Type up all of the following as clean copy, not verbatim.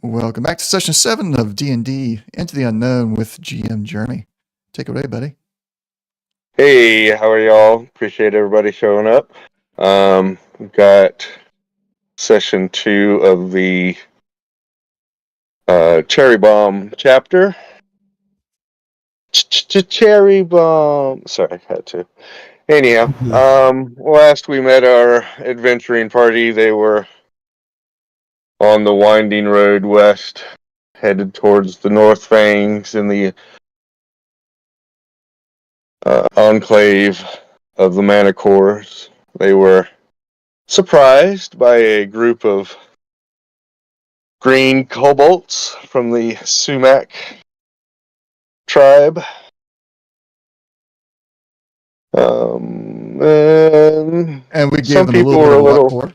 Welcome back to session 7 of D&D Into the Unknown with GM Jeremy. Take it away, buddy. Hey, how are y'all? Appreciate everybody showing up. We've got session 2 of the Cherry Bomb chapter. Cherry Bomb. Sorry, I had to. Anyhow, last we met our adventuring party, they were on the winding road west, headed towards the North Fangs in the enclave of the Manticores. They were surprised by a group of green kobolds from the Sumac tribe. And we gave them a little bit of what for.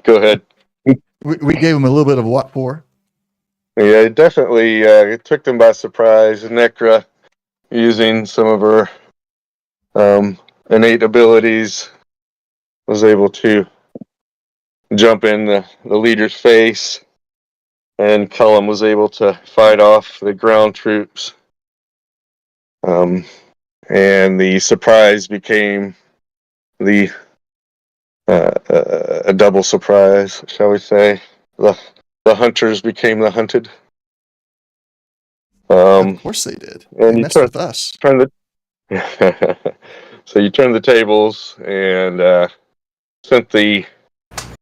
Go ahead. We gave them a little bit of what for. Yeah, it definitely it took them by surprise. Necra, using some of her innate abilities, was able to jump in the leader's face, and Cullum was able to fight off the ground troops. And the surprise became a double surprise, shall we say. The hunters became the hunted. Of course they did. And they messed with us. So you turned the tables and sent the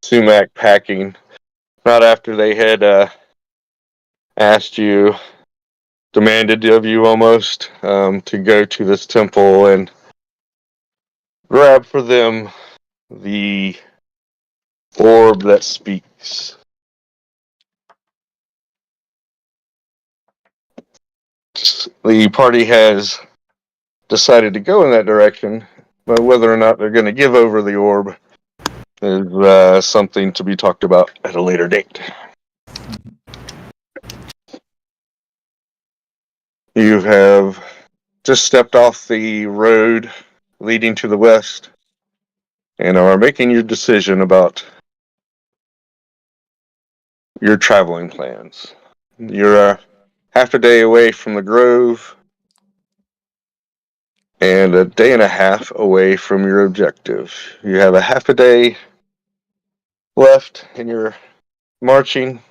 Sumac packing. Not after they had asked you, demanded of you almost, to go to this temple and grab for them the orb that speaks. The party has decided to go in that direction, but whether or not they're going to give over the orb is something to be talked about at a later date. You have just stepped off the road leading to the west and are making your decision about your traveling plans. You're half a day away from the Grove and a day and a half away from your objective. You have a half a day left in your marching.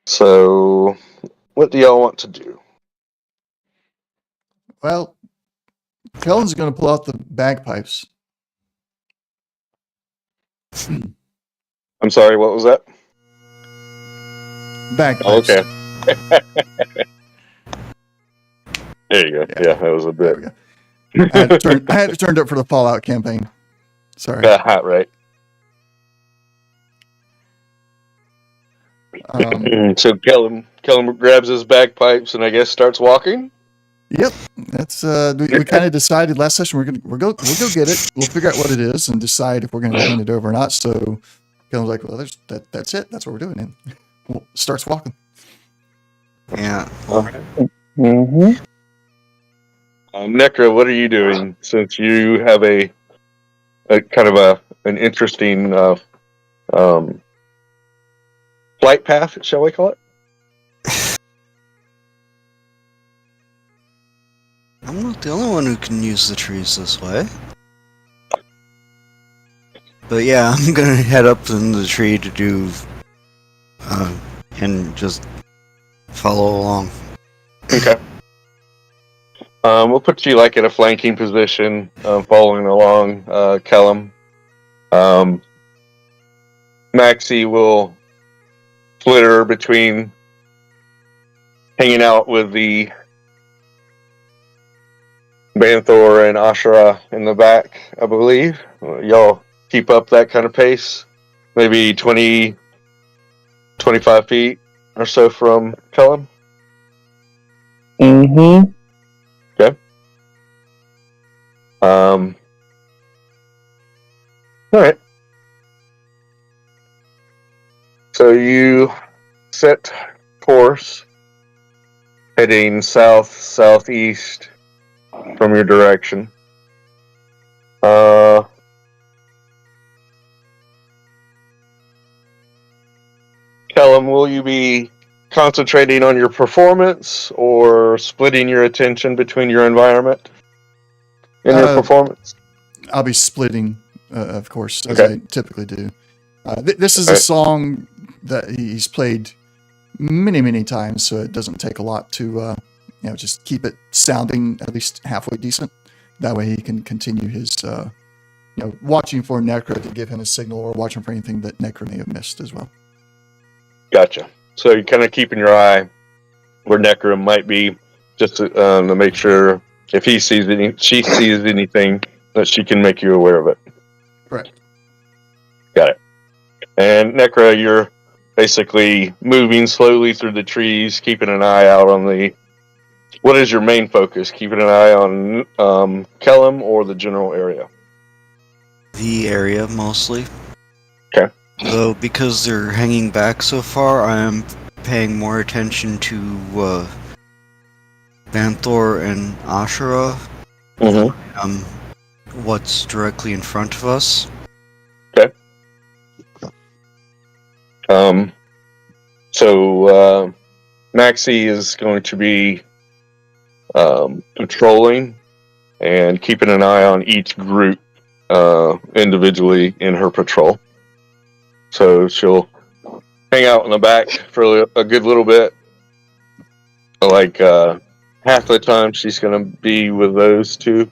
So, what do y'all want to do? Well, Kellen's going to pull out the bagpipes. I'm sorry, what was that? Bagpipes. Oh, okay. There you go. Yeah, that was a bit. I had it turned up for the Fallout campaign. Sorry. Right. So Kellum grabs his bagpipes and I guess starts walking. Yep, that's we kind of decided last session we'll go get it. We'll figure out what it is and decide if we're going to hand it over or not. So Kellum's like, well, that's it. That's what we're doing. And starts walking. Yeah. Mm-hmm. Necra, what are you doing since you have a kind of an interesting flight path, shall we call it? I'm not the only one who can use the trees this way. But yeah, I'm gonna head up in the tree to do and just follow along. Okay. We'll put you like in a flanking position, following along Kellum. Maxie will flitter between hanging out with the Banthor and Ashura in the back, I believe. Y'all keep up that kind of pace. Maybe 20, 25 feet or so from Kellum. Mm-hmm. Okay. All right. So you set course, heading southeast from your direction. will you be concentrating on your performance or splitting your attention between your environment and your performance? I'll be splitting, of course, as Okay. I typically do. This is a Alright. song that he's played many, many times, so it doesn't take a lot to, just keep it sounding at least halfway decent. That way he can continue his, watching for Necro to give him a signal, or watching for anything that Necro may have missed as well. Gotcha. So you're kind of keeping your eye where Necro might be, just to make sure if she sees anything that she can make you aware of it. Correct. Got it. And Necro, you're basically moving slowly through the trees, keeping an eye out on the. What is your main focus? Keeping an eye on Kellum or the general area? The area mostly. Okay. Though because they're hanging back so far, I am paying more attention to Banthor and Ashura. Mm-hmm. What's directly in front of us. Okay. So Maxie is going to be patrolling and keeping an eye on each group individually in her patrol. So she'll hang out in the back for a good little bit. Like half the time she's going to be with those two.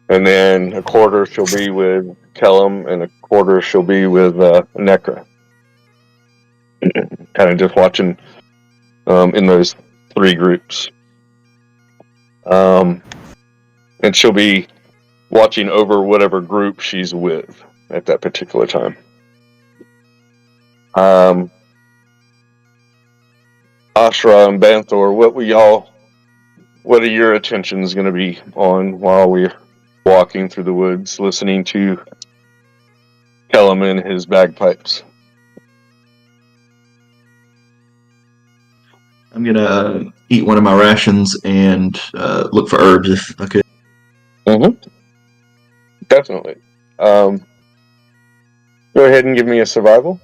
And then a quarter she'll be with Kellum, and a quarter she'll be with Necra. Kind of just watching in those three groups. And she'll be watching over whatever group she's with at that particular time. Ashra and Banthor, what are your attentions going to be on while we're walking through the woods, listening to Kellum and his bagpipes? I'm gonna eat one of my rations and look for herbs if I could. Mm-hmm. Definitely. Go ahead and give me a survival.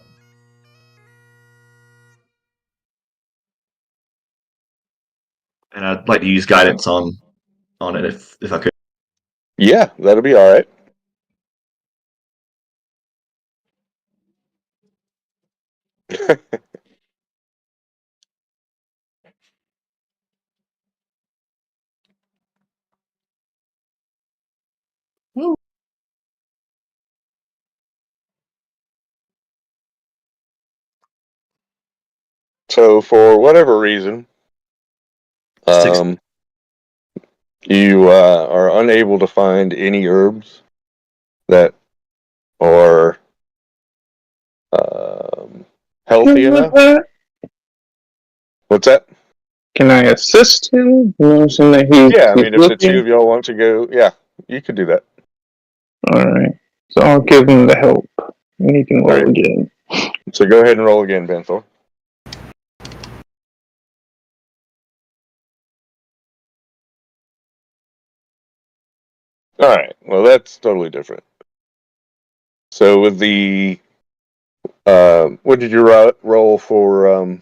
And I'd like to use guidance on it if I could. Yeah, that'll be all right. So, for whatever reason, you are unable to find any herbs that are healthy enough. What's that? Can I assist him? Yeah, I mean, if the two of y'all want to go, yeah, you could do that. Alright. So I'll give him the help. And he can roll again. So go ahead and roll again, Banthor. Alright, well, that's totally different. So with the... what did you roll for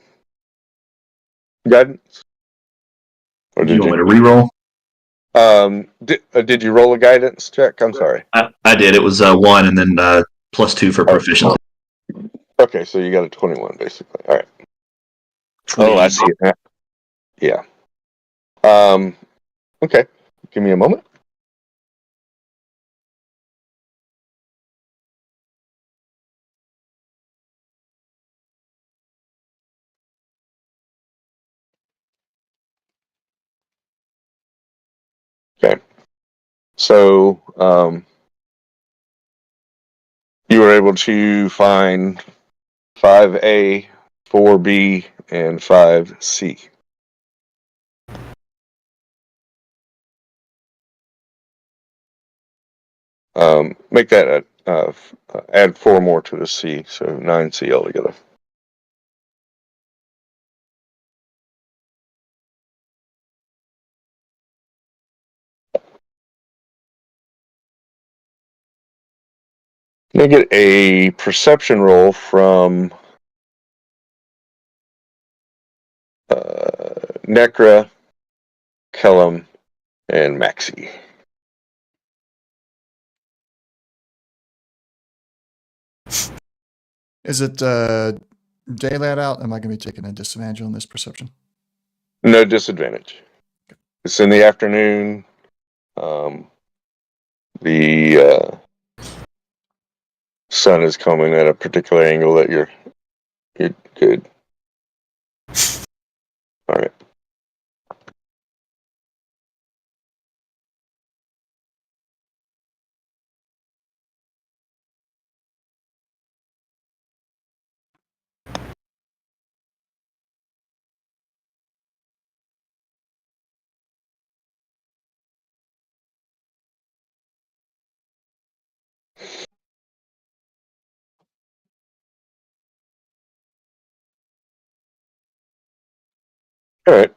guidance? Or Do you want me to re-roll? Did you roll a guidance check? I'm sorry. I did. It was 1 and then +2 for proficiency. Okay, so you got a 21, basically. All right. Oh, I see it now. Yeah. Okay. Give me a moment. Okay. So, you were able to find 5A, 4B, and 5C. Make that add 4 more to the C, so 9C altogether. Can I get a perception roll from Necra, Kellum, and Maxie. Is it daylight out? Am I going to be taking a disadvantage on this perception? No disadvantage. It's in the afternoon. The sun is coming at a particular angle that you're good. All right. All right.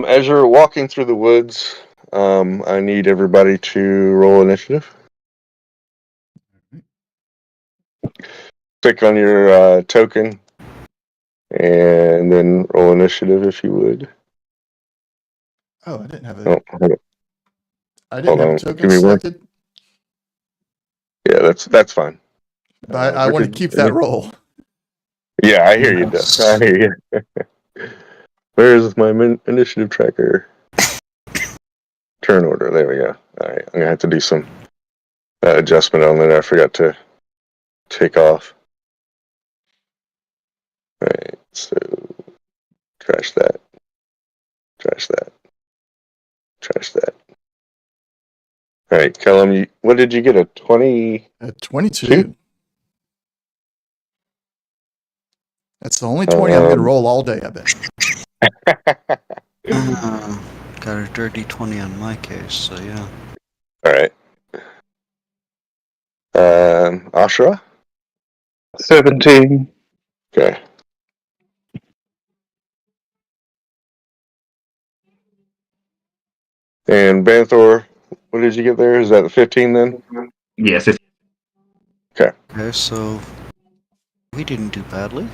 As you're walking through the woods, I need everybody to roll initiative. Click on your token, and then roll initiative if you would. Oh, I didn't have Oh, it. hold on. I didn't Hold have on. a token Give me one. selected, Yeah, but fine. I want to keep that roll. Yeah, I hear you, Doug. I hear you. Where's my initiative tracker? Turn order. There we go. All right, I'm gonna have to do some adjustment on that. I forgot to take off. All right, so trash that, trash that, trash that. All right, Kellum, what did you get? A 20? At 22. That's the only 20 I'm going to roll all day, I bet. Got a dirty 20 on my case, so yeah. All right. Ashra? 17. Okay. And Banthor, what did you get there? Is that the 15 then? Yeah, 50. Okay, so we didn't do badly.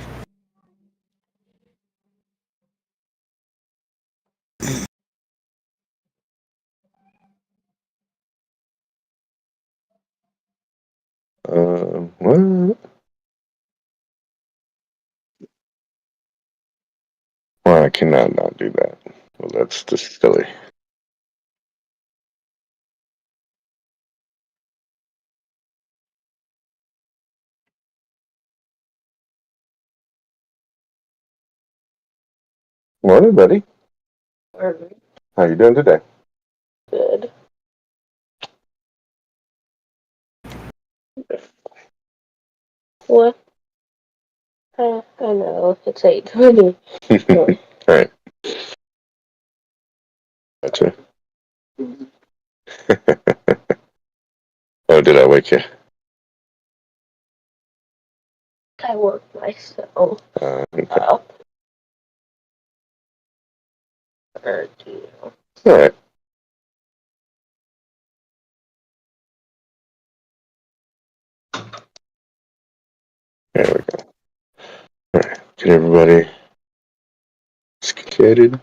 What? Well, I cannot not do that. Well, that's just silly. Morning, buddy. Morning. How you doing today? Good. What? I know. It's 8:20. All right. Gotcha. Oh, did I wake you? I woke myself Okay. up. Or do you know? All right. There we go. All right. Get everybody skated.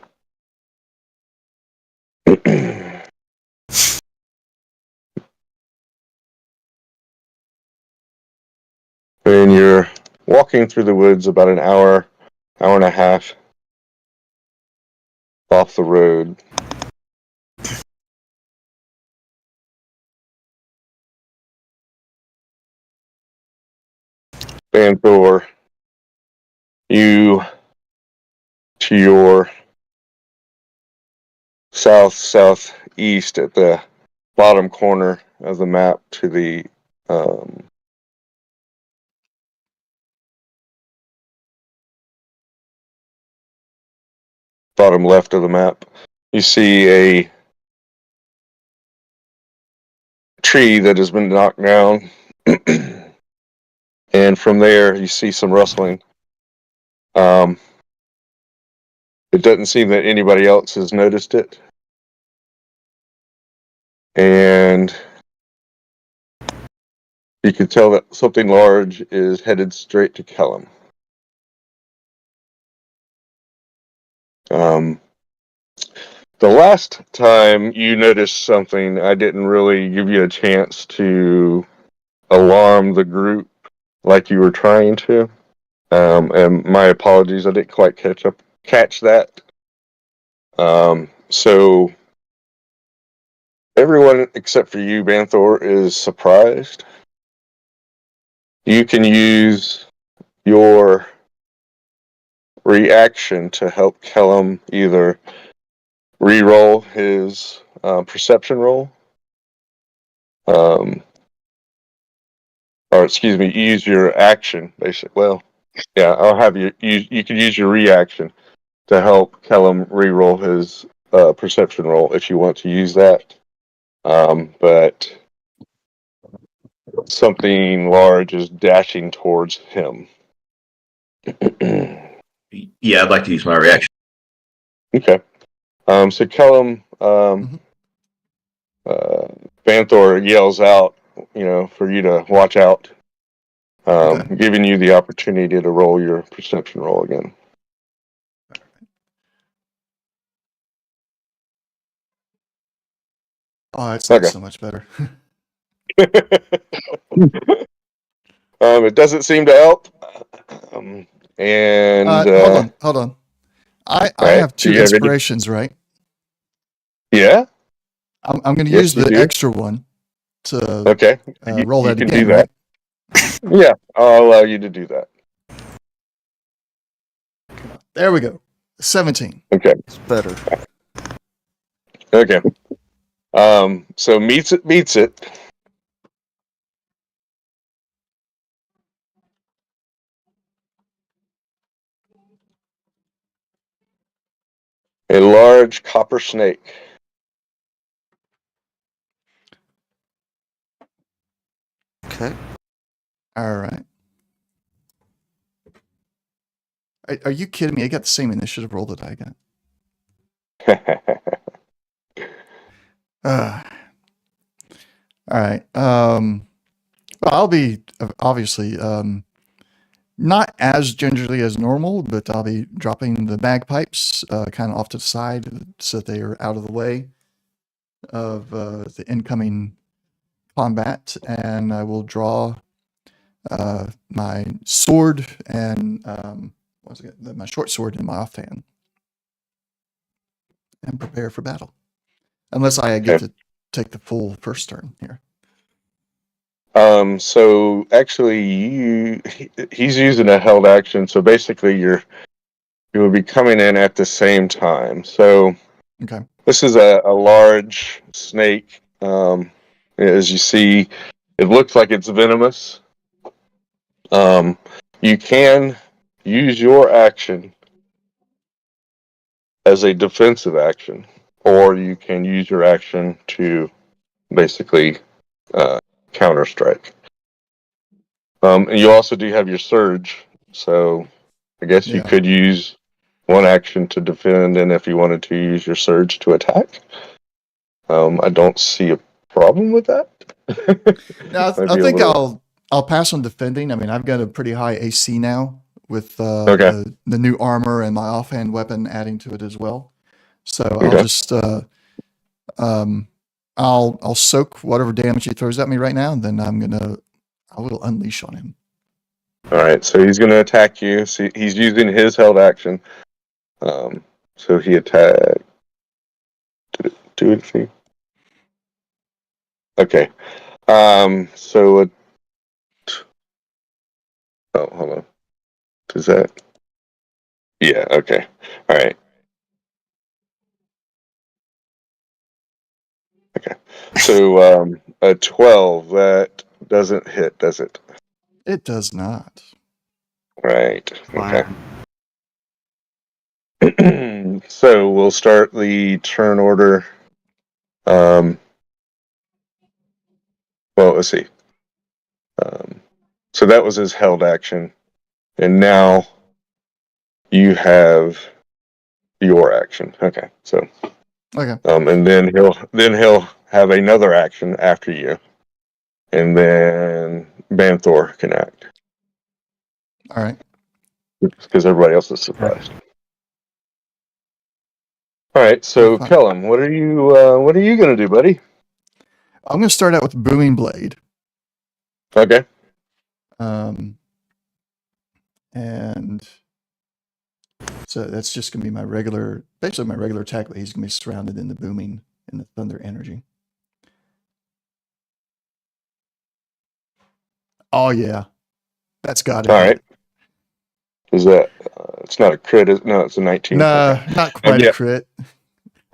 And you're walking through the woods about an hour and a half off the road. Banthor, you to your southeast at the bottom corner of the map to the bottom left of the map, you see a tree that has been knocked down. And from there, you see some rustling. It doesn't seem that anybody else has noticed it. And you can tell that something large is headed straight to Kellum. the last time you noticed something, I didn't really give you a chance to alarm the group like you were trying to. And my apologies, I didn't quite catch that. So everyone except for you, Banthor, is surprised. You can use your reaction to help Kellum either re-roll his perception roll, or excuse me, use your action. Basically, well, yeah, I'll have you. You can use your reaction to help Kellum re-roll his perception roll if you want to use that. But something large is dashing towards him. Yeah, I'd like to use my reaction. Okay. So Kellum, Banthor yells out, for you to watch out, Okay. giving you the opportunity to roll your perception roll again. Oh, it's not Okay. so much better. It doesn't seem to help. Hold on. I right, have do 2 you have any? inspirations, right? Yeah. I'm going to Yes, use you the do. extra one to Okay. roll You that can again, do that. right? Yeah, I'll allow you to do that. There we go. 17. Okay. It's better. Okay. So meets it. A large copper snake. Okay. All right. Are you kidding me? I got the same initiative roll that I got. All right. Well, I'll be obviously not as gingerly as normal, but I'll be dropping the bagpipes kind of off to the side so that they are out of the way of the incoming combat, and I will draw my sword and my short sword in my offhand and prepare for battle. Unless I get Okay. to take the full first turn here. So actually, he's using a held action. So basically, you will be coming in at the same time. So Okay. this is a large snake. As you see, it looks like it's venomous. You can use your action as a defensive action, or you can use your action to basically counter strike. And you also do have your surge, so I guess you Yeah. could use one action to defend, and if you wanted to use your surge to attack. I don't see a problem with that. Now, Might I be a think little. I'll pass on defending. I mean, I've got a pretty high AC now with Okay. the new armor and my offhand weapon adding to it as well. So I'll Okay. just I'll soak whatever damage he throws at me right now, and then I will unleash on him. All right. So he's going to attack you. So he's using his held action. So he attacked. Did it do anything? Okay. So. Oh, hold on. Does that? Yeah. Okay. All right. Okay. So a 12 that doesn't hit, does it? It does not. Right. Okay. Fine. So we'll start the turn order. Well, let's see. So that was his held action, and now you have your action. Okay. So Okay. and then he'll have another action after you, and then Banthor can act All right. because everybody else is surprised. All right, so Fine. Kellum, what are you gonna do, buddy? I'm going to start out with Booming Blade. Okay. And so that's just going to be basically my regular attack, but he's going to be surrounded in the thunder energy. Oh, yeah. That's got it. All right. Is that? It's not a crit. No, it's a 19. Nah, Okay. not quite Yeah. a crit.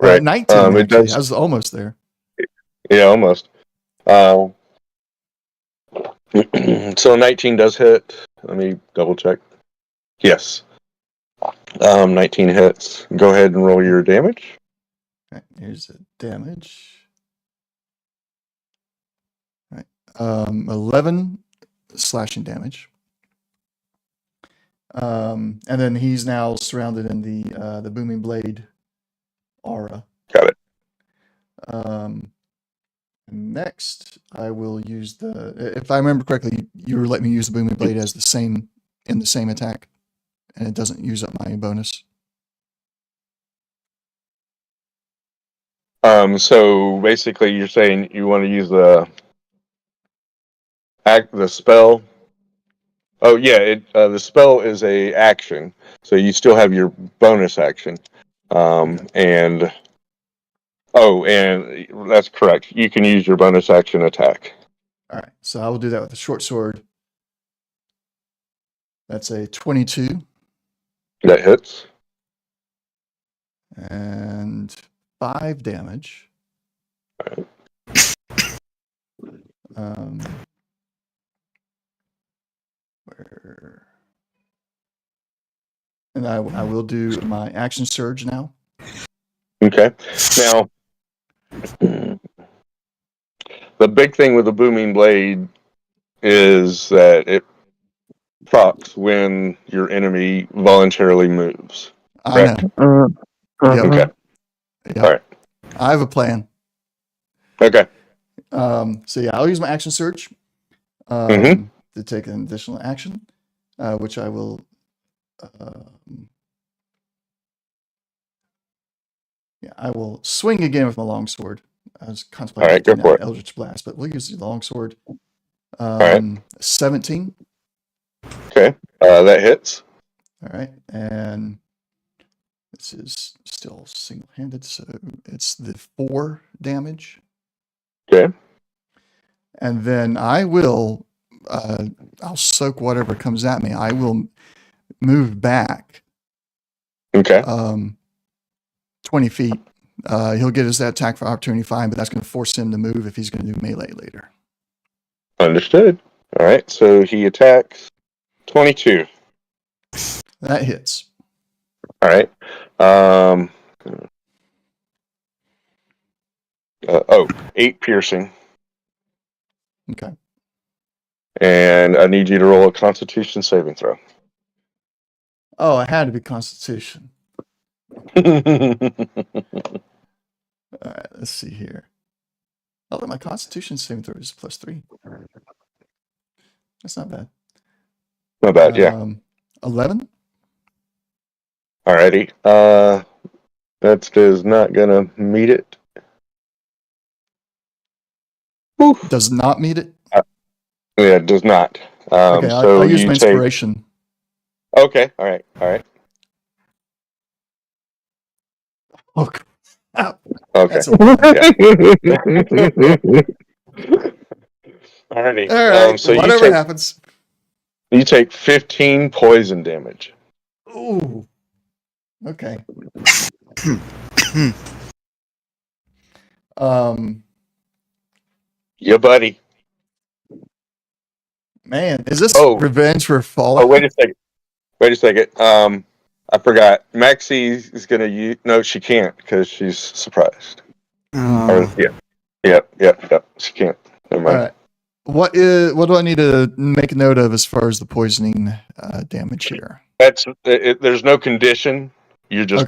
Right. 19, It actually. does. I was almost there. Yeah, almost. So 19 does hit. Let me double check. Yes. 19 hits. Go ahead and roll your damage. All right, here's the damage. All right. 11 slashing damage. And then he's now surrounded in the Booming Blade aura. Got it. Next, I will use if I remember correctly, you were letting me use the Booming Blade as in the same attack, and it doesn't use up my bonus. So basically, you're saying you want to use the spell. Oh yeah, the spell is a action, so you still have your bonus action. And that's correct. You can use your bonus action attack. All right, so I will do that with the short sword. That's a 22 That hits. and 5 damage. And I will do my action surge now. Okay. Now, the big thing with the booming blade is that it procs when your enemy voluntarily moves. I know. Yep. Okay. Yep. All right. I have a plan. Okay. So yeah, I'll use my action surge Mhm. to take an additional action, which I will. I will swing again with my longsword. I was contemplating All right, go taking for out it. Eldritch Blast, but we'll use the longsword. right. 17. Okay. That hits. All right, and this is still single-handed, so it's the 4 damage. Okay. And then I will, I'll soak whatever comes at me. I will move back Okay. 20 feet. He'll get his attack for opportunity fine, but that's going to force him to move if he's going to do melee later. Understood. All right. So he attacks 22. That hits. All right. 8 piercing. Okay. And I need you to roll a Constitution saving throw. Oh, it had to be Constitution. All right, let's see here. Oh, my Constitution saving throw is +3. That's not bad. Not bad, yeah. 11. Alrighty. That is not gonna meet it. Oof. Does not meet it. Yeah, it does not. Okay, so I'll use you my take. inspiration. Okay. All right. Oh, crap. Okay. That's Alrighty. all right. So whatever happens. you take 15 poison damage. Ooh. Okay. Yeah, buddy. Man, is this Oh. revenge for Fallout? Oh, wait a second. I forgot. Maxie is gonna use. No, she can't because she's surprised. Oh. Yep. She can't. Never mind. All right. What do I need to make a note of as far as the poisoning damage here? That's it. There's no condition. You just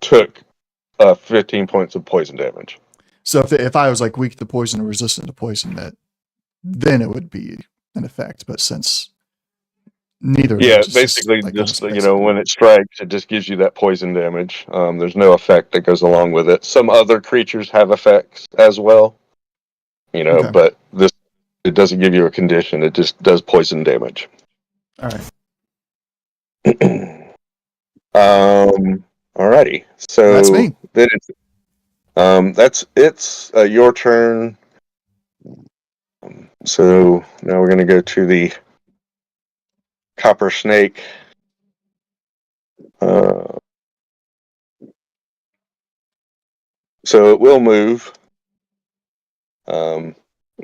took 15 points of poison damage. So if I was like weak to poison or resistant to poison, then it would be an effect. But since Neither of Yeah, those. It's basically, like just almost when it strikes, it just gives you that poison damage. There's no effect that goes along with it. Some other creatures have effects as well, Okay. but this it doesn't give you a condition. It just does poison damage. All right. Alrighty. So That's me. then it's your turn. So now we're going to go to the copper snake. So it will move.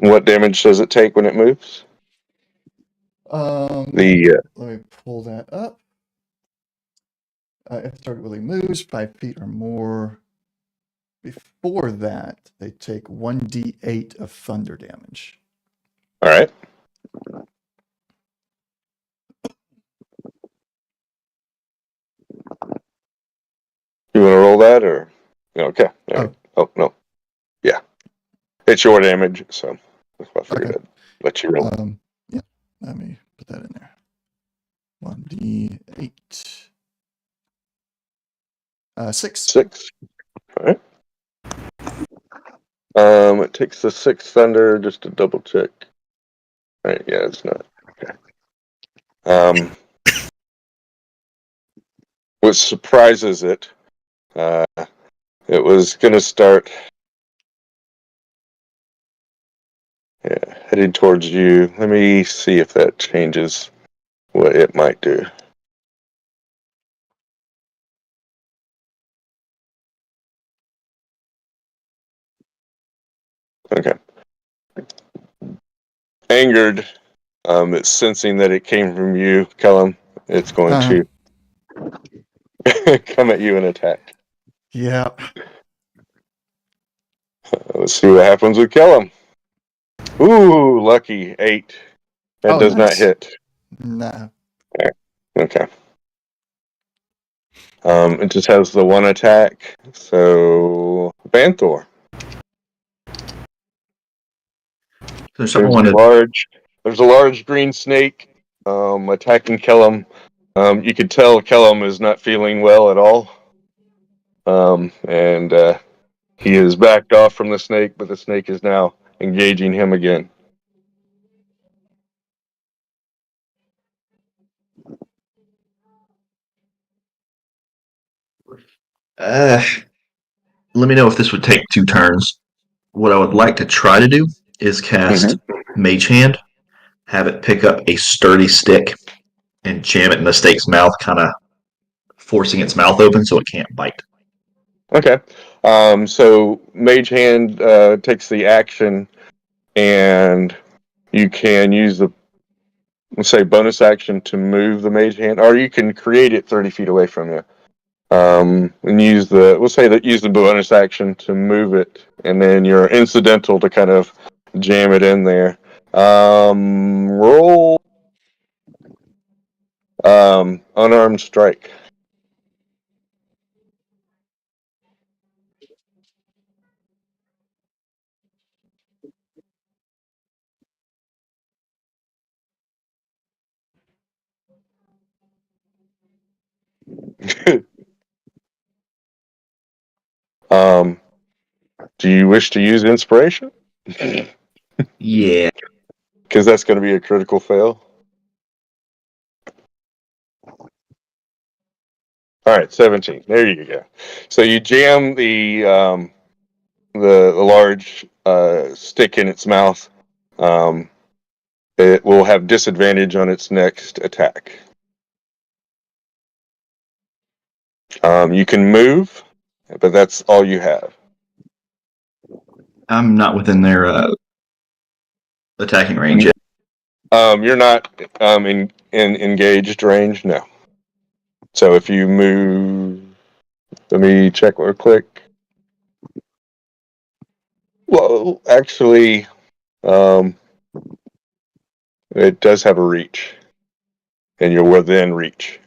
What damage does it take when it moves? Let The me pull that up. If the target really moves 5 feet or more, before that, they take 1d8 of thunder damage. all right. You want to roll that or okay? Oh no, yeah, it's your damage. So that's why I figured I'd let you roll. Yeah, let me put that in there. 1d8. 6. 6. All right. It takes the 6 thunder just to double check. All right, yeah, it's not. Okay. What surprises it, it was going to start heading towards you. Let me see if that changes what it might do. Okay. Angered, it's sensing that it came from you, Kellum. It's going to come at you and attack. Yeah. Let's see what happens with Kellum. Ooh, lucky 8. That does not nice. hit. Nah. Okay. It just has the 1 attack. So, Banthor. There's There's a large green snake attacking Kellum. You could tell Kellum is not feeling well at all. And he is backed off from the snake, but the snake is now engaging him again. Let me know if this would take 2 turns. What I would like to try to do is cast Mage Hand, have it pick up a sturdy stick, and jam it in the snake's mouth, kind of forcing its mouth open so it can't bite. Okay. So Mage Hand takes the action, and you can use the, let's say, bonus action to move the Mage Hand, or you can create it 30 feet away from you. And use the bonus action to move it, and then you're incidental to kind of jam it in there. Roll unarmed strike. Do you wish to use inspiration? Yeah. Because that's going to be a critical fail. All right, 17. There you go. So you jam the large stick in its mouth. It will have disadvantage on its next attack. You can move, but that's all you have. I'm not within their attacking range yet. You're not in engaged range, no. So if you move, let me check real quick. Well, actually, it does have a reach, and you're within reach.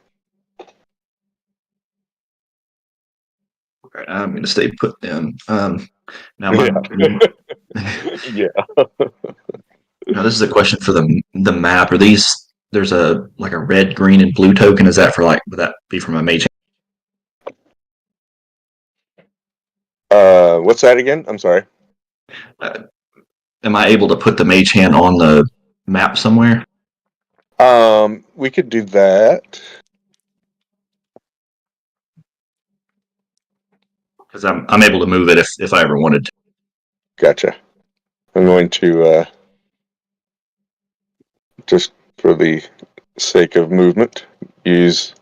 Right, I'm going to stay put then. Now, Yeah. now, this is a question for the map. Are these there's a like a red, green, and blue token. Is that for like? Would that be from a mage? What's that again? I'm sorry. Am I able to put the mage hand on the map somewhere? We could do that. Because I'm able to move it if I ever wanted to. Gotcha. I'm going to just for the sake of movement use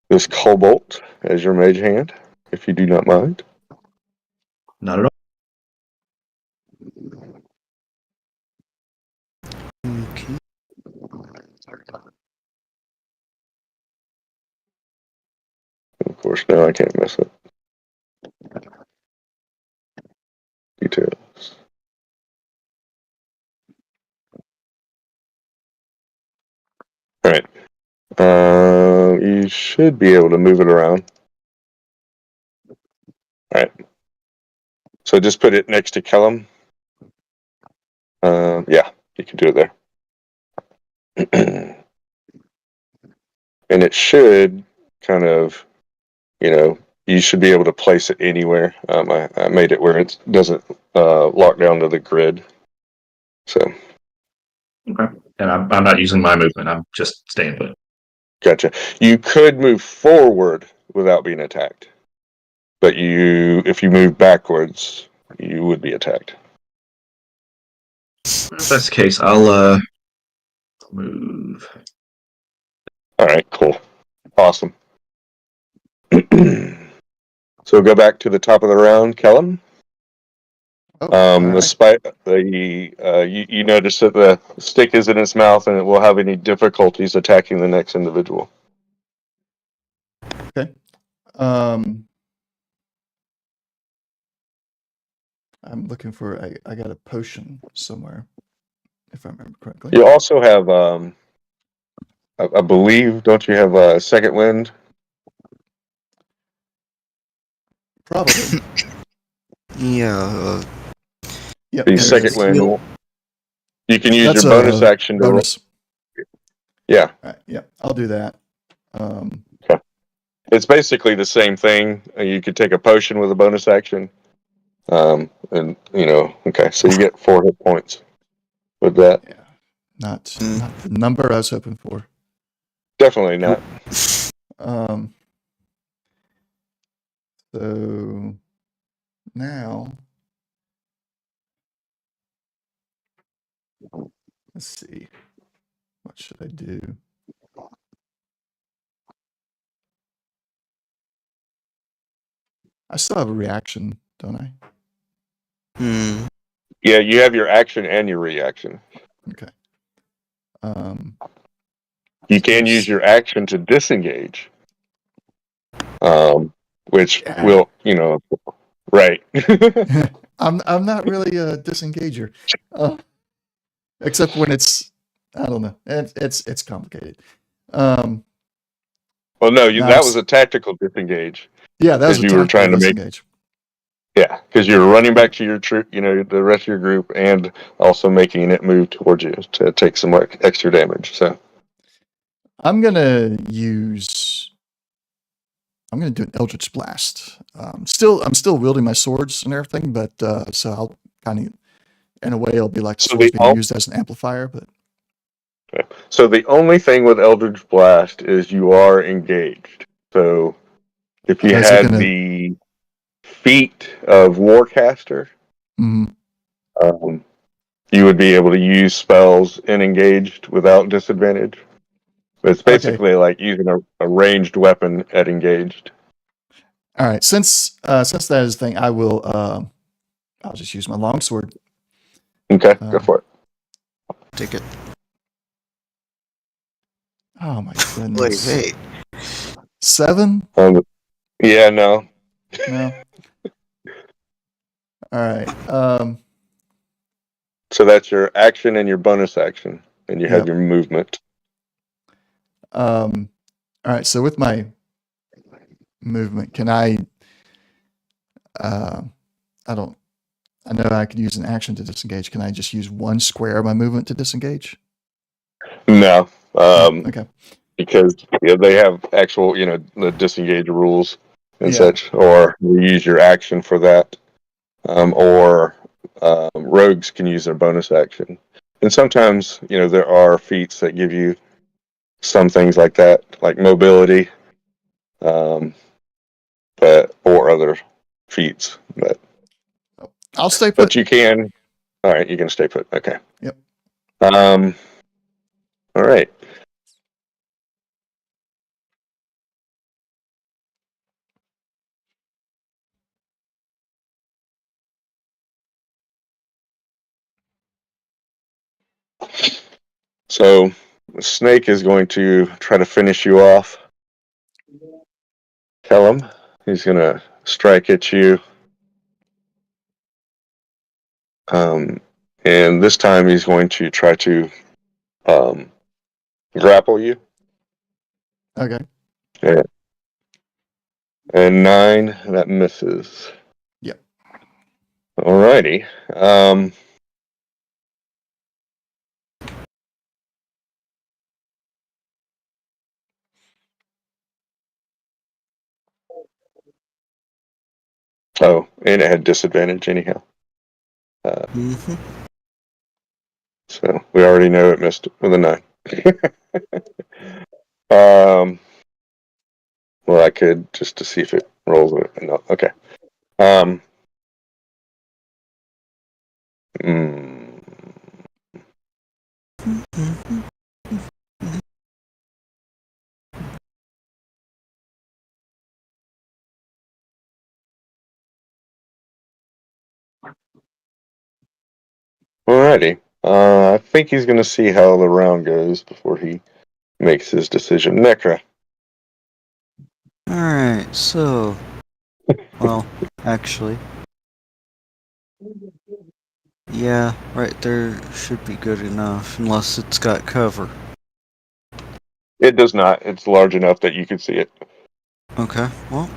this cobalt as your mage hand, if you do not mind. Not at all. Okay. Of course, now I can't mess up details. All right. You should be able to move it around. All right. So just put it next to Kellum. Yeah, you can do it there. And it should kind of, you should be able to place it anywhere. I made it where it doesn't lock down to the grid. So. Okay. And I'm not using my movement. I'm just staying put. Gotcha. You could move forward without being attacked, but if you move backwards, you would be attacked. If that's the case, I'll move. All right, cool, awesome. So go back to the top of the round, Kellum. Oh, all right. Despite you notice that the stick is in its mouth and it will have any difficulties attacking the next individual. Okay. I'm looking for. I got a potion somewhere, if I remember correctly. You also have, I believe, don't you have a second wind? Probably. Yeah. Yep. The there it second is. wind. You can use That's your bonus a action to bonus. Yeah. All right, yeah, I'll do that. It's basically the same thing. You could take a potion with a bonus action. And okay, so you get 4 hit points with that. Yeah, not the number I was hoping for. Definitely not. So now let's see. What should I do? I still have a reaction, don't I? Yeah, you have your action and your reaction. Okay. You can use your action to disengage. Which will, right. I'm not really a disengager, except when it's, I don't know, it's complicated. Well, no, that was a tactical disengage. Yeah, that was a you were trying to disengage. Yeah, because you were running back to your troop, the rest of your group, and also making it move towards you to take some extra damage. So I'm gonna do an Eldritch Blast. I'm still wielding my swords and everything, but so I'll kind of, in a way, it'll be like the swords being used as an amplifier. But so the only thing with Eldritch Blast is you are engaged. So if you had the feat of Warcaster, you would be able to use spells in engaged without disadvantage. But it's basically like using a ranged weapon at engaged. All right, since that is the thing, I'll just use my longsword. Okay, go for it. Take it. Oh my goodness! Wait. 7? Yeah, no. No. All right. So that's your action and your bonus action, and you have your movement. All right. So with my movement, can I? I know I could use an action to disengage. Can I just use one square of my movement to disengage? No, Okay. Because they have actual, the disengage rules and Yeah. such, or you use your action for that, or rogues can use their bonus action. And sometimes, there are feats that give you some things like that, like mobility, or other feats. But I'll stay put. But you can. All right, you can stay put. Okay. Yep. All right. So the snake is going to try to finish you off. Tell him he's going to strike at you. And this time he's going to try to grapple you. Okay. Yeah. And 9, that misses. Yep. Alrighty. Oh, and it had disadvantage anyhow. So we already know it missed with a 9. Well, I could just to see if it rolls it. No, okay. Alrighty. I think he's going to see how the round goes before he makes his decision. Necra. Alright, so. Well, actually. Yeah, right there should be good enough, unless it's got cover. It does not. It's large enough that you can see it. Okay, well.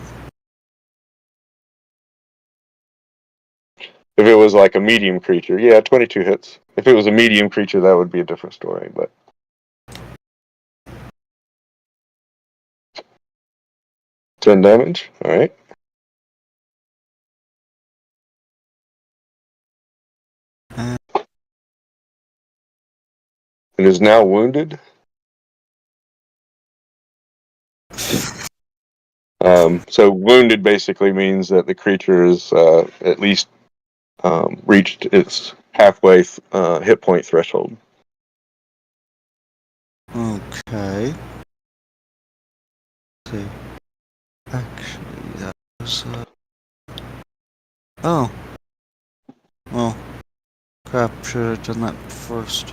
If it was like a medium creature, yeah, 22 hits. If it was a medium creature, that would be a different story. But 10 damage. All right. It is now wounded. So wounded basically means that the creature is at least reached its halfway hit point threshold. Okay. Let's see. Actually, that was. Oh. Well. Crap, should have done that first.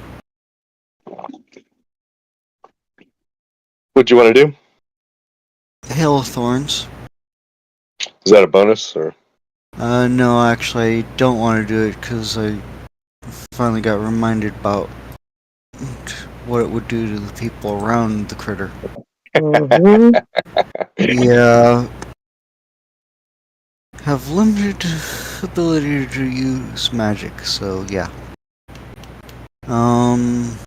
What do you want to do? Hail of Thorns. Is that a bonus or? No, actually, I don't want to do it because I finally got reminded about what it would do to the people around the critter. Yeah. Have limited ability to use magic, so yeah. Move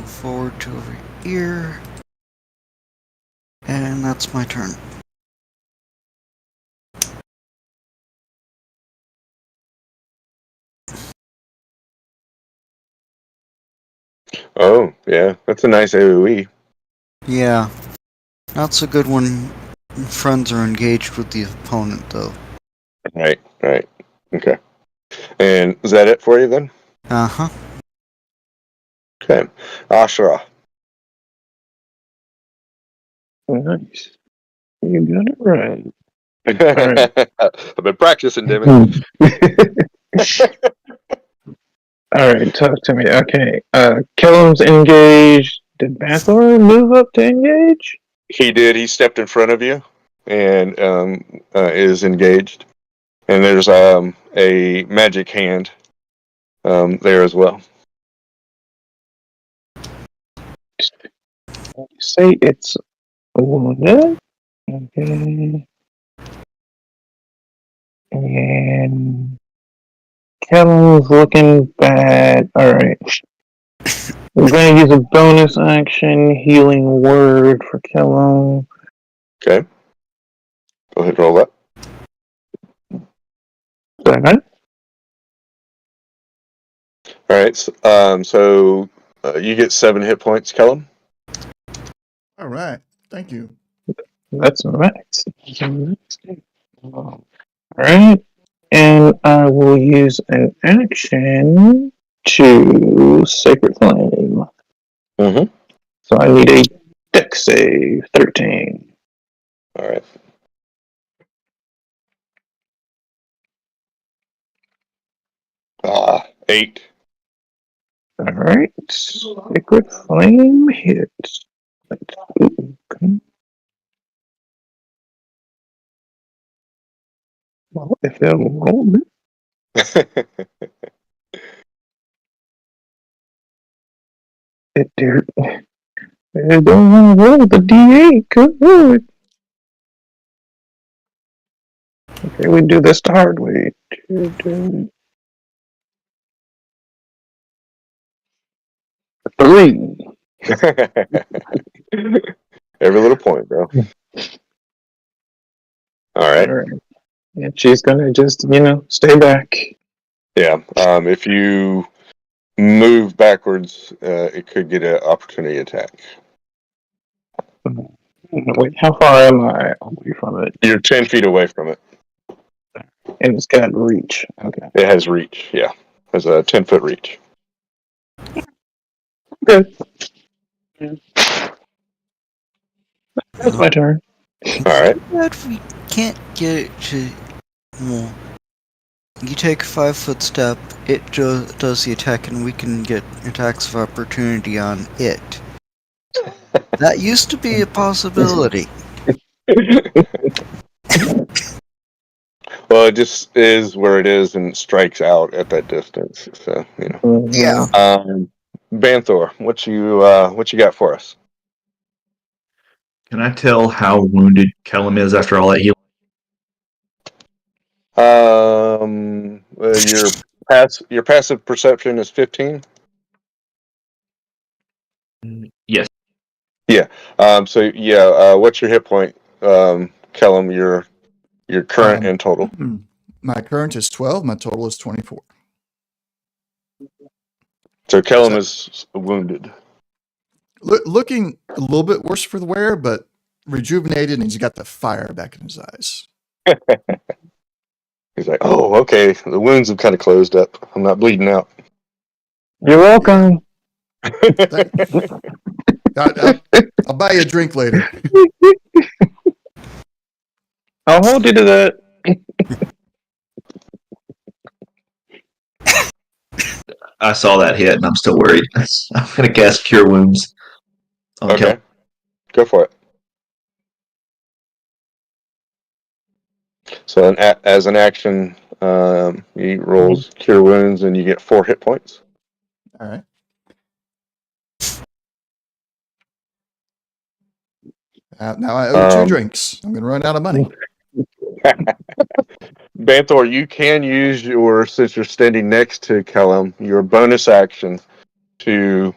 forward to over here. And that's my turn. Oh, yeah. That's a nice AoE. Yeah. Not so good when friends are engaged with the opponent, though. Right. Okay. And is that it for you then? Uh-huh. Okay. Ashra. Nice. You got it right. I've been practicing, damn it. All right, talk to me. Okay, Kellum's engaged. Did Bathor move up to engage? He did. He stepped in front of you and is engaged. And there's a magic hand there as well. Say it's wounded. Okay. And Kellum's looking bad. All right. We're going to use a bonus action healing word for Killum. Okay. Go ahead and roll that. Second. All right. So you get 7 hit points, Kellum. All right. Thank you. That's max. Alright. And I will use an action to Sacred Flame. Mm-hmm. So I need a dex save 13. All right. Ah, 8. Alright. Sacred Flame hits. Ooh, okay. Well, if it'll roll it, dear. I don't want to roll the D8. Good. Okay, we do this the hard way. 3. Every little point, bro. All right. Alright. And she's gonna just, stay back. Yeah. If you move backwards, it could get an opportunity attack. Wait, how far am I away from it? You're 10 feet away from it. And it's got reach. Okay. It has reach. Yeah. It has a 10-foot reach. Good. That's my turn. All right. But we can't get it to. Well, you take a 5-foot step, it does the attack, and we can get attacks of opportunity on it. That used to be a possibility. Well, it just is where it is and strikes out at that distance. So, Yeah. Banthor, what you got for us? Can I tell how wounded Kellum is after all that healing? Your passive perception is 15. Yes. What's your hit point, Kellum? Your current and total. My current is 12. My total is 24. So Kellum is wounded. Looking a little bit worse for the wear, but rejuvenated, and he's got the fire back in his eyes. He's like, oh, okay. The wounds have kind of closed up. I'm not bleeding out. You're welcome. I'll buy you a drink later. I'll hold you to that. I saw that hit, and I'm still worried. I'm going to cast Cure Wounds on Okay, Kellum. go for it. So as an action, he rolls Cure Wounds, and you get 4 hit points. All right. Now I owe 2 drinks. I'm going to run out of money. Banthor, you can use since you're standing next to Kellum, your bonus action to,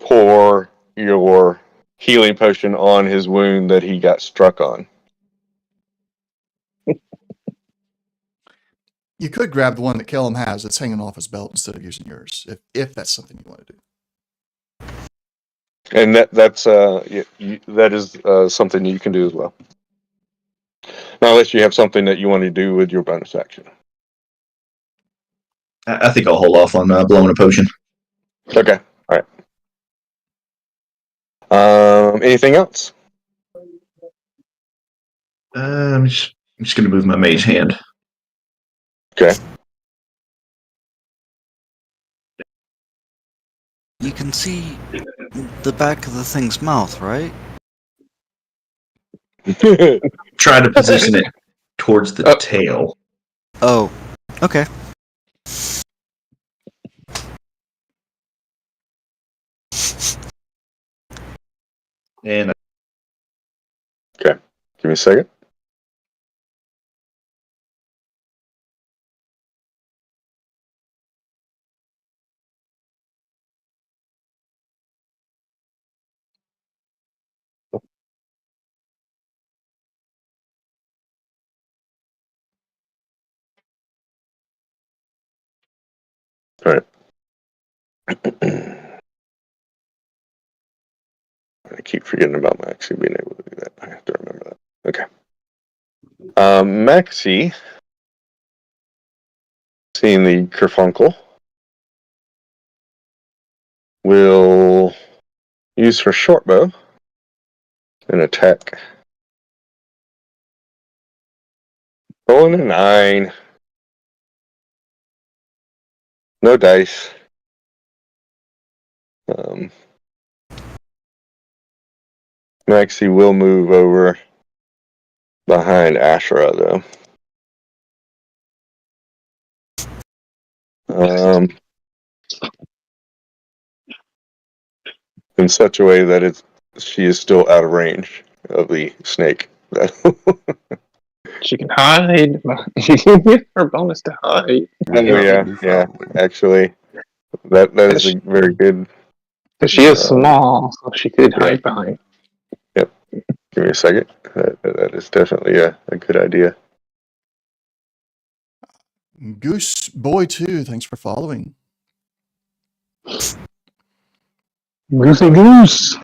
pour your healing potion on his wound that he got struck on. You could grab the one that Kellum has that's hanging off his belt instead of using yours, if that's something you want to do. And that is something you can do as well. Now, unless you have something that you want to do with your bonus action. I think I'll hold off on blowing a potion. Okay, all right. Anything else? I'm just going to move my mage hand. Okay. You can see the back of the thing's mouth, right? Try to position it towards the tail. Oh, okay. And Okay. Give me a second. All right. I keep forgetting about Maxie being able to do that. I have to remember that. Okay. Maxie, seeing the kerfunkel, will use her short bow and attack. Rolling a 9. No dice. Maxie will move over behind Ashra, though. In such a way that she is still out of range of the snake. She can hide. She can get her bonus to hide. Yeah. Actually, that is a very good. Because she is small, so she could hide behind. Yep. Give me a second. That is definitely a good idea. Goose Boy 2, thanks for following. Goosey goose.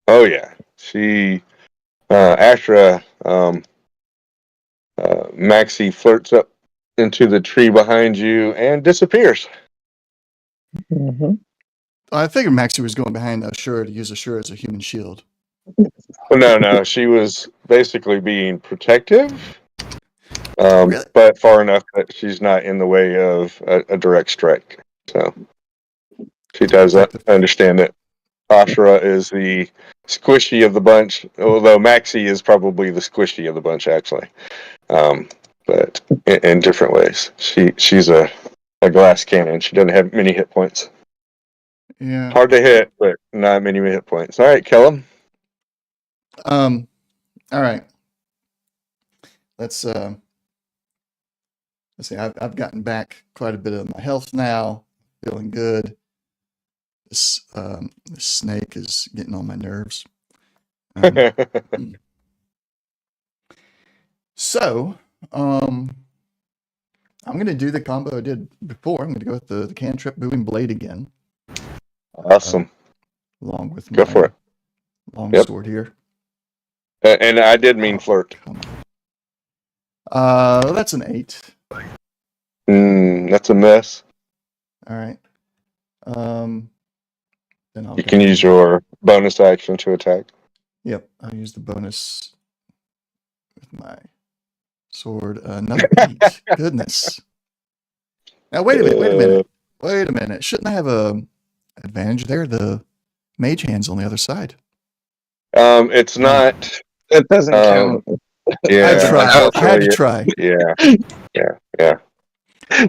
Oh yeah, she Ashra Maxie flirts up into the tree behind you and disappears. Mm-hmm. I figured Maxie was going behind Ashura to use Ashura as a human shield. Well, no, she was basically being protective, Really? but far enough that she's not in the way of a direct strike. So she does understand that Ashra is the squishy of the bunch, although Maxie is probably the squishy of the bunch, actually. But in different ways. She's a glass cannon. She doesn't have many hit points. Yeah. Hard to hit, but not many hit points. All right, kill him. All right. Let's see. I've gotten back quite a bit of my health now. Feeling good. This snake is getting on my nerves. So, I'm going to do the combo I did before. I'm going to go with the cantrip moving blade again. Awesome. Along with Go for it. Long sword here. And I did mean flirt. That's an 8. That's a mess. All right. Then you can use your bonus action to attack. Yep, I'll use the bonus with my sword. Another 8. Goodness. Now wait a minute. Shouldn't I have a advantage there? The mage hand's on the other side. It's not. It doesn't count. Yeah, I had to try. Yeah. I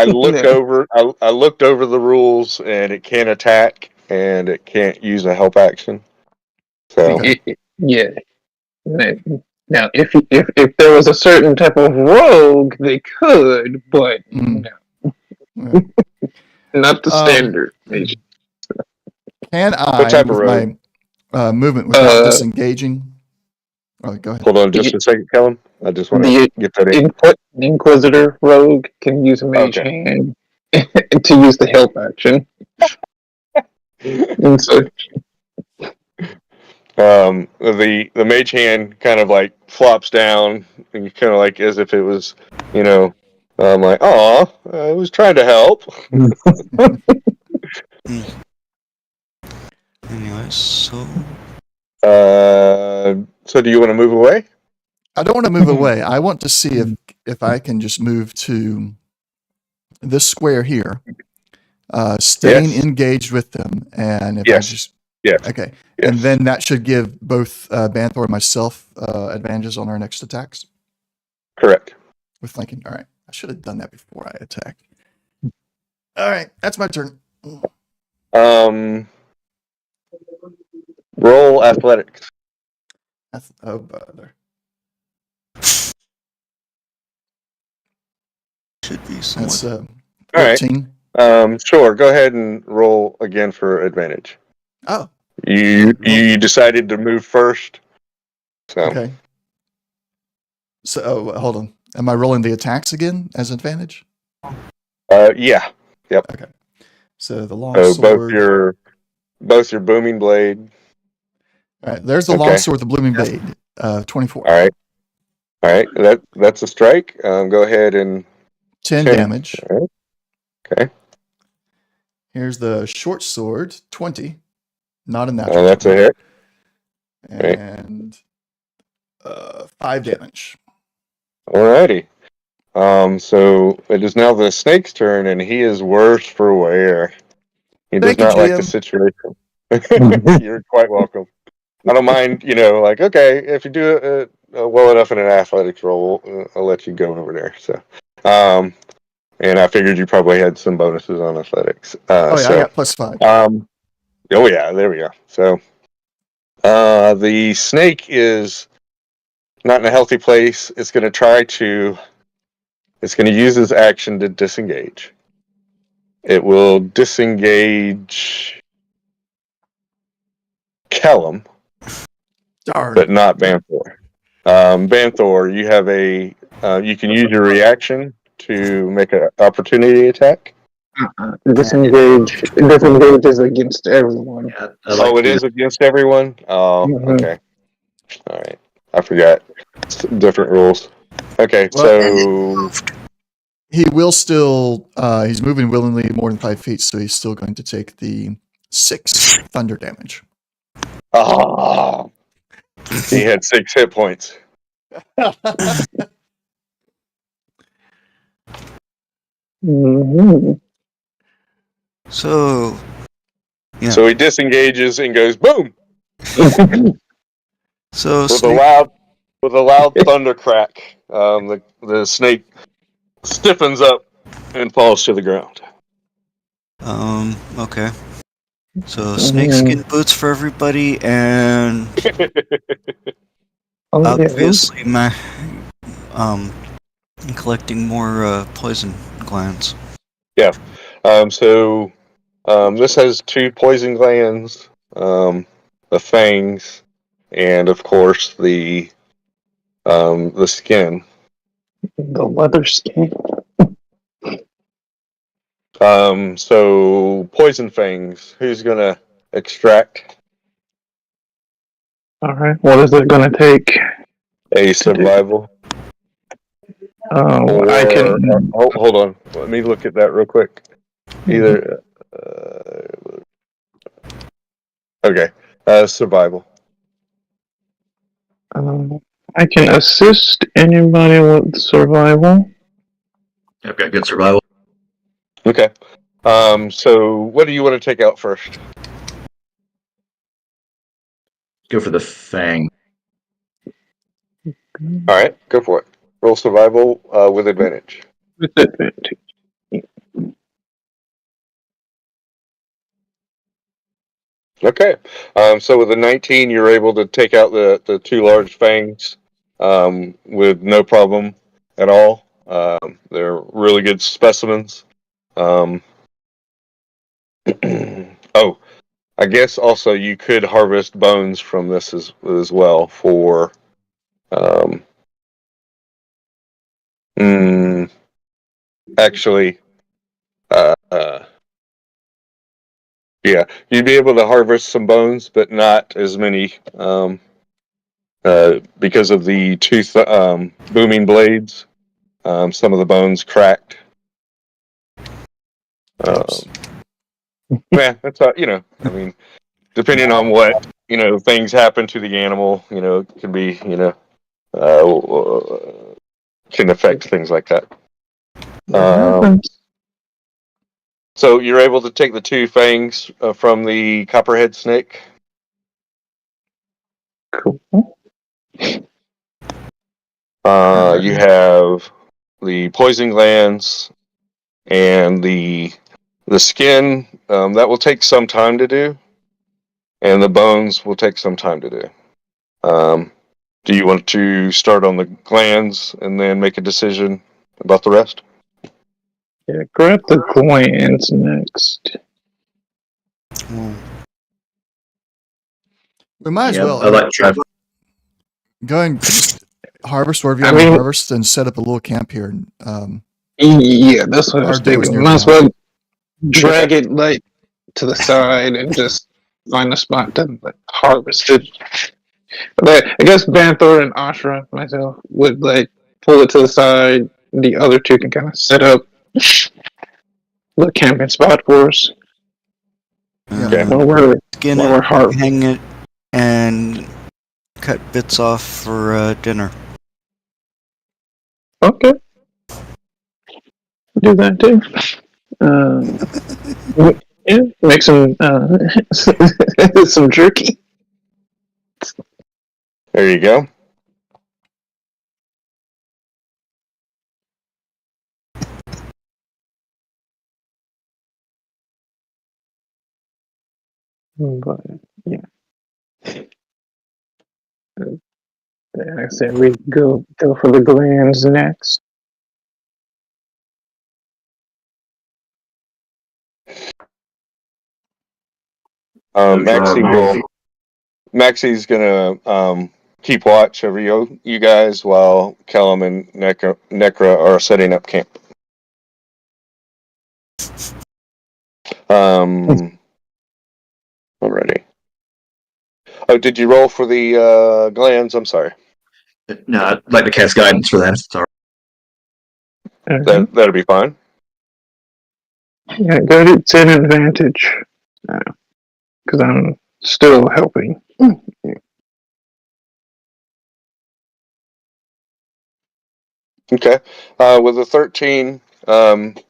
looked over. I looked over the rules, and it can't attack, and it can't use a help action. So yeah. Now, if there was a certain type of rogue, they could, but no. Not the standard. Can I, what type of with rogue? My movement without disengaging? Oh, go ahead. Hold on just a second, Kellen. I just want to get that in. Inquisitor rogue can use a mage hand to use the help action. And so, the mage hand kind of like flops down, and kind of like as if it was, I'm like, oh, I was trying to help. Anyway, so do you want to move away? I don't want to move away. I want to see if I can just move to this square here, staying engaged with them, and if I just okay, and then that should give both Banthor and myself advantages on our next attacks. Correct. With flanking. All right, I should have done that before I attacked. All right, that's my turn. Roll athletics. Oh, bother. Should be somewhat. That's 13. All right. Sure. Go ahead and roll again for advantage. Oh. You decided to move first. So. Okay. So hold on. Am I rolling the attacks again as advantage? Yeah. Okay. So the long So sword. both your booming blade. All right. There's the long Okay. sword, the blooming blade. 24. All right. That's a strike. Go ahead and 10 10. damage. All right. Okay. Here's the short sword, 20. Not a natural. That's a hit. And 5 damage. Alrighty. So it is now the snake's turn, and he is worse for wear. He does Thank you, not like the GM. situation. You're quite welcome. I don't mind, like, okay, if you do it well enough in an athletics roll, I'll let you go over there. So, and I figured you probably had some bonuses on athletics. Oh, yeah, I got +5. Oh yeah, there we go. So, the snake is not in a healthy place. It's going to use its action to disengage. It will disengage Kellum, Darn. but not Banthor. Banthor, you have you can use your reaction to make an opportunity attack. Disengage is against everyone. Yeah, I like It to- is against everyone? Oh, Mhm. okay. All right. I forgot. Different rules. Okay, Well, so he will still, he's moving willingly more than 5 feet, so he's still going to take the 6 thunder damage. he had 6 hit points. Mhm. So, yeah. So he disengages and goes boom So with Snake, a loud thunder crack. The snake stiffens up and falls to the ground. okay. So snakeskin boots for everybody, and Oh, yeah. obviously collecting more poison glands. So this has 2 poison glands, the fangs, and of course the skin. The leather skin. So poison fangs. Who's gonna extract All right. What is it going to take? a survival? I can. Hold on. Let me look at that real quick. Either. Okay. Survival. I can assist anybody with survival. I've got good survival. Okay. So what do you want to take out first? Go for the fang. All right, go for it. Roll survival with advantage. With advantage. Okay. So with a 19, you're able to take out the 2 large fangs with no problem at all. They're really good specimens. Oh, I guess also you could harvest bones from this as well for. Actually, yeah, you'd be able to harvest some bones, but not as many because of the 2 booming blades. Some of the bones cracked. Yeah, that's I mean, depending on what things happen to the animal, it can be can affect things like that. So you're able to take the 2 fangs from the copperhead snake. Cool. You have the poison glands and the skin. That will take some time to do, and the bones will take some time to do. Do you want to start on the glands and then make a decision about the rest? Yeah, grab the glands next. Well, We might as well. I like to try. Going harvest wherever you I want to mean- harvest and set up a little camp here. Yeah, that's what I Our was day was thinking. nearly Might as out. well drag it like to the side and just find a spot to like, harvest it. But I guess Banthor and Ashra myself would like pull it to the side. The other two can kind of set up the camping spot for us Okay. while we're Skin while we're it, harvesting. hang it, and cut bits off for dinner. Okay, do that too. Yeah, make some some jerky. There you go. But yeah, like I said, we go for the glands next. Maxie's gonna keep watch over you guys while Kellum and Necra are setting up camp. Already. Oh, did you roll for the glands? I'm sorry. No, I'd like to cast guidance for that. If it's all right. That'll be fine. Yeah, good. It's an advantage because I'm still helping. Okay. With a 13. And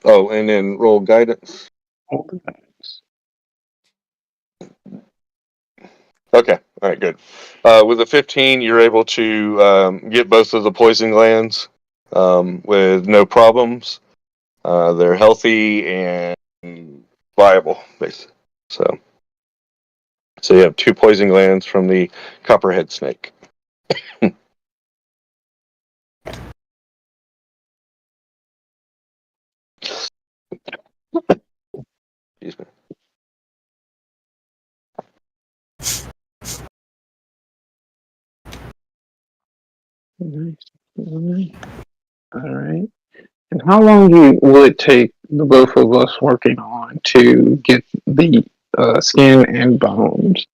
then roll guidance. Okay. All right. Good. With a 15, you're able to get both of the poison glands with no problems. They're healthy and viable, basically. So you have 2 poison glands from the copperhead snake. Excuse me. Nice. All right. And how long will it take the both of us working on to get the skin and bones?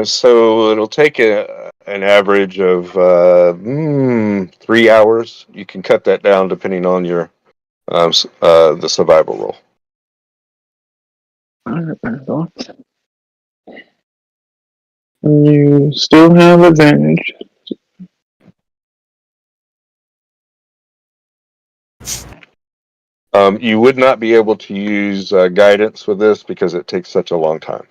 So it'll take an average of 3 hours. You can cut that down depending on your the survival roll. All right, Banthor. You still have advantage. You would not be able to use guidance with this because it takes such a long time.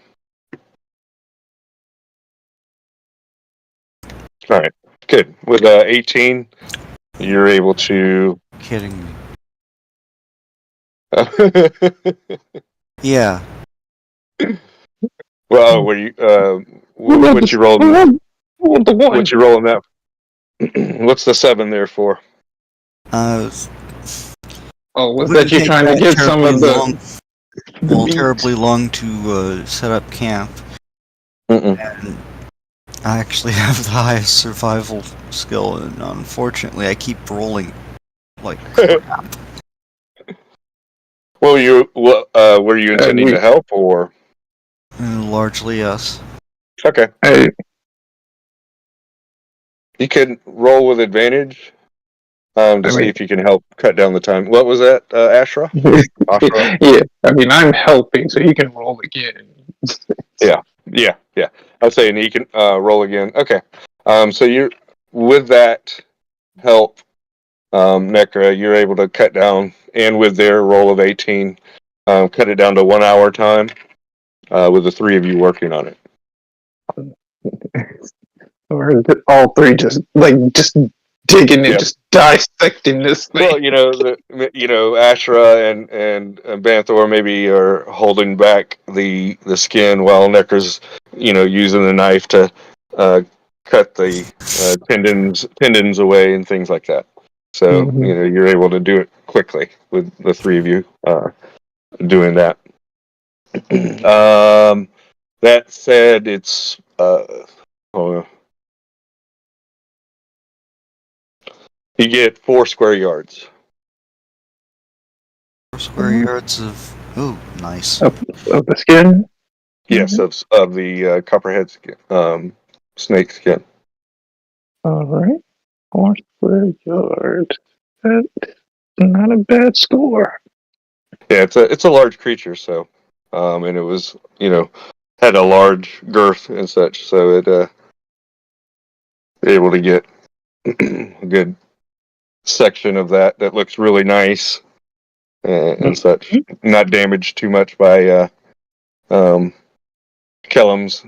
All right, good. With 18, you're able to. Kidding me. Yeah. Well, what you what you rolling? What you rolling that? What's the 7 there for? Was that you trying to get some of terribly long to set up camp. Mm-mm. And I actually have the highest survival skill, and unfortunately, I keep rolling like crap. Well, were you intending to help or? Largely, yes. Okay. You can roll with advantage to see if you can help cut down the time. What was that, Ashra? Ashra? Yeah, I mean, I'm helping, so you can roll again. Yeah. I'll say, and you can roll again. Okay. So you're with that help, Necra, you're able to cut down, and with their roll of 18, cut it down to 1 hour time, with the 3 of you working on it. Or all 3 just digging and just dissecting this thing. Well, Ashra and Banthor maybe are holding back the skin while Necra's, using the knife to cut the tendons away and things like that. So you're able to do it quickly with the 3 of you doing that. That said, it's You get 4 square yards. 4 square yards of. Ooh, nice. Of the skin. Yes, of the copperhead skin, snake skin. All right. 4 square yards. That's not a bad score. Yeah, it's a large creature, so and it was had a large girth and such, so it able to get a good section of that looks really nice and such. Not damaged too much by Kellum's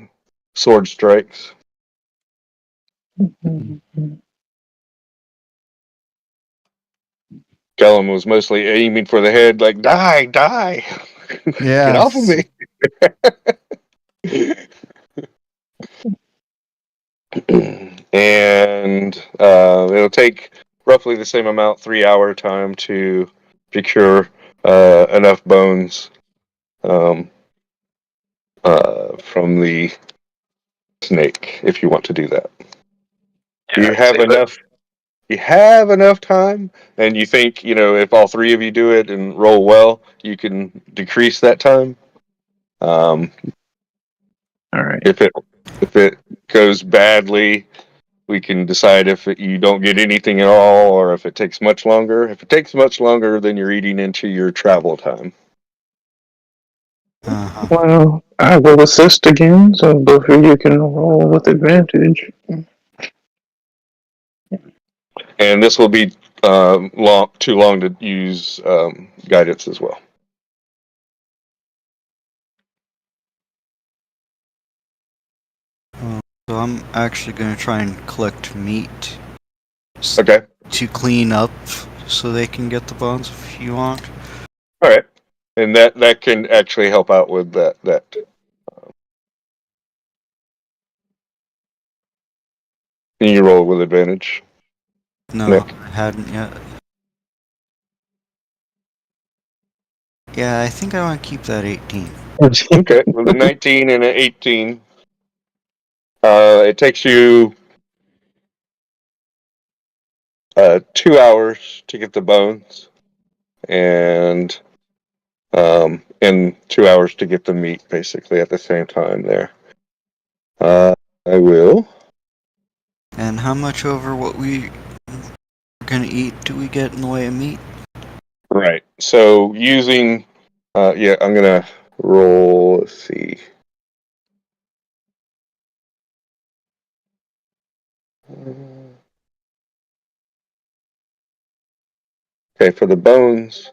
sword strikes. Kellum was mostly aiming for the head, like die, die, Yeah. get off of me. And it'll take roughly the same amount, 3-hour time to procure enough bones from the snake if you want to do that. You have enough. You have enough time, and you think if all 3 of you do it and roll well, you can decrease that time. All right. If it goes badly, we can decide if you don't get anything at all, or if it takes much longer. If it takes much longer, then you're eating into your travel time. Uh-huh. Well, I will assist again, so both of you can roll with advantage. And this will be too long to use guidance as well. So I'm actually going to try and collect meat Okay. to clean up so they can get the bones if you want. All right. And that can actually help out with that. Can you roll with advantage? No, Nick? I hadn't yet. Yeah, I think I want to keep that 18. Okay. With a 19 and an 18, it takes you 2 hours to get the bones, and 2 hours to get the meat, basically at the same time. There. I will. And how much over what we're going to eat do we get in the way of meat? Right. So using, I'm gonna roll. Let's see. Okay, for the bones.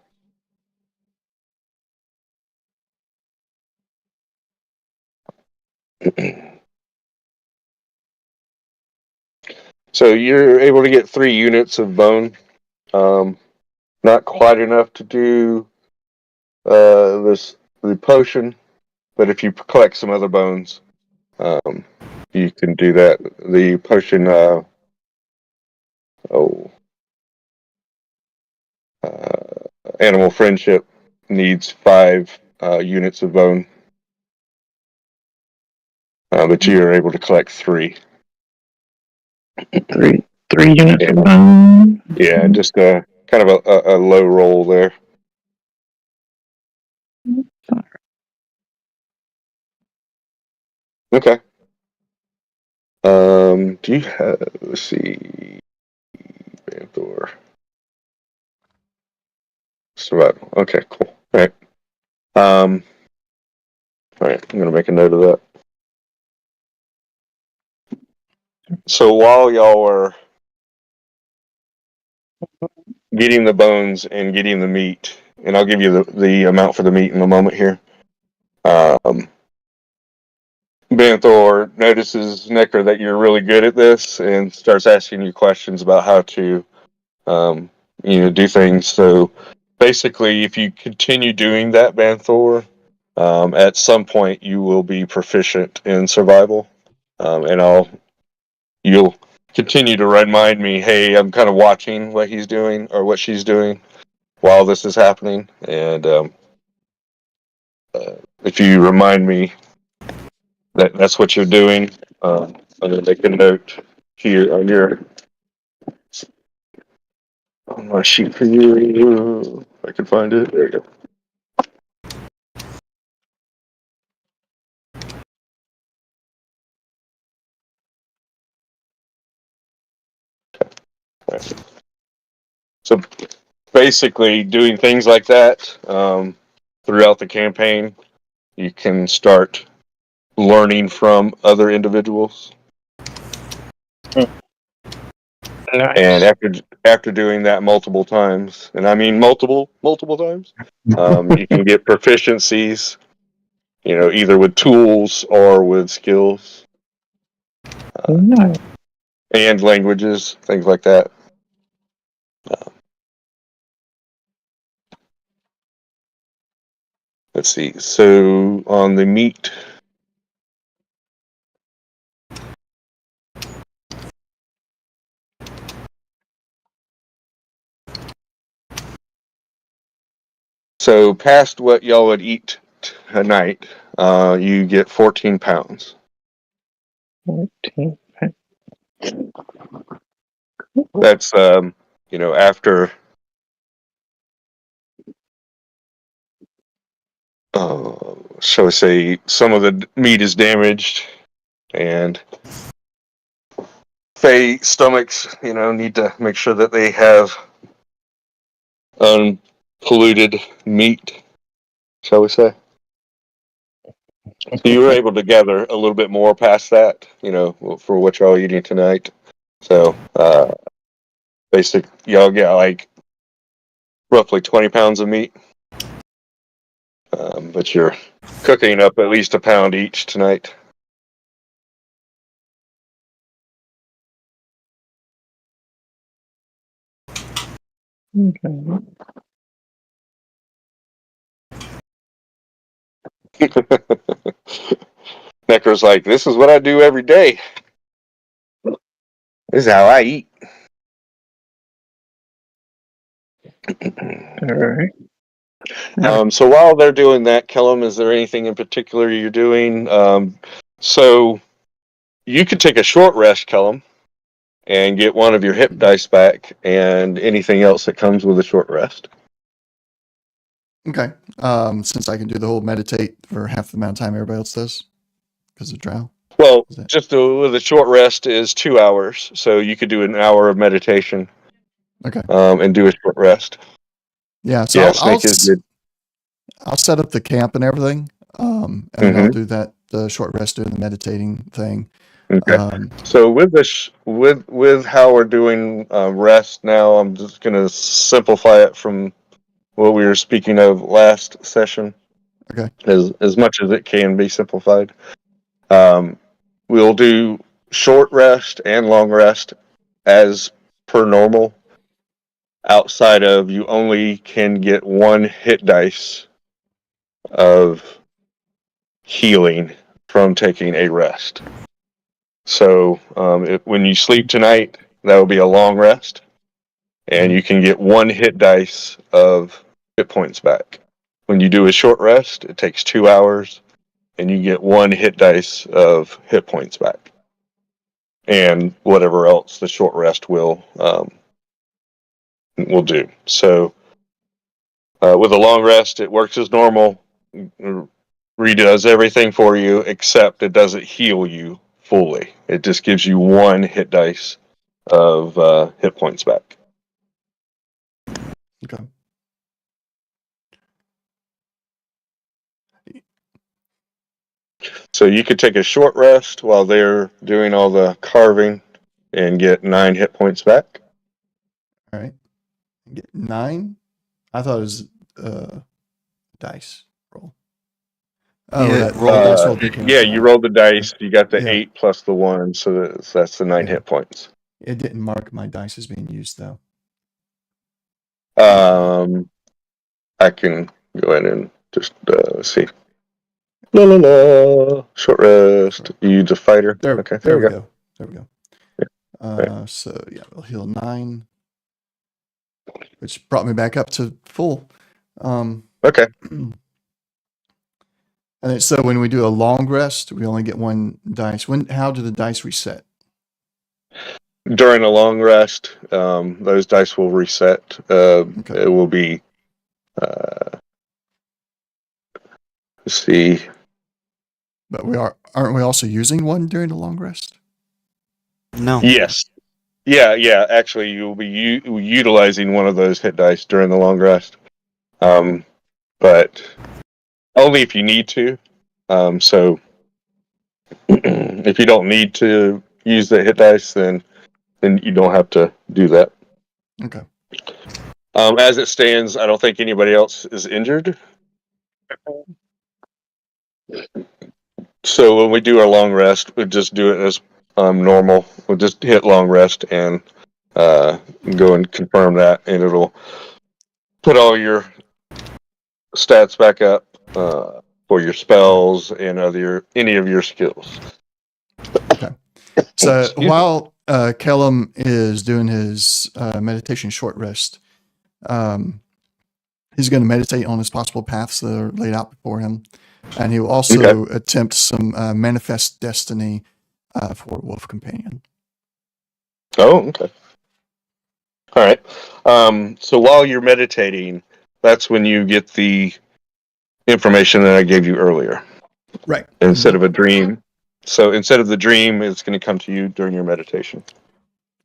So you're able to get 3 units of bone. Not quite enough to do the potion, but if you collect some other bones, you can do that. The potion, animal friendship needs 5 units of bone, but you are able to collect 3. Three units Yeah. of bone. Yeah, just kind of a low roll there. Okay. Do you have? Let's see. Banthor. Survival. Okay, cool. All right. All right. I'm gonna make a note of that. So while y'all were getting the bones and getting the meat, and I'll give you the amount for the meat in a moment here. Banthor notices, Necker, that you're really good at this and starts asking you questions about how to, do things. So basically, if you continue doing that, Banthor, at some point you will be proficient in survival, and you'll continue to remind me, hey, I'm kind of watching what he's doing or what she's doing while this is happening, and if you remind me that's what you're doing, I'm gonna make a note here on your my sheet for you. If I can find it. There you go. Right. So basically, doing things like that throughout the campaign, you can start learning from other individuals. Nice. And after doing that multiple times, and I mean multiple times, you can get proficiencies. Either with tools or with skills Nice. and languages, things like that. Let's see. So on the meat, so past what y'all would eat a night, you get 14 pounds. 14. That's after shall we say some of the meat is damaged and Fae stomachs, need to make sure that they have unpolluted meat, shall we say. So you were able to gather a little bit more past that, for what y'all eating tonight. So y'all get like roughly 20 pounds of meat. But you're cooking up at least a pound each tonight. Okay. Necro's like, this is what I do every day. This is how I eat. All right. So while they're doing that, Kellum, is there anything in particular you're doing? So you could take a short rest, Kellum, and get one of your hip dice back and anything else that comes with a short rest. Okay. Since I can do the whole meditate for half the amount of time everybody else does because of drow. Well, Is that- just with a short rest is 2 hours, so you could do an hour of meditation. Okay. And do a short rest. Yeah. So Yeah, Snake is good. I'll set up the camp and everything, and then I'll do that short rest doing the meditating thing. Okay. So with this, with how we're doing rest now, I'm just gonna simplify it from what we were speaking of last session. Okay. As much as it can be simplified. We'll do short rest and long rest as per normal. Outside of you only can get one hit dice of healing from taking a rest. So when you sleep tonight, that will be a long rest, and you can get one hit dice of hit points back. When you do a short rest, it takes 2 hours, and you get one hit dice of hit points back, and whatever else the short rest will do. So with a long rest, it works as normal, redoes everything for you, except it doesn't heal you fully. It just gives you one hit dice of hit points back. Okay. So you could take a short rest while they're doing all the carving and get 9 hit points back. All right. Get 9. I thought it was dice roll. Oh, Yeah, that roll. dice roll did Yeah, you rolled the dice. You got the Yeah. 8 plus the 1, so that's the 9 Yeah. hit points. It didn't mark my dice as being used though. I can go ahead and just see. La la la. Short rest. You use a fighter. There we go. There we go. Right. So yeah, we'll heal 9, which brought me back up to full. Okay. And then, so when we do a long rest, we only get one dice. How do the dice reset? during a long rest, those dice will reset. Okay. It will be. Let's see. But aren't we also using one during the long rest? No. Yes. Yeah. Actually, you'll be utilizing one of those hit dice during the long rest, but only if you need to. So if you don't need to use the hit dice, then you don't have to do that. Okay. As it stands, I don't think anybody else is injured. So when we do our long rest, we just do it as normal. We'll just hit long rest and go and confirm that, and it'll put all your stats back up for your spells and any of your skills. Okay. So while Kellum is doing his meditation short rest, he's going to meditate on his possible paths that are laid out before him, and he will also attempt some manifest destiny for Wolf Companion. Oh, okay. All right. So while you're meditating, that's when you get the information that I gave you earlier. Right. Instead of a dream. So instead of the dream, it's going to come to you during your meditation.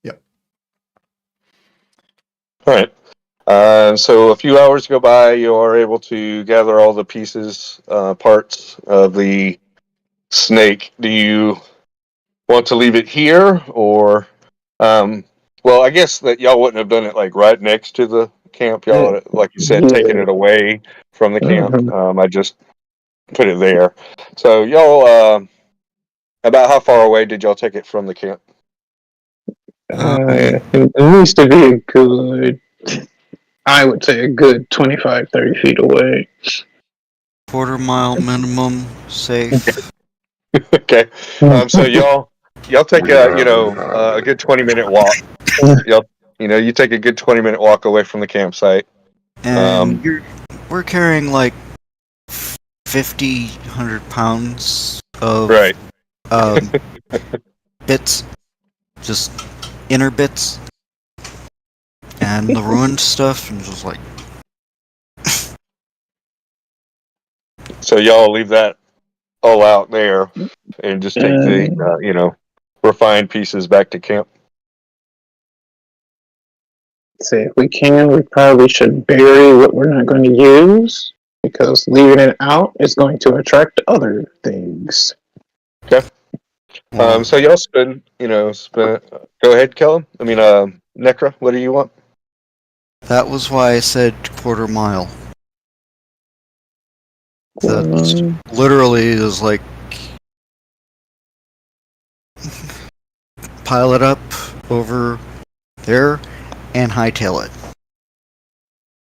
Yep. All right. So a few hours go by, you are able to gather all the pieces, parts of the snake. Do you want to leave it here, or well, I guess that y'all wouldn't have done it like right next to the camp. Y'all, would have, like you said, taken it away from the camp. I just put it there. So y'all, about how far away did y'all take it from the camp? It needs to be a good, I would say a good 25, 30 feet away. Quarter-mile minimum, safe. Okay. So y'all take a good 20-minute walk. You take a good 20-minute walk away from the campsite. And we're carrying like 100 pounds of Right. bits, just inner bits, and the ruined stuff, and just like. So y'all leave that all out there and just take the refined pieces back to camp. Say if we can, we probably should bury what we're not going to use, because leaving it out is going to attract other things. Okay. So y'all spend. Go ahead, Kellum. I mean, Necra. What do you want? That was why I said quarter mile. That literally is like pile it up over there and hightail it.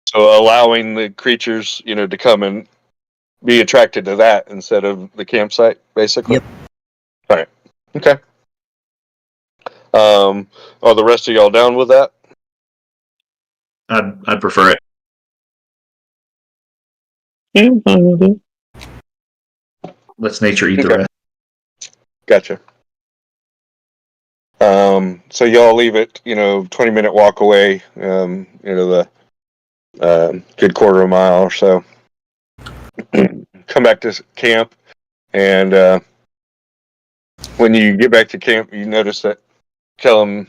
So allowing the creatures, to come and be attracted to that instead of the campsite, basically. Yep. All right. Okay. Are the rest of y'all down with that? I'd prefer it. Yeah, I'm fine with it. Let's nature eat the Okay. rest. Gotcha. So y'all leave it, 20-minute walk away, the good quarter of a mile or so. Come back to camp, and when you get back to camp, you notice that Kellum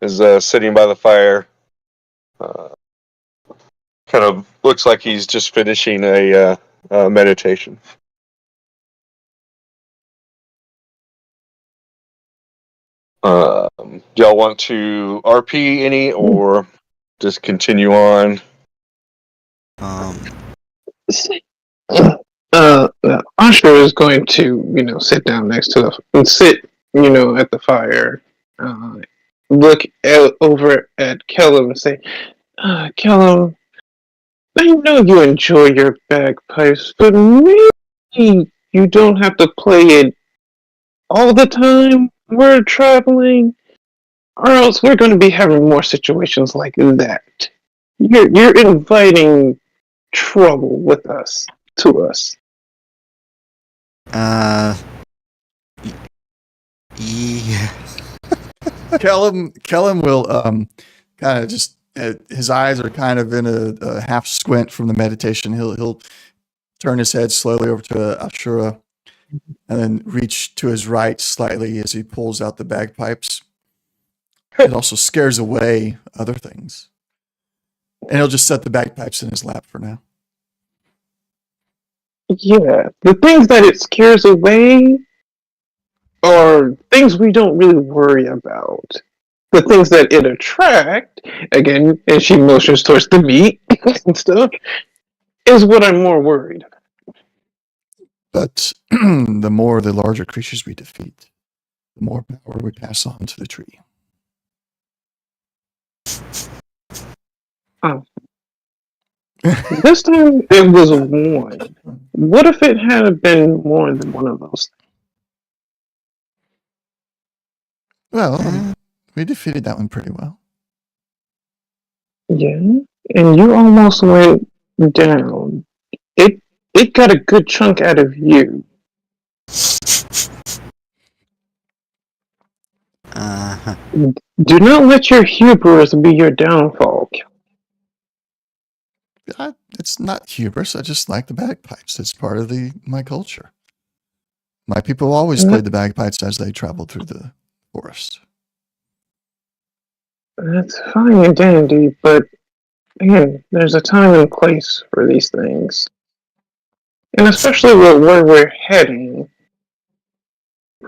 is sitting by the fire. Kind of looks like he's just finishing a meditation. Do y'all want to RP any, or just continue on? Ashra is going to, sit down next to sit, at the fire, look over at Kellum and say, Kellum, I know you enjoy your bagpipes, but maybe you don't have to play it all the time we're traveling, or else we're going to be having more situations like that. You're inviting trouble to us. Yeah. Kellum will kind of just his eyes are kind of in a half squint from the meditation. He'll turn his head slowly over to Ashura, and then reach to his right slightly as he pulls out the bagpipes. It also scares away other things, and he'll just set the bagpipes in his lap for now. Yeah, the things that it scares away are things we don't really worry about. The things that it attract, again, and she motions towards the meat and stuff, is what I'm more worried about. But the more the larger creatures we defeat, the more power we pass on to the tree. Oh. This time it was one. What if it had been more than one of those? Well, we defeated that one pretty well. Yeah, and you almost went down. It got a good chunk out of you. Uh-huh. Do not let your hubris be your downfall. It's not hubris. I just like the bagpipes. It's part of my culture. My people always played the bagpipes as they traveled through the forest. That's fine and dandy, but again, there's a time and place for these things. And especially where we're heading,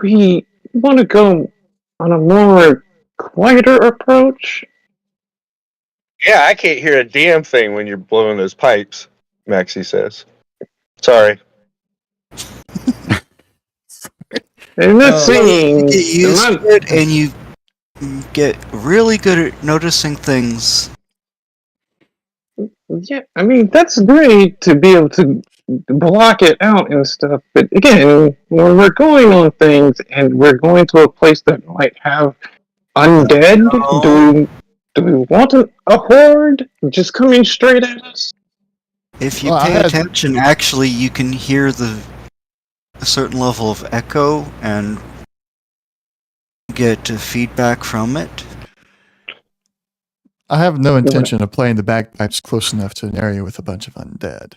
we want to go on a more quieter approach. Yeah, I can't hear a damn thing when you're blowing those pipes, Maxie says. Sorry. I'm not saying... You get used to it, and you get really good at noticing things. Yeah, I mean, that's great to be able to block it out and stuff, but again, when we're going on things and we're going to a place that might have undead, do we want a horde just coming straight at us? If you pay attention, actually, you can hear a certain level of echo and get feedback from it. I have no intention of playing the bagpipes close enough to an area with a bunch of undead.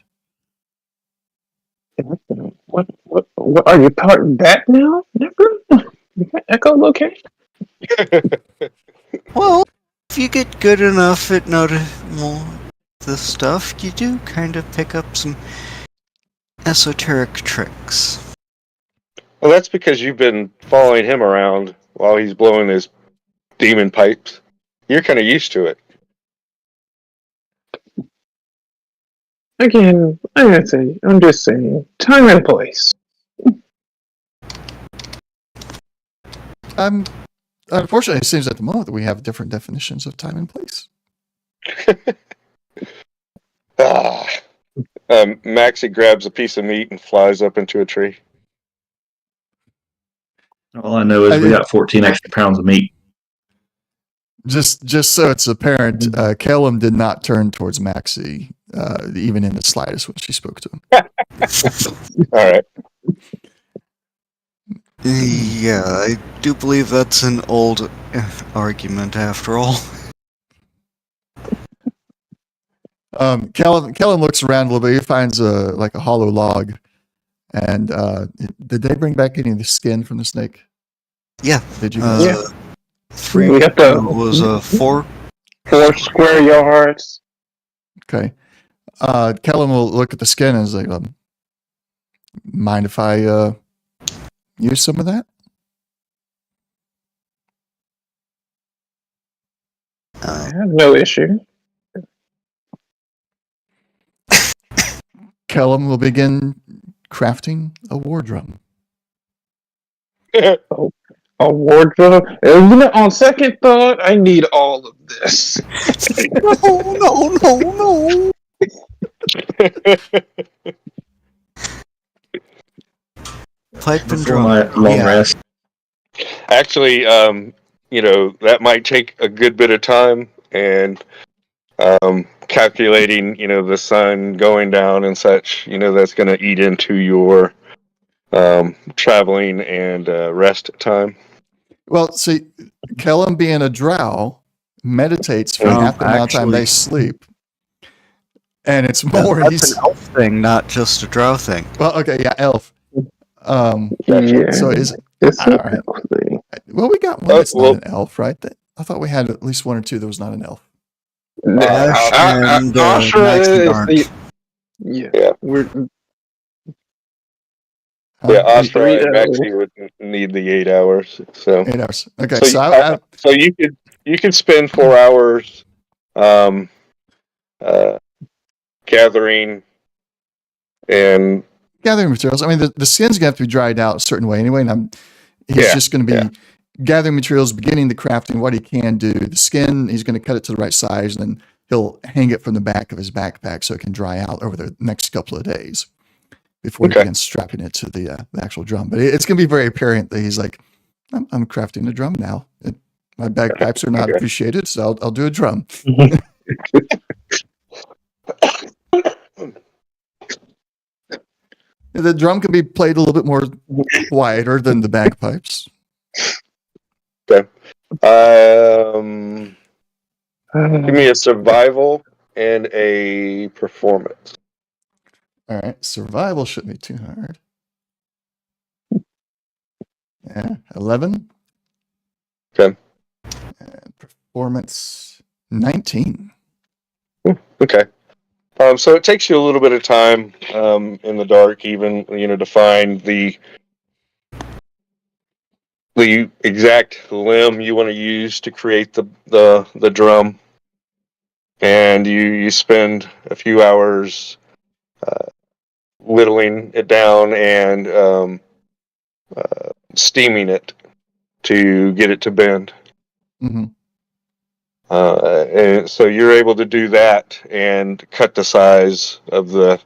What are you part of that now? Never? Echolocation? Well, if you get good enough at noticing the stuff, you do kind of pick up some esoteric tricks. Well, that's because you've been following him around while he's blowing his demon pipes. You're kind of used to it. Again, I'm just saying, time and place. Unfortunately, it seems at the moment that we have different definitions of time and place. Maxie grabs a piece of meat and flies up into a tree. All I know is we got 14 extra pounds of meat. Just so it's apparent, Calum did not turn towards Maxie, even in the slightest when she spoke to him. All right. Yeah, I do believe that's an old argument after all. Kellen looks around a little bit. He finds a hollow log. And did they bring back any of the skin from the snake? Yeah. Did you guys? Yeah. 3 We got was 4 square yards. Okay. Kellen will look at the skin and is like, mind if I use some of that? I have no issue. Kellum will begin crafting a war drum. A wardrobe? On second thought, I need all of this. No. Pipe and drum. My long rest. Actually, that might take a good bit of time, and calculating, the sun going down and such, that's going to eat into your traveling and rest time. Well, see, Kellum being a drow meditates for No, half the amount of time they actually- sleep. And it's more That's he's an elf thing, not just a drow thing. well, okay, yeah, elf. Yeah. So is It's all a right. thing. Well, we got one Oh, that's well- not an elf, right? I thought we had at least one or two that was not an elf. Ash and Ashra Maxie is aren't. the. Yeah. Yeah. We're Yeah, Huh? Astra and Maxie would need the 8 hours. So 8 hours. Okay, So, so so you could spend 4 hours um, gathering and gathering materials. I mean, the skin's gonna have to be dried out a certain way anyway, and he's Yeah, just going to be gathering materials, beginning the crafting, what he can do. The skin, he's going to cut it to the right size, and then he'll hang it from the back of his backpack so it can dry out over the next couple of days before he begins strapping it to the actual drum. But it's going to be very apparent that he's like, I'm crafting a drum now. My bagpipes are not appreciated, so I'll do a drum. The drum can be played a little bit more quieter than the bagpipes. Okay. Give me a survival and a performance. All right, survival shouldn't be too hard. Yeah, 11. Okay. And performance 19. Okay. So it takes you a little bit of time in the dark, even to find the exact limb you want to use to create the drum, and you spend a few hours whittling it down and steaming it to get it to bend. Mm-hmm. And so you're able to do that and cut the size of the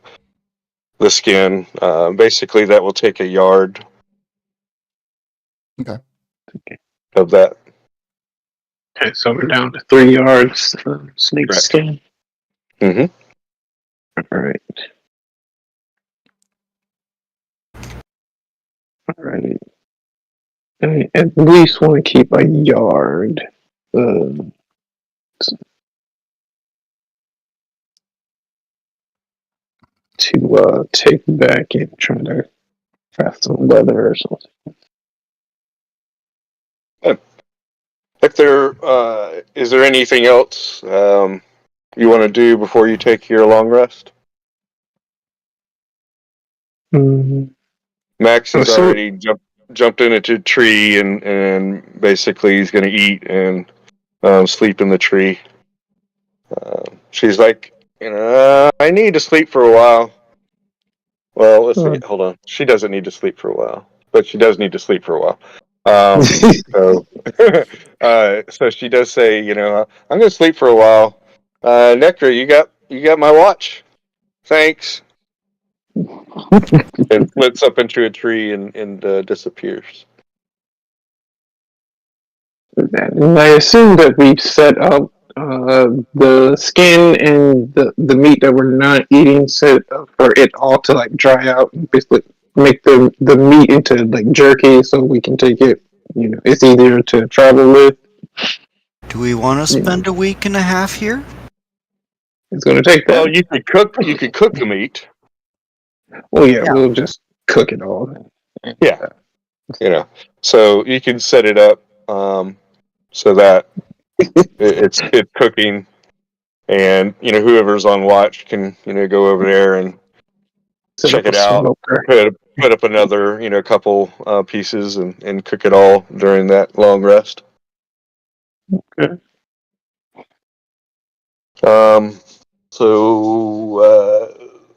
skin. Basically, that will take a yard. Okay. Of that. okay, so we're down to 3 yards. Snake Correct. skin. Mm-hmm. All right. All right. I at least want to keep a yard. To take back and try to craft some leather or something. If there is there anything else you want to do before you take your long rest? Mm-hmm. Max has So- already jumped into a tree and basically he's going to eat and sleep in the tree. She's like, I need to sleep for a while. Well, let's see. Hold on. She doesn't need to sleep for a while, but she does need to sleep for a while. So, so she does say, I'm going to sleep for a while. Nectar, you got my watch. Thanks. And flits up into a tree and disappears. And I assume that we've set up the skin and the meat that we're not eating set up for it all to like dry out and basically make the meat into like jerky so we can take it. It's easier to travel with. Do we want to spend a week and a half here? It's going to take that. Well, you could cook the meat. Well, yeah, we'll just cook it all. Yeah. So you can set it up so that it's cooking, and whoever's on watch can go over there and Set check up it a out. smoker. Put up another couple pieces and cook it all during that long rest. Okay. So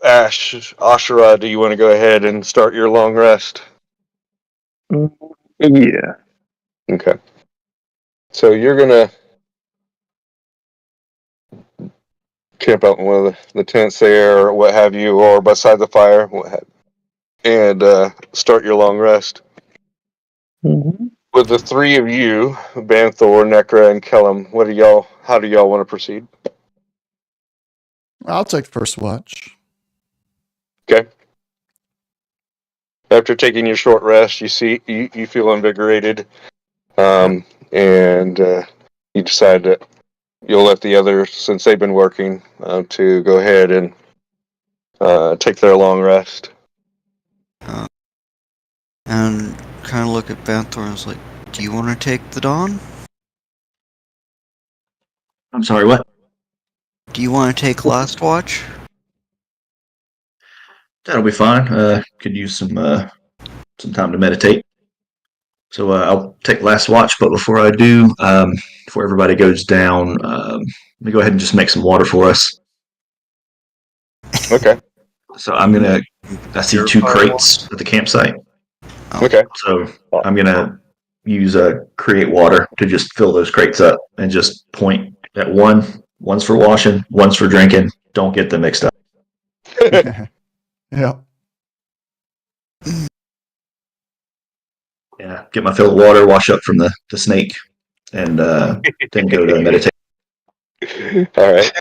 Ashura, do you want to go ahead and start your long rest? Yeah. Okay. So you're gonna camp out in one of the tents there, or what have you, or beside the fire, and start your long rest. Mm-hmm. With the three of you, Banthor, Necra, and Kellum, how do y'all want to proceed? I'll take first watch. Okay. After taking your short rest, you feel invigorated. And you decide that you'll let the others, since they've been working, to go ahead and take their long rest. And kind of look at Banthor and is like, do you want to take the dawn? I'm sorry, what? Do you want to take last watch? That'll be fine. Could use some time to meditate. So I'll take last watch, but before I do, before everybody goes down, let me go ahead and just make some water for us. Okay. So I see 2 crates at the campsite. Okay. So I'm gonna use create water to just fill those crates up and just point at one's for washing, one's for drinking. Don't get them mixed up. Yeah. Yeah, get my fill of water, wash up from the snake, and then go to meditate. All right.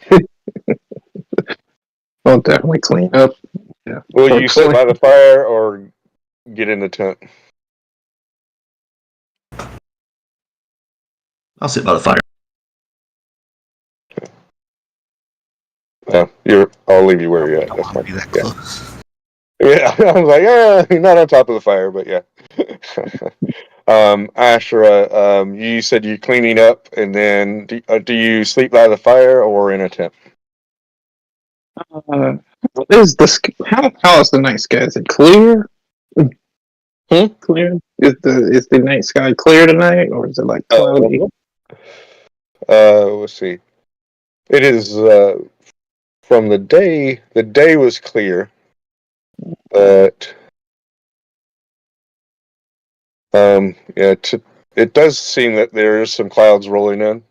I'll definitely clean up. Yeah. Will you sit by the fire or get in the tent? I'll sit by the fire. I'll leave you where you're at. Don't That's want fine. to be that close. Yeah, I was like, yeah, not on top of the fire, but yeah. Ashra, you said you're cleaning up, and then do you sleep by the fire or in a tent? Is the how is the night sky? Is it clear? Clear? Is the night sky clear tonight, or is it like cloudy? Let's see. It is from the day. The day was clear, but it does seem that there is some clouds rolling in.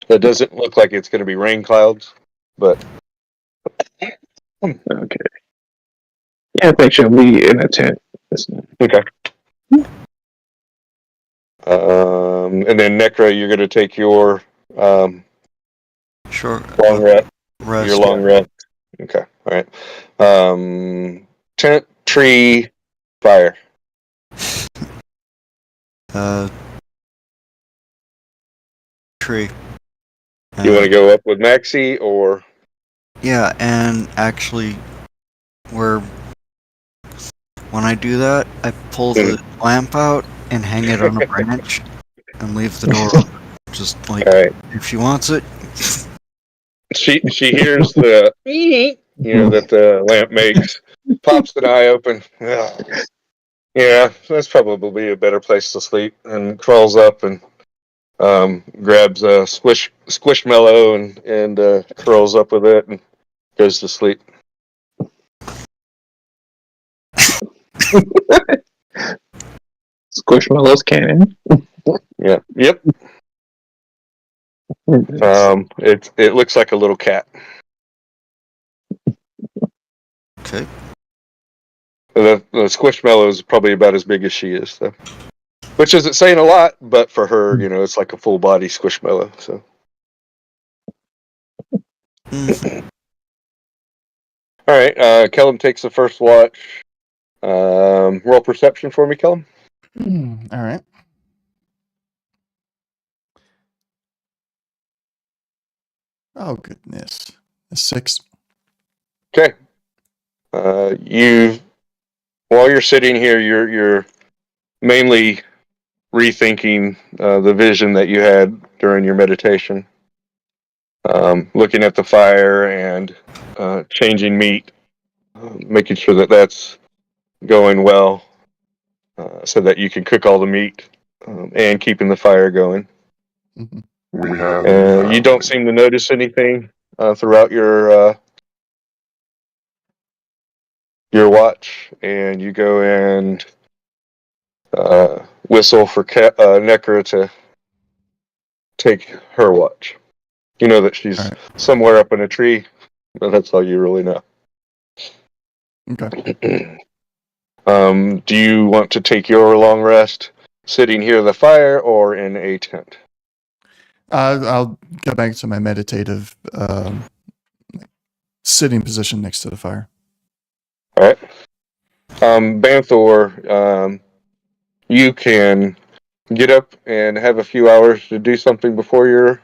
It doesn't look like it's going to be rain clouds, but Okay. Yeah, I think she'll be in a tent. okay. And then Necra, you're going to take your Sure. long rest. Rest. Your long rest. Okay. All right. Tent, tree, fire. Tree. You want to go up with Maxie or? Yeah, and actually, when I do that, I pull the lamp out and hang it on a branch and leave the door open. Just like, All right. if she wants it. She hears the that the lamp makes, pops an eye open. Ugh. Yeah, that's probably a better place to sleep, and crawls up and grabs a squishmallow and curls up with it and goes to sleep. Squishmallow's cannon. Yeah. Yep. It looks like a little cat. Okay. The squishmallow is probably about as big as she is, though. Which isn't saying a lot, but for her, it's like a full body squishmallow. So. All right. Kellum takes the first watch. Roll perception for me, Kellum. All right. Oh goodness, a 6. Okay. While you're sitting here, you're mainly rethinking the vision that you had during your meditation. Looking at the fire and changing meat, making sure that that's going well, so that you can cook all the meat and keeping the fire going. Mm-hmm. You don't seem to notice anything throughout your watch, and you go and whistle for Necra to take her watch. You know that she's somewhere up in a tree, but that's all you really know. Okay. Do you want to take your long rest sitting here at the fire or in a tent? I'll go back to my meditative sitting position next to the fire. All right. Banthor, you can get up and have a few hours to do something before your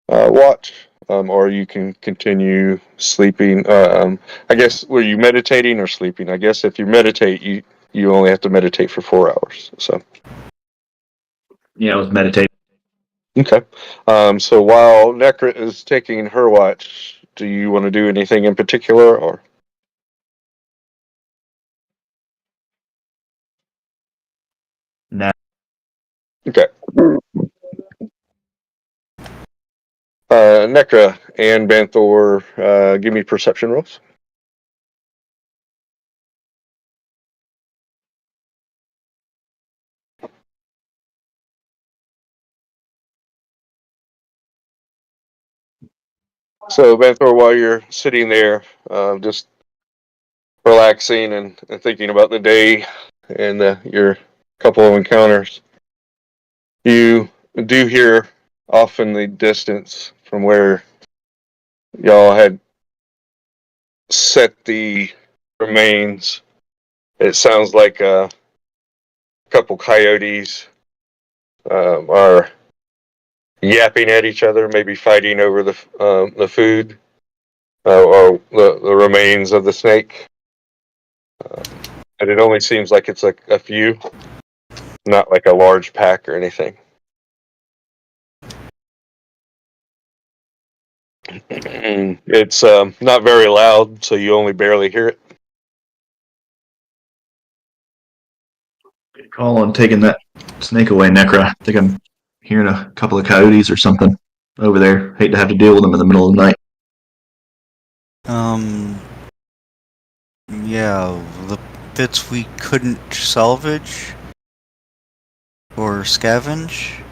watch, or you can continue sleeping. I guess, were you meditating or sleeping? I guess if you meditate, you only have to meditate for 4 hours. So Yeah, I was meditating. okay. So while Nekrit is taking her watch, do you want to do anything in particular, or? Nah. Okay. Nekra and Banthor, give me perception rolls. So, Banthor, while you're sitting there, just relaxing and thinking about the day and your couple of encounters, you do hear off in the distance from where y'all had set the remains. It sounds like a couple coyotes are yapping at each other, maybe fighting over the food or the remains of the snake. And it only seems like it's like a few, not like a large pack or anything. It's not very loud, so you only barely hear it. Good call on taking that snake away, Necra. I think I'm hearing a couple of coyotes or something over there. Hate to have to deal with them in the middle of the night. Yeah, the bits we couldn't salvage or scavenge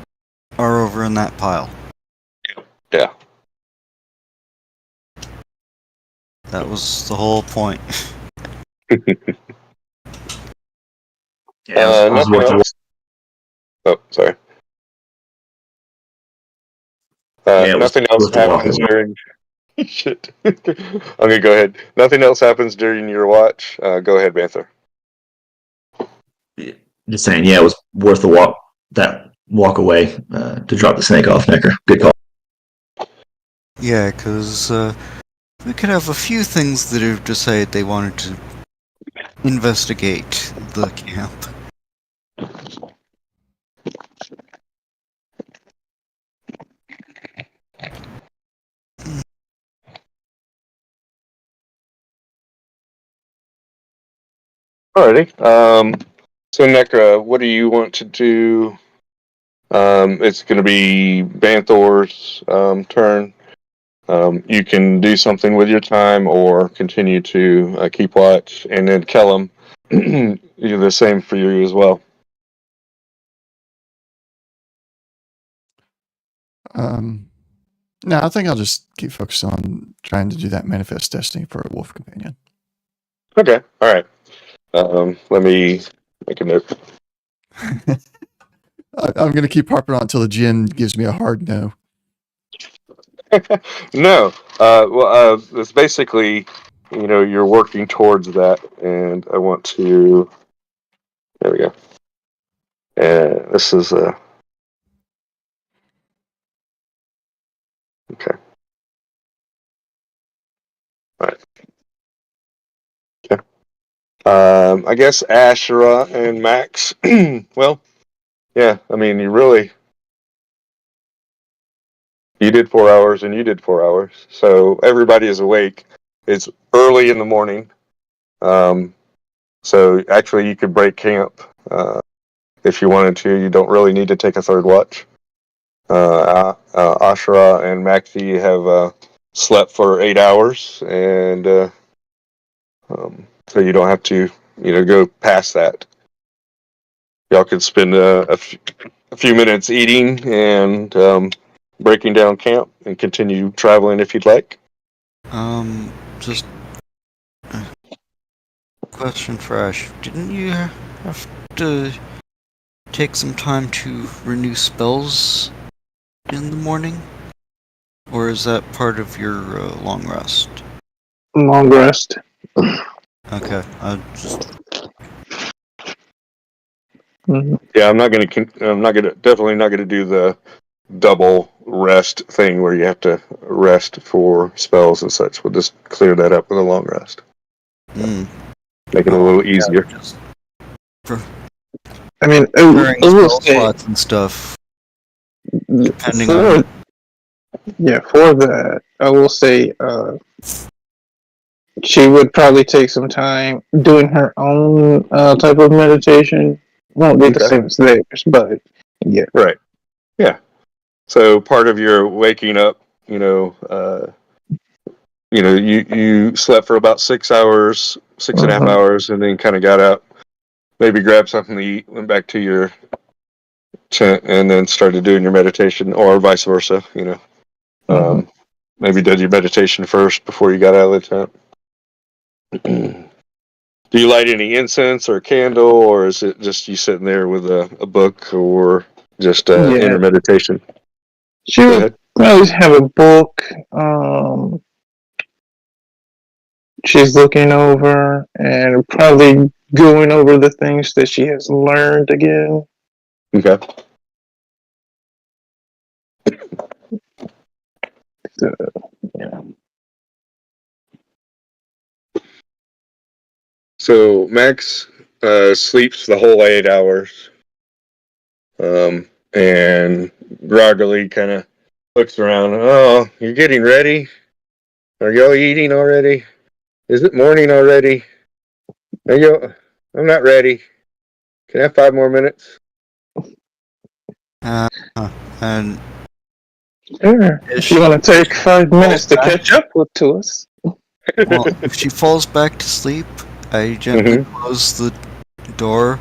are over in that pile. Yeah. That was the whole point. Yeah, Nothing else. Oh, sorry. Yeah, it was Nothing else worth the walk. happens during. Shit. I'm gonna go ahead. Nothing else happens during your watch. Go ahead, Banther. Just saying, yeah, it was worth the walk. That walk away to drop the snake off, Necra. Good call. Yeah, because we could have a few things that have decided they wanted to investigate the camp. Alrighty. So Nekra, what do you want to do? It's going to be Banthor's turn. You can do something with your time or continue to keep watch. And then Kellum, you're the same for you as well. No, I think I'll just keep focused on trying to do that manifest destiny for a wolf companion. Okay. All right. Let me make a note. I'm going to keep harping on until the gin gives me a hard no. No. It's basically, you're working towards that, and I want to. There we go. And this is okay. All right. Okay. I guess Ashera and Max. Well, yeah. I mean, you did 4 hours and you did 4 hours, so everybody is awake. It's early in the morning. So actually, you could break camp if you wanted to. You don't really need to take a third watch. Ashra and Maxie have slept for 8 hours, and so you don't have to, go past that. Y'all could spend a few minutes eating and breaking down camp, and continue traveling if you'd like. Just a question for Ash. Didn't you have to take some time to renew spells in the morning? Or is that part of your long rest? Long rest. Okay, I just... Mhm. Yeah, definitely not gonna do the double rest thing where you have to rest for spells and such. We'll just clear that up with a long rest. Mm. Make it a little easier. Just I mean, preparing I will spell say, slots and stuff, depending on. for for that, I will say, she would probably take some time doing her own type of meditation. Won't be the Okay. same as theirs, but yeah. Right. Yeah. So part of your waking up, you slept for about 6 hours, 6.5 hours, and then kind of got up, maybe grabbed something to eat, went back to your tent, and then started doing your meditation, or vice versa. Maybe did your meditation first before you got out of the tent. Do you light any incense or candle, or is it just you sitting there with a book, or just Yeah. inner meditation? She Go would ahead. always have a book. She's looking over and probably going over the things that she has learned again. Okay. So, yeah. So Max sleeps the whole 8 hours, and groggily kind of looks around. Oh, you're getting ready? Are y'all eating already? Is it morning already? Are you? I'm not ready. Can I have 5 more minutes? And Sure. If you want to take 5 minutes to catch up to us. well, if she falls back to sleep, I gently close the door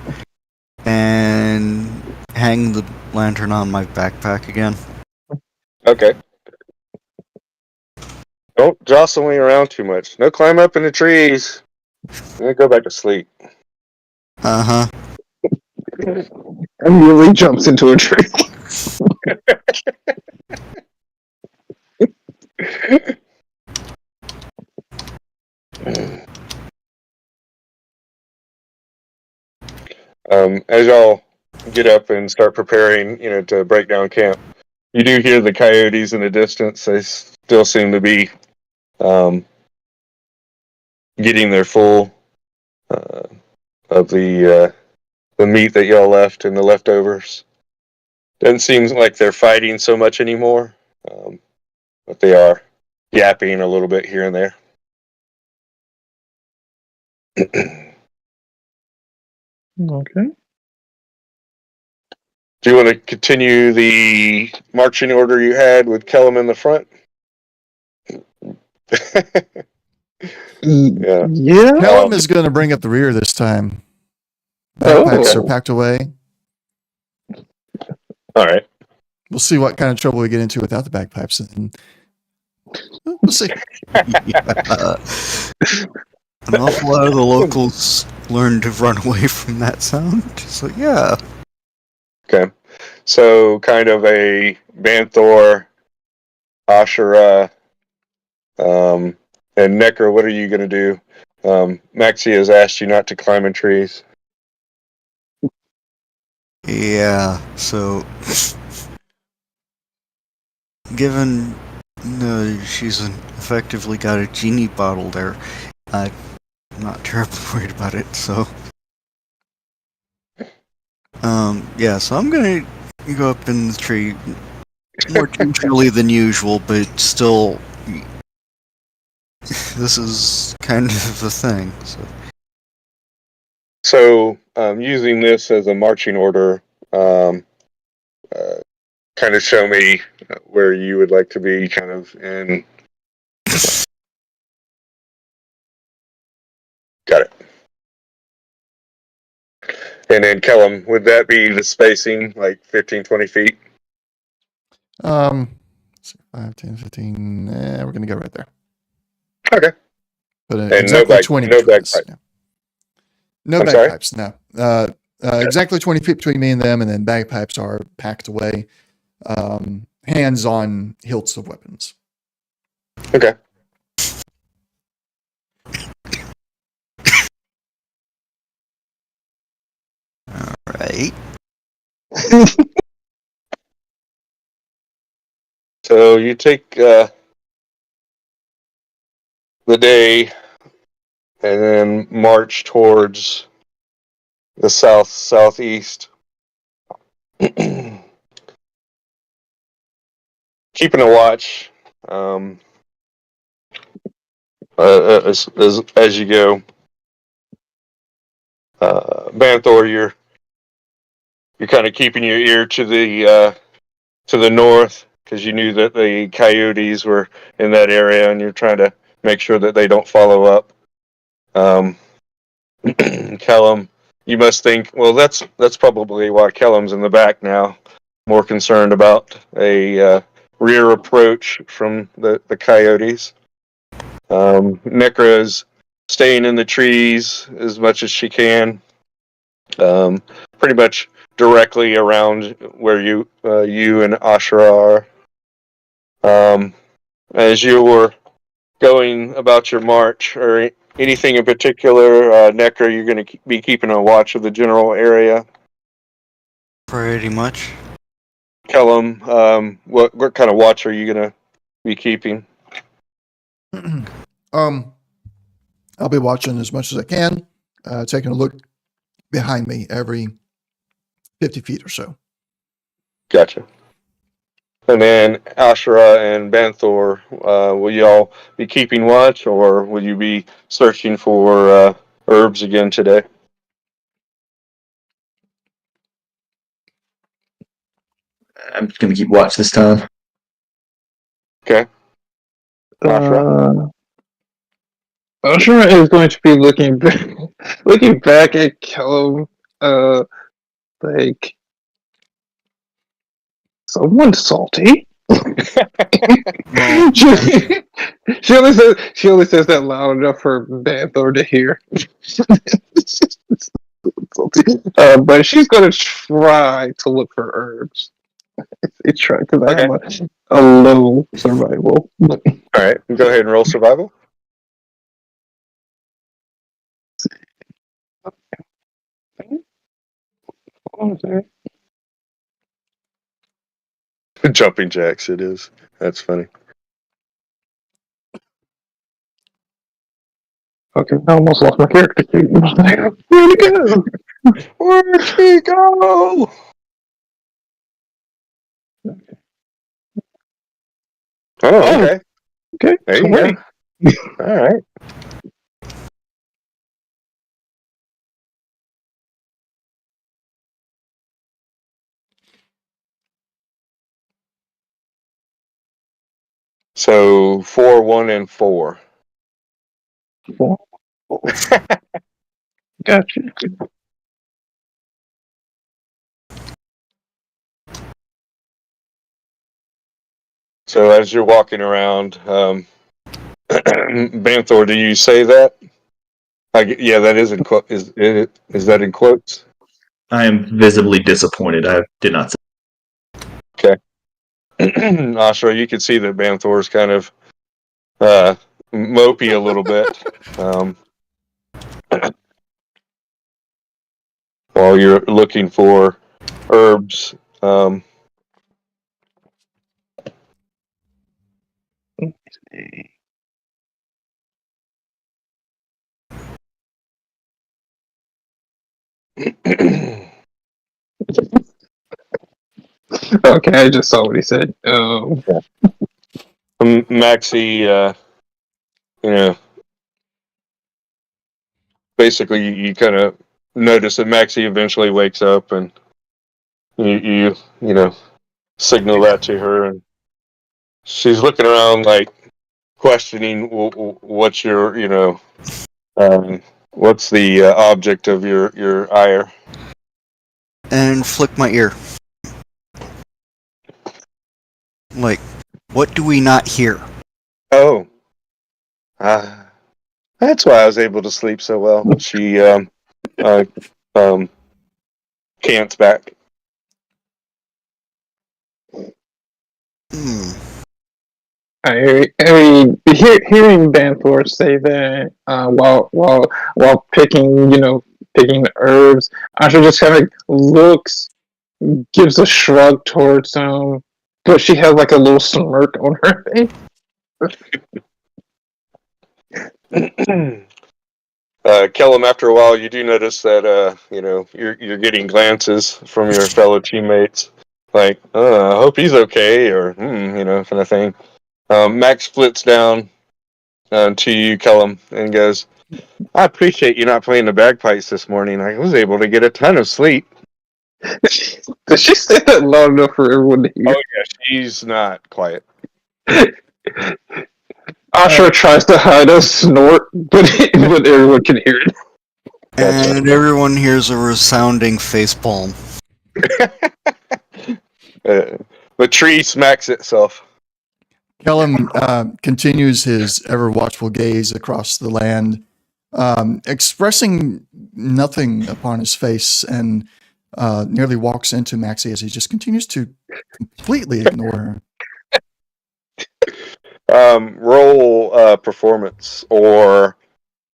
and hang the lantern on my backpack again. Okay. Don't jostle me around too much. No climb up in the trees. I'm gonna go back to sleep. Uh huh. And really jumps into a tree. As y'all get up and start preparing, to break down camp, you do hear the coyotes in the distance. They still seem to be getting their full of the meat that y'all left and the leftovers. Doesn't seem like they're fighting so much anymore, but they are yapping a little bit here and there. Okay. Do you want to continue the marching order you had with Kellum in the front? Yeah. Yeah. Callum is going to bring up the rear this time. Bagpipes are packed away. All right. We'll see what kind of trouble we get into without the bagpipes. And we'll see. An awful lot of the locals learned to run away from that sound. So yeah. Okay. So kind of a Banthor, Ashura, and Necker, what are you going to do? Maxie has asked you not to climb in trees. Yeah, so given she's effectively got a genie bottle there, I'm not terribly worried about it, so yeah, so I'm gonna go up in the tree more gingerly than usual, but still this is kind of a thing, So using this as a marching order, kind of show me where you would like to be kind of in. Got it. And then Kellum, would that be the spacing, like 15, 20 feet? 5, 10, 15. We're going to go right there. Okay. But And exactly 20 no between us. bagpipe. Yeah. No I'm bagpipes, no. Exactly 20 feet between me and them, and then bagpipes are packed away. Hands on hilts of weapons. Okay. Right. So you take the day and then march towards the southeast. Keeping a watch as you go. Banthor, you're kind of keeping your ear to the north because you knew that the coyotes were in that area, and you're trying to make sure that they don't follow up. Kellum, you must think, well, that's probably why Kellum's in the back now, more concerned about a rear approach from the coyotes. Nekra is staying in the trees as much as she can, pretty much directly around where you and Ashra are. As you were going about your march, or anything in particular, Nekra, you're going to be keeping a watch of the general area. Pretty much. Kellum, what kind of watch are you going to be keeping? I'll be watching as much as I can, taking a look behind me every 50 feet or so. Gotcha. And then Ashra and Banthor, will y'all be keeping watch, or will you be searching for herbs again today? I'm just going to keep watch this time. Okay. Ashra? Ashra is going to be looking back at Kellum, like, someone's salty. Well, she only says that loud enough for Banthor to hear. But she's gonna try to look for herbs. It's try because I have a low survival. All right, go ahead and roll survival. Jumping jacks, it is. That's funny. Okay, I almost lost my character. Where'd it go? Where'd she go? Oh, okay. Okay, There you go. All right. So 4, 1, and 4. Gotcha. So as you're walking around, Banthor, do you say that? Yeah, that is in quote. Is that in quotes? I am visibly disappointed. I did not say. Okay. Ashra, you can see that Banthor's kind of mopey a little bit. While you're looking for herbs. Okay, I just saw what he said. Maxie, basically you kind of notice that Maxie eventually wakes up, and you signal that to her, and she's looking around like questioning what's your what's the object of your ire. and flick my ear. Like, what do we not hear? Oh, that's why I was able to sleep so well. She cants back. Hearing Banthor say that while picking picking the herbs. Asha just kind of looks, gives a shrug towards him, but she has like a little smirk on her face. Kellum, after a while, you do notice that you're getting glances from your fellow teammates, like, I hope he's okay, or kind of thing. Max flits down to you, Kellum, and goes, I appreciate you not playing the bagpipes this morning. I was able to get a ton of sleep. Did she say that loud enough for everyone to hear? Oh, yeah, she's not quiet. Asha tries to hide a snort, but everyone can hear it. And everyone hears a resounding facepalm. The tree smacks itself. Kellum continues his ever watchful gaze across the land, expressing nothing upon his face, and nearly walks into Maxie as he just continues to completely ignore her. Roll performance, or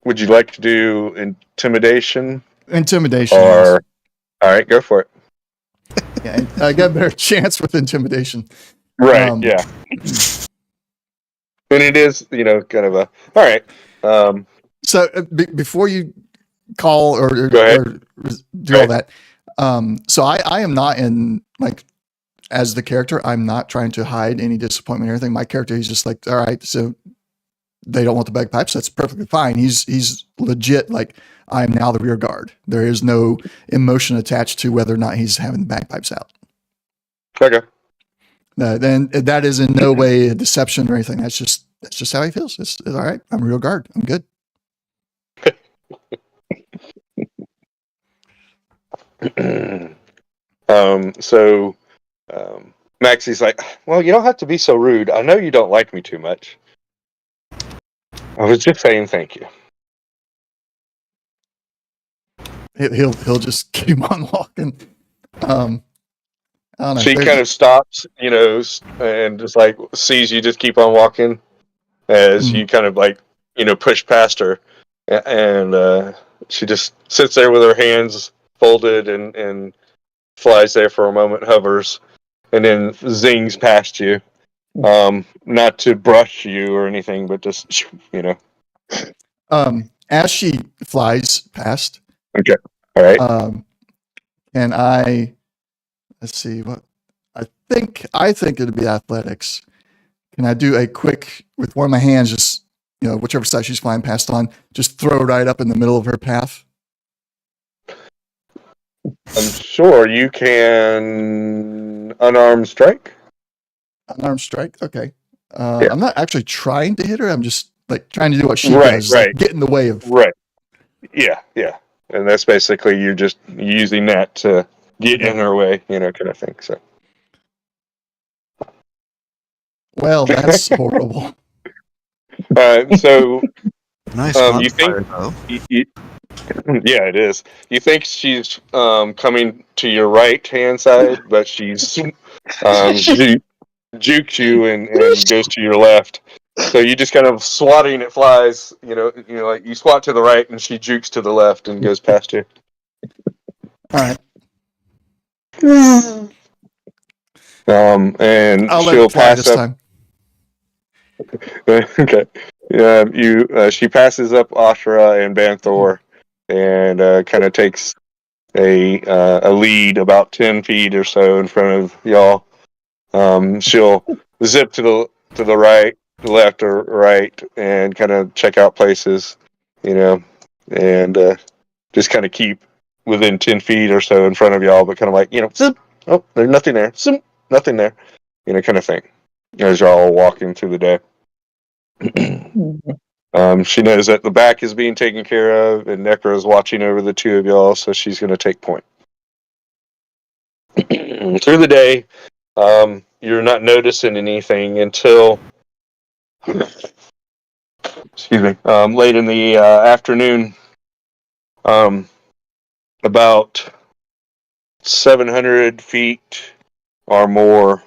would you like to do intimidation? Intimidation. Or all right, go for it. Yeah, I got a better chance with intimidation. Right. Yeah. And it is, kind of a all right. So before you call or Go ahead. or do all that, so I am not in like as the character. I'm not trying to hide any disappointment or anything. My character, he's just like, all right, so they don't want the bagpipes. That's perfectly fine. He's legit. Like, I am now the rear guard. There is no emotion attached to whether or not he's having the bagpipes out. Okay. Then that is in no way a deception or anything. That's just how he feels. It's all right. I'm rear guard. I'm good. So Maxie's like, well, you don't have to be so rude. I know you don't like me too much. I was just saying thank you. He'll just keep on walking. I don't know. She kind of stops, and just like sees you just keep on walking as you kind of like, push past her, and she just sits there with her hands folded and flies there for a moment, hovers, and then zings past you. Not to brush you or anything, but just, As she flies past. Okay. All right. And let's see what I think it'd be athletics. Can I do a quick with one of my hands, just, whichever side she's flying past on, just throw right up in the middle of her path? I'm sure you can unarmed strike. Unarmed strike? Okay. Yeah. I'm not actually trying to hit her. I'm just like trying to do what she Right, does. right. Like, get in the way of. Right. Yeah. And that's basically you're just using that to get in her way, kind of thing. So. Well, that's horrible. So Nice you think? though. Yeah, it is. You think she's coming to your right hand side, but she's jukes you and goes to your left. So you just kind of swatting it flies, like you swat to the right and she jukes to the left and goes past you. All right. And I'll let she'll it fly pass this up. time. Okay. She passes up Ashra and Banthor, and kind of takes a lead about 10 feet or so in front of y'all. She'll zip to the right, left, or right, and kind of check out places, and just kind of keep within 10 feet or so in front of y'all, but kind of like, zip. Oh, there's nothing there. Zip, nothing there. Kind of thing. As y'all are walking through the day. She knows that the back is being taken care of, and Necra is watching over the two of y'all, so she's going to take point. Through the day, you're not noticing anything until, excuse me, late in the afternoon, about 700 feet or more.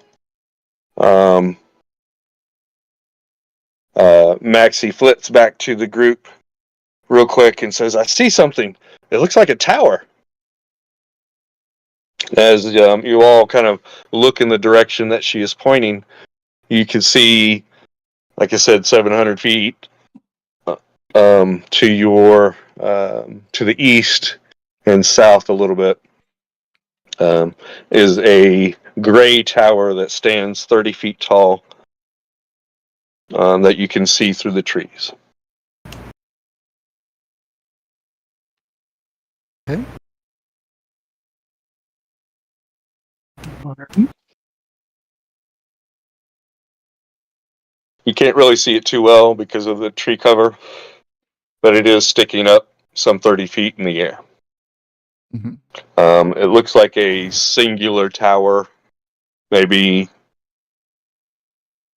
Maxie flits back to the group real quick and says, "I see something. It looks like a tower." As you all kind of look in the direction that she is pointing, you can see, like I said, 700 feet to your to the east and south a little bit is a gray tower that stands 30 feet tall that you can see through the trees. Okay. You can't really see it too well because of the tree cover, but it is sticking up some 30 feet in the air. Mm-hmm. It looks like a singular tower, maybe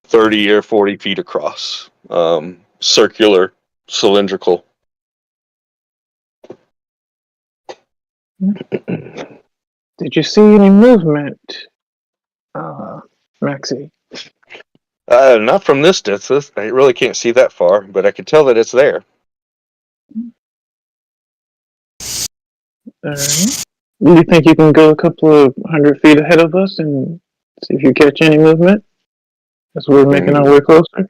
30 or 40 feet across, circular, cylindrical. Did you see any movement, Maxie? Not from this distance. I really can't see that far, but I can tell that it's there. Alright. Do you think you can go a couple of 100 feet ahead of us and see if you catch any movement as we're making our way closer?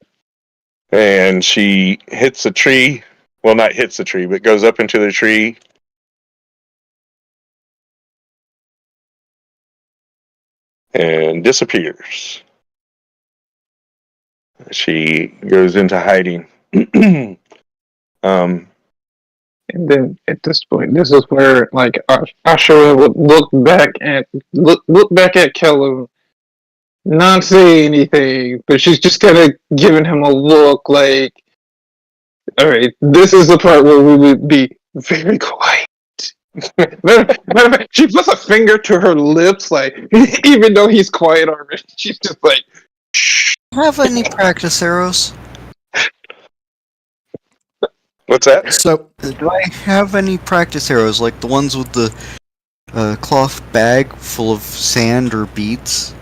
And she hits a tree. Well, not hits the tree, but goes up into the tree. And disappears. She goes into hiding. And then at this point, this is where like Ashura would look back at Kellum, not say anything, but she's just kind of giving him a look like, all right, this is the part where we would be very quiet. Matter of fact, she puts a finger to her lips, like even though he's quiet already, she's just like, shh. Have any practice arrows? What's that? So, Do I have any practice arrows, like the ones with the cloth bag full of sand or beads?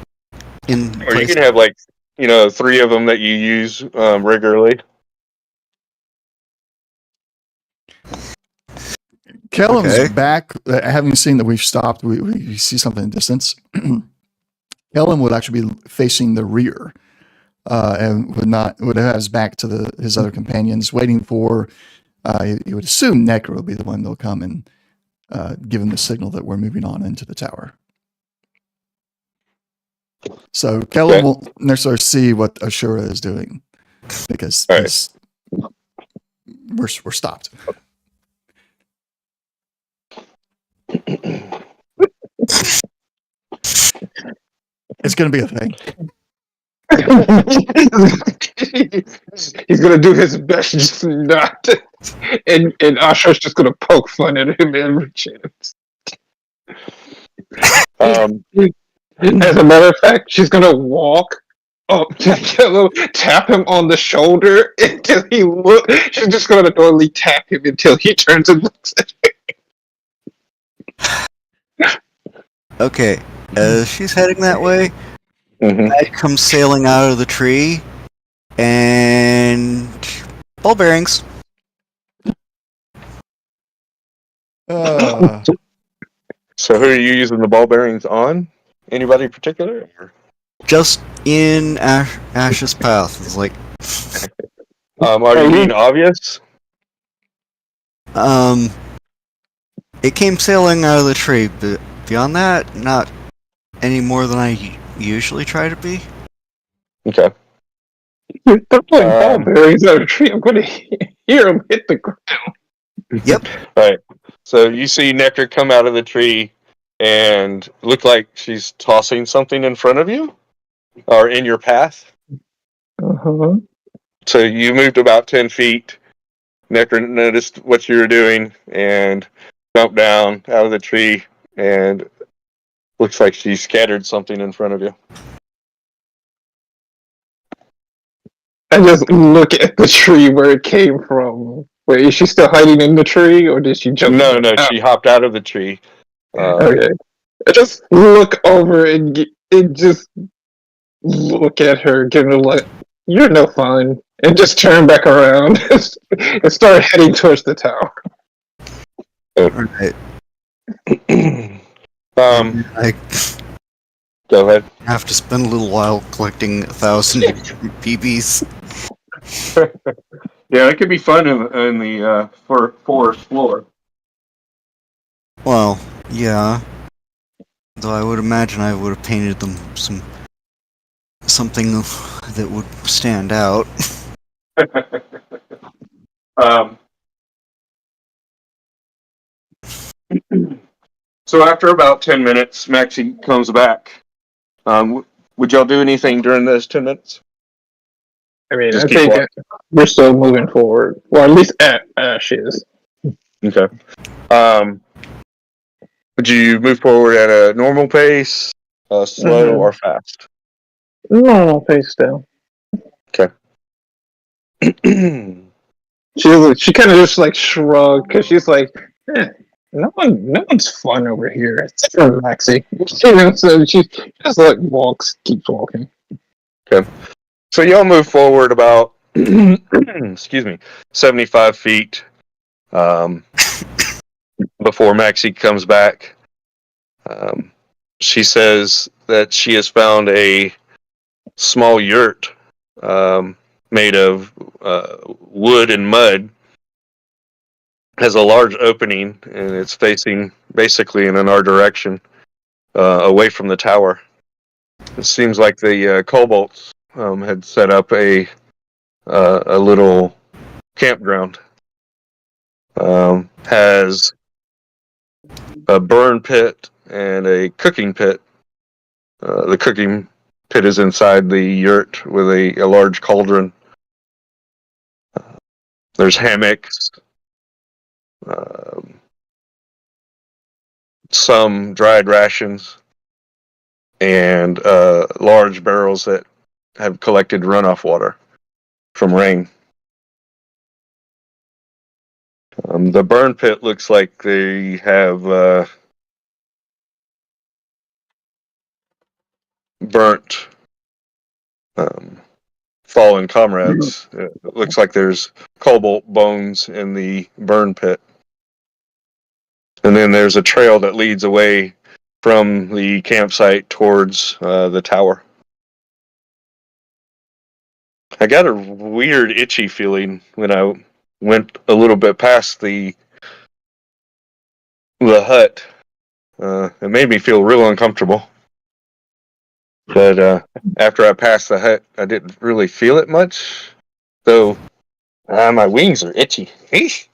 Or you can have 3 of them that you use regularly. Kellum's back. Having seen that we've stopped, we see something in the distance. Kellum would actually be facing the rear, and would have his back to his other companions, waiting for. You would assume Necro will be the one that'll come and give him the signal that we're moving on into the tower. So Kellum won't necessarily see what Ashura is doing because we're stopped. It's going to be a thing. He's gonna do his best just not to, and Asha's just gonna poke fun at him every chance. As a matter of fact, she's gonna walk up to Kello, tap him on the shoulder until he look. She's just gonna normally tap him until he turns and looks at her. Okay, as she's heading that way, I come sailing out of the tree, and ball bearings. So who are you using the ball bearings on? Anybody in particular? Or? Just in Ash's path. It's like. Are you being obvious? It came sailing out of the tree, but beyond that, not any more than I usually try to be. Okay. They're playing ball bearings out of a tree. I'm going to hear them hit the ground. Yep. Right. So you see Nectar come out of the tree and look like she's tossing something in front of you or in your path. Uh-huh. So you moved about 10 feet. Nectar noticed what you were doing and jumped down out of the tree and looks like she scattered something in front of you. I just look at the tree where it came from. Wait, is she still hiding in the tree, or did she jump? No, she hopped out of the tree. Okay. I just look over and just look at her, giving her like, "You're no fun. and just turn back around and start heading towards the tower. Alright. I Go ahead. have to spend a little while collecting 1,000 PBs. Yeah, it could be fun in the forest floor. Well, yeah. Though I would imagine I would have painted them something that would stand out. So after about 10 minutes, Maxie comes back. Would y'all do anything during those 10 minutes? I mean, Just I keep think walking. we're still moving forward. Well, at least Ash is. Okay. Would you move forward at a normal pace, slow, or fast? Normal pace still. Okay. She kind of just like shrugged because she's like, no one's fun over here except for Maxie. So she just like keeps walking. Okay. So y'all move forward about, excuse me, 75 feet before Maxie comes back. She says that she has found a small yurt made of wood and mud. Has a large opening, and it's facing basically in our direction, away from the tower. It seems like the kobolds had set up a little campground. Has a burn pit and a cooking pit. The cooking pit is inside the yurt with a large cauldron. There's hammocks, some dried rations, and large barrels that have collected runoff water from rain. The burn pit looks like they have burnt fallen comrades. It looks like there's cobalt bones in the burn pit. And then there's a trail that leads away from the campsite towards the tower. I got a weird itchy feeling when I went a little bit past the hut. It made me feel real uncomfortable. But after I passed the hut, I didn't really feel it much. So my wings are itchy. Eesh.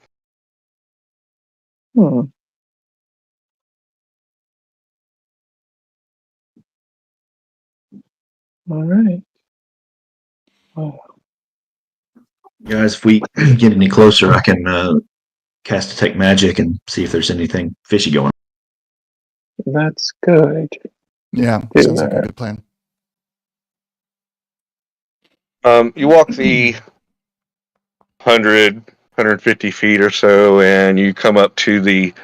All right. Oh, Guys, if we get any closer, I can cast Detect Magic and see if there's anything fishy going on. that's good. Yeah, Do sounds like a that. good plan. You walk the 150 feet or so, and you come up to the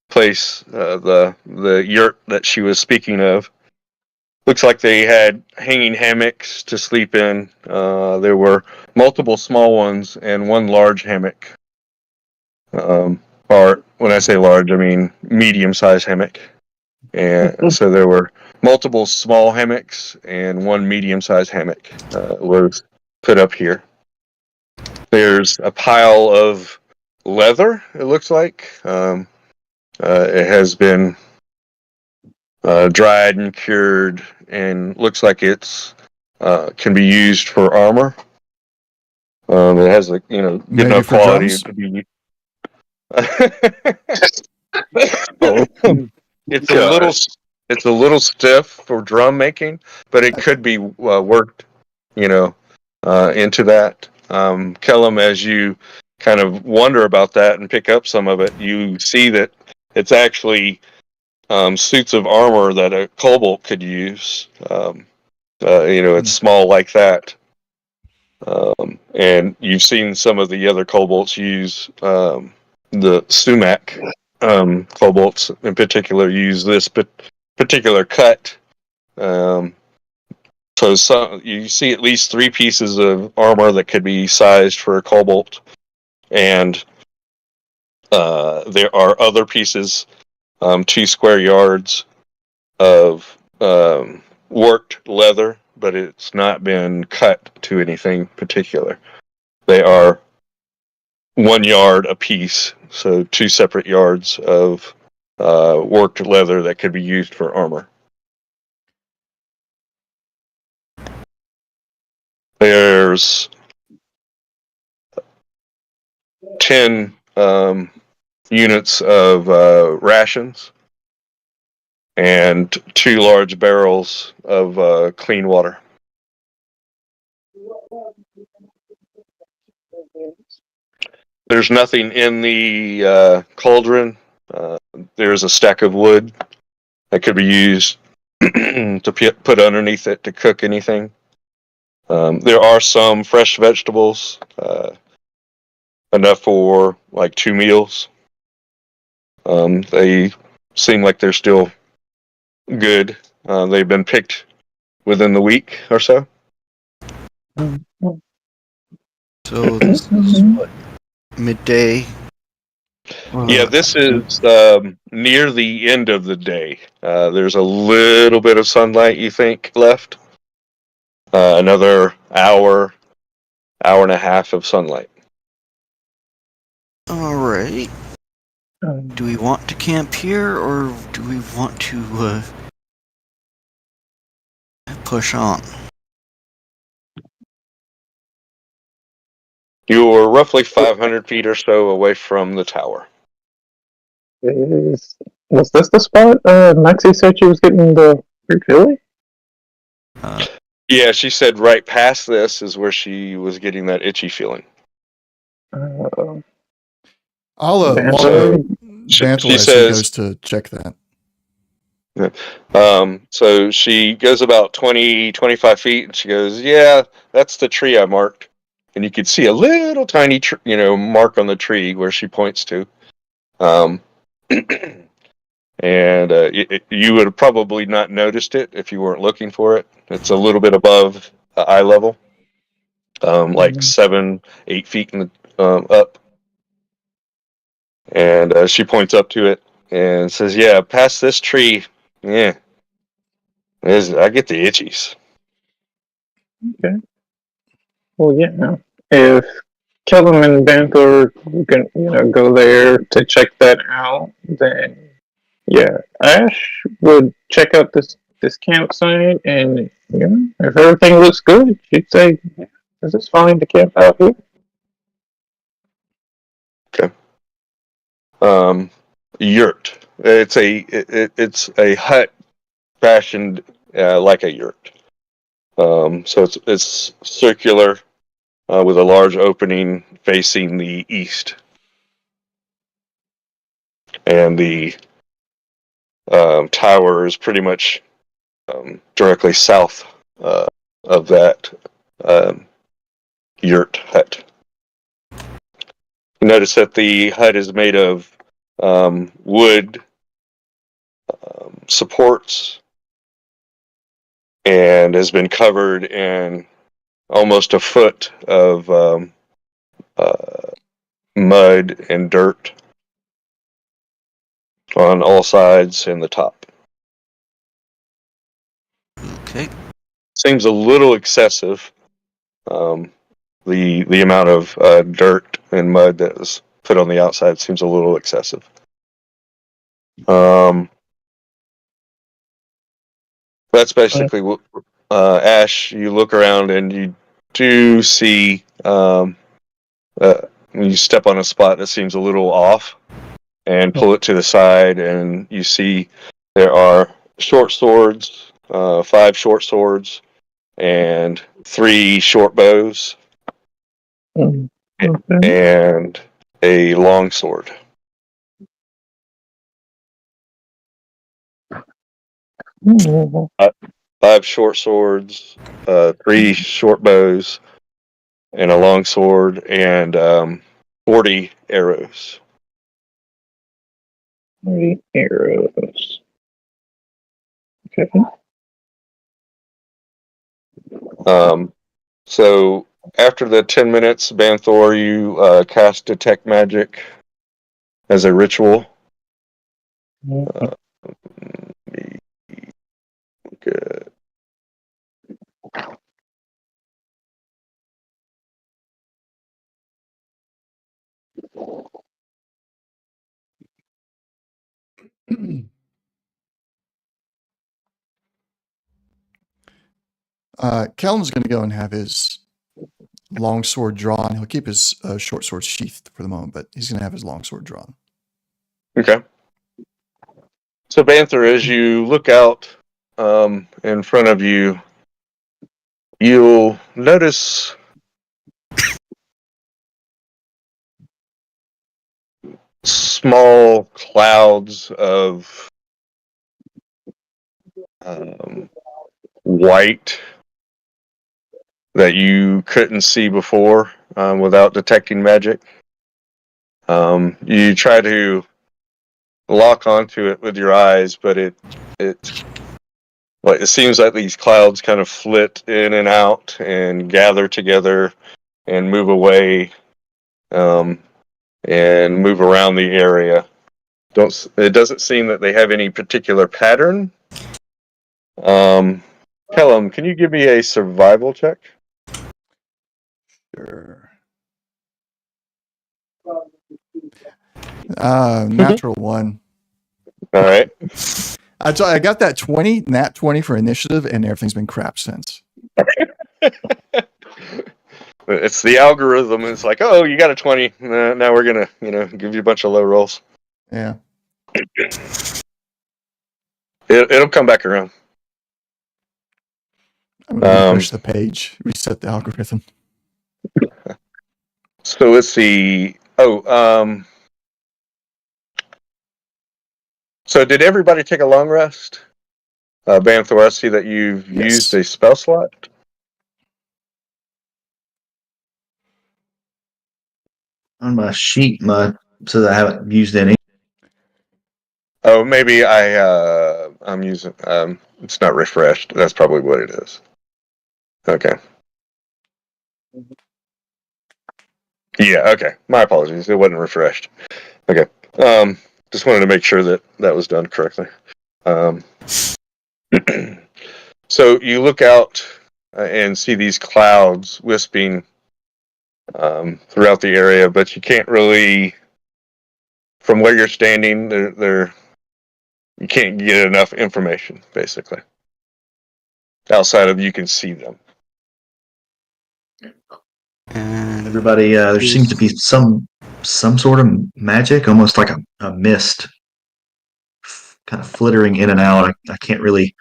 place, the yurt that she was speaking of. Looks like they had hanging hammocks to sleep in. There were multiple small ones and one large hammock. Or when I say large, I mean medium-sized hammock. And so there were multiple small hammocks and one medium-sized hammock was put up here. There's a pile of leather, it looks like. It has been dried and cured, and looks like it's can be used for armor. It has a good Maybe enough for quality drums? to be. It's a little stiff for drum making, but it could be worked, into that. Kellum, as you kind of wonder about that and pick up some of it, you see that it's actually suits of armor that a kobold could use. It's small like that. And you've seen some of the other kobolds use the sumac kobolds in particular use this particular cut. So So you see at least 3 pieces of armor that could be sized for a kobold, and there are other pieces, 2 square yards of worked leather, but it's not been cut to anything particular. They are 1 yard a piece, so 2 separate yards of worked leather that could be used for armor. There's 10 units of rations and 2 large barrels of clean water. There's nothing in the cauldron. There's a stack of wood that could be used to put underneath it to cook anything. There are some fresh vegetables, enough for like 2 meals. They seem like they're still good. They've been picked within the week or so. So this is what, midday? Yeah, this is near the end of the day. There's a little bit of sunlight, you think, left. Another hour and a half of sunlight. Alright. Do we want to camp here, or do we want to push on? You're roughly 500 feet or so away from the tower. Was this the spot Maxie said she was getting the refilling? Yeah, she said right past this is where she was getting that itchy feeling. Uh, I'll So, Bantle she as he says- goes to check that. So she goes about 20, 25 feet, and she goes, "Yeah, that's the tree I marked." And you could see a little tiny, mark on the tree where she points to. And you would have probably not noticed it if you weren't looking for it. It's a little bit above eye level, like 7, 8 feet up. And she points up to it and says, "Yeah, past this tree, yeah, I get the itchies." okay. Well, yeah. If Kellum and Banthor can, go there to check that out, then yeah, Ash would check out this campsite, and if everything looks good, she'd say, yeah, "Is this fine to camp out here?" Yurt. It's a hut fashioned like a yurt. So it's circular with a large opening facing the east, and the tower is pretty much directly south of that yurt hut. You notice that the hut is made of wood supports and has been covered in almost a foot of mud and dirt on all sides and the top. Okay. Seems a little excessive. The amount of dirt and mud that was put on the outside seems a little excessive. That's basically what Ash. You look around and you do see when you step on a spot that seems a little off, and pull it to the side, and you see there are short swords, 5 short swords, and 3 short bows, Okay. and a long sword. Mhm. 5 short swords, 3 short bows, and a long sword, and 40 arrows. 3 arrows. Okay. So after the 10 minutes, Banthor, you cast Detect Magic as a ritual. Good. Kellen's going to go and have his long sword drawn. He'll keep his short sword sheathed for the moment, but he's going to have his long sword drawn. Okay. So Banthor, as you look out in front of you, you'll notice small clouds of white that you couldn't see before without detecting magic. You try to lock onto it with your eyes, but it seems like these clouds kind of flit in and out and gather together and move away and move around the area. It doesn't seem that they have any particular pattern. Kellum, can you give me a survival check? Sure. Natural one. All right. I got that 20, nat 20 for initiative, and everything's been crap since. It's the algorithm. It's like, oh, you got a 20. Now we're going to, give you a bunch of low rolls. Yeah. It'll come back around. I'm going to refresh the page, reset the algorithm. So let's see. So did everybody take a long rest? Banthor, I see that you've used a spell slot. On my sheet, says I haven't used any. Oh, maybe I'm using. It's not refreshed. That's probably what it is. Okay. Yeah. Okay. My apologies. It wasn't refreshed. Okay. Just wanted to make sure that was done correctly. So you look out and see these clouds wisping throughout the area, but you can't really, from where you're standing, you can't get enough information, basically. Outside of you can see them. And Everybody, there seems to be some sort of magic, almost like a mist, kind of flittering in and out. I can't really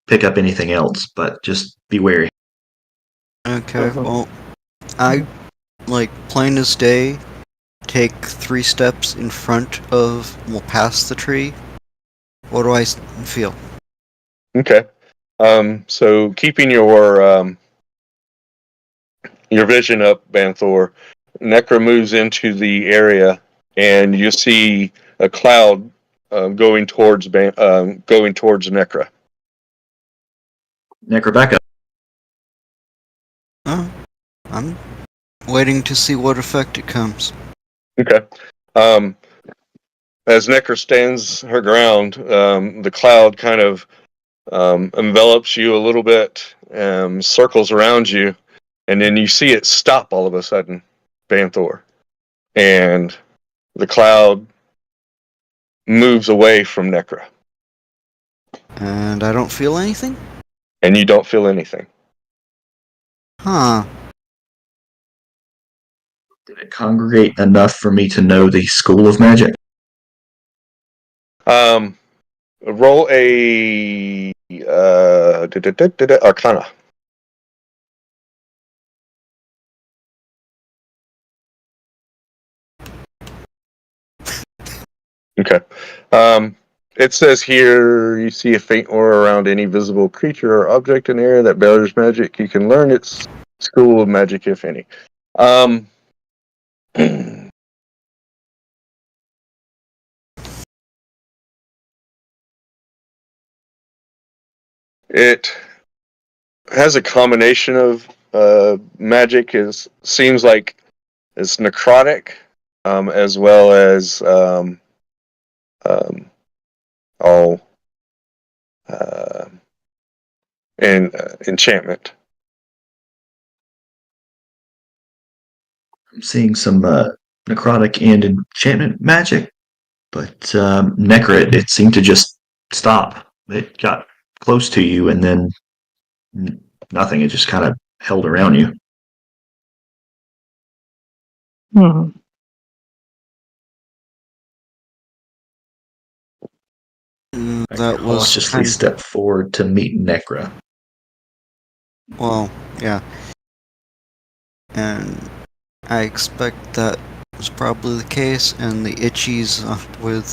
pick up anything else, but just be wary. okay, well, I, plain as day, take 3 steps in front of, past the tree. What do I feel? Okay. So keeping your vision up, Banthor, Necra moves into the area, and you see a cloud going towards Necra. Necro, back up. Oh, I'm waiting to see what effect it comes. Okay. As Necra stands her ground, the cloud kind of envelops you a little bit, circles around you, and then you see it stop all of a sudden, Banthor. And the cloud moves away from Necra. And I don't feel anything? And you don't feel anything. Huh. Did it congregate enough for me to know the school of magic? Roll a Arcana. Okay. It says here you see a faint aura around any visible creature or object in the area that bears magic. You can learn its school of magic, if any. It has a combination of magic. Seems like it's necrotic, as well as all and enchantment. I'm seeing some necrotic and enchantment magic, but Necra, it seemed to just stop. It got close to you, and then nothing. It just kind of held around you. Hmm. That was cautiously step forward to meet Necra. well, yeah. And I expect that was probably the case, and the itchies with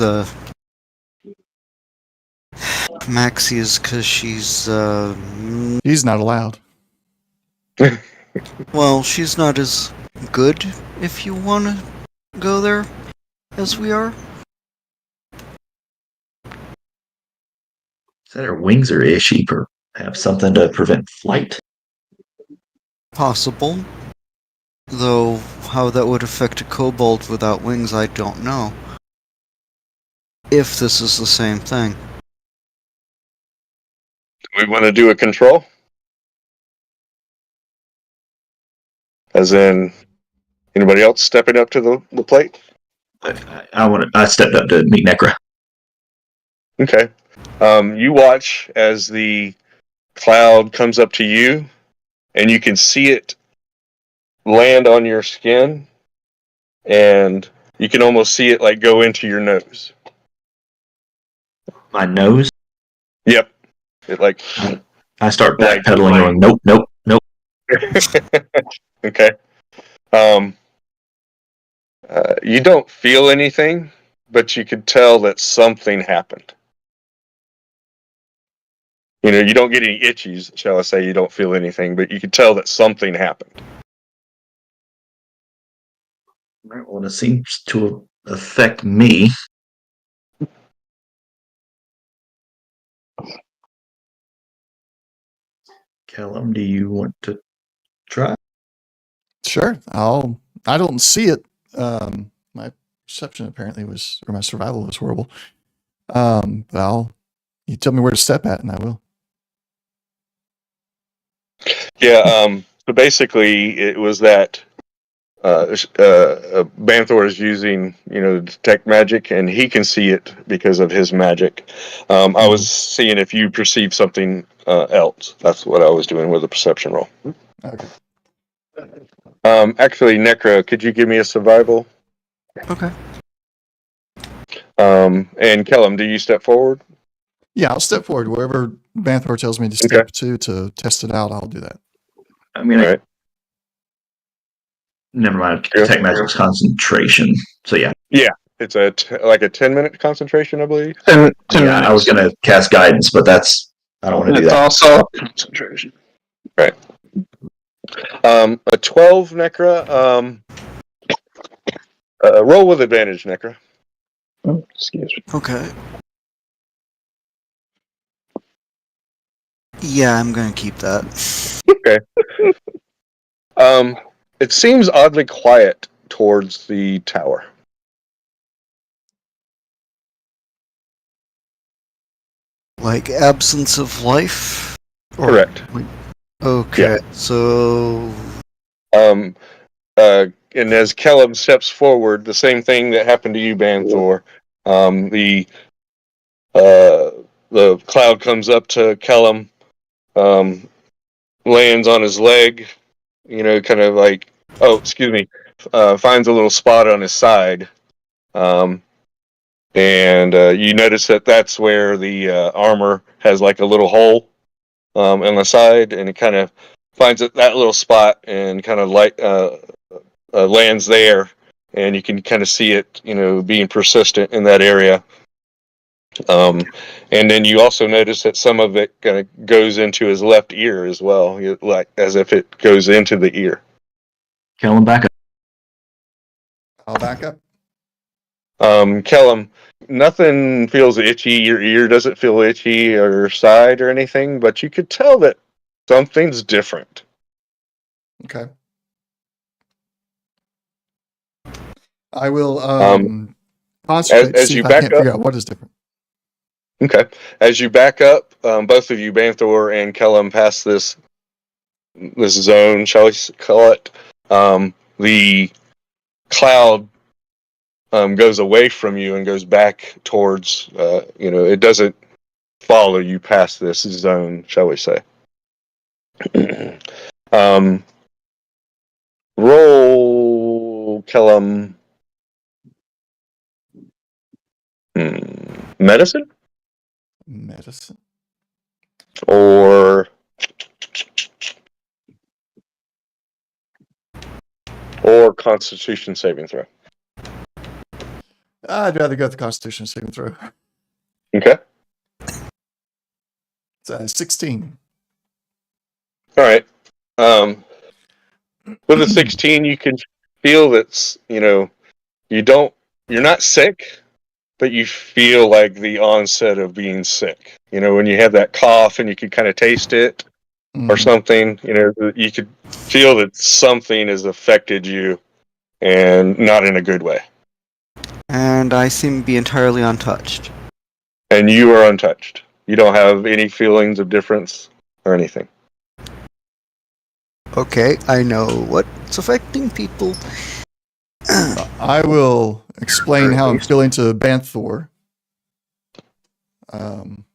Maxie's because she's He's not allowed. well, she's not as good, if you want to go there, as we are. Is that her wings are ishy or have something to prevent flight? Possible. Though how that would affect a kobold without wings, I don't know. If this is the same thing. Do we want to do a control? As in, anybody else stepping up to the plate? I stepped up to meet Necra. Okay. You watch as the cloud comes up to you, and you can see it land on your skin, and you can almost see it like go into your nose. My nose. Yep. It like. I start Like- backpedaling, going, nope. Okay. You don't feel anything, but you could tell that something happened. You know, you don't get any itchies, shall I say. You don't feel anything, but you can tell that something happened. Right, well, it seems to affect me. Callum, do you want to try? Sure. I don't see it. My perception apparently or my survival was horrible. But you tell me where to step at, and I will. Yeah. So basically, it was that Banthor is using, to detect magic, and he can see it because of his magic. I was seeing if you perceive something else. That's what I was doing with the perception roll. Okay. Actually, Necra, could you give me a survival? Okay. And Kellum, do you step forward? Yeah, I'll step forward wherever Banthor tells me to step to test it out. I'll do that. I mean, All right. never mind. Yeah. Detect magic's concentration. So yeah. It's like a 10-minute concentration, I believe. 10 Yeah, minutes. I was going to cast guidance, but I don't want to do It's that. also concentration. A 12, Necra. Roll with advantage, Necra. Oh, excuse me. Okay. Yeah, I'm gonna keep that. It seems oddly quiet towards the tower. Like absence of life? Correct. Okay, so And as Kellum steps forward, the same thing that happened to you, Banthor. The cloud comes up to Kellum, lands on his leg, kind of like, finds a little spot on his side. And you notice that that's where the armor has like a little hole on the side, and it kind of finds that little spot and kind of lands there, and you can kind of see it, being persistent in that area. And then you also notice that some of it kind of goes into his left ear as well, like as if it goes into the ear. Callum, back up. I'll back up. Kellum, nothing feels itchy. Your ear doesn't feel itchy or your side or anything, but you could tell that something's different. Okay. I will concentrate to As see you if I back can't up, figure out what is different. okay. As you back up, both of you, Banthor and Kellum, pass this zone, shall we call it? The cloud goes away from you and goes back towards. It doesn't follow you past this zone, shall we say? Roll, Kellum. Medicine Medicine. or Constitution saving throw. I'd rather go with the Constitution saving throw. Okay. It's 16. All right. With a 16, you can feel that you're not sick, but you feel like the onset of being sick. When you have that cough and you can kind of taste it or something. You could feel that something has affected you, and not in a good way. And I seem to be entirely untouched. And you are untouched. You don't have any feelings of difference or anything. Okay, I know what's affecting people. I will explain how I'm feeling to Banthor. And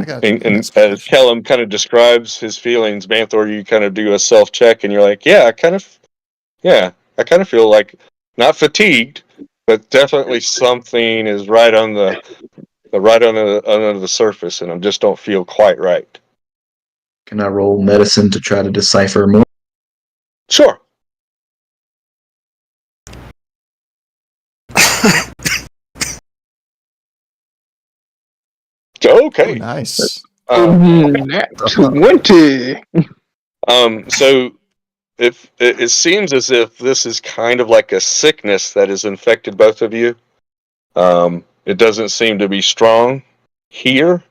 as Kellum kind of describes his feelings, Banthor, you kind of do a self check, and you're like, I kind of feel like not fatigued, but definitely something is right on the under the surface, and I just don't feel quite right. Can I roll medicine to try to decipher more? Sure. Okay. Oh, nice. Nat 20. So if it seems as if this is kind of like a sickness that has infected both of you. It doesn't seem to be strong here,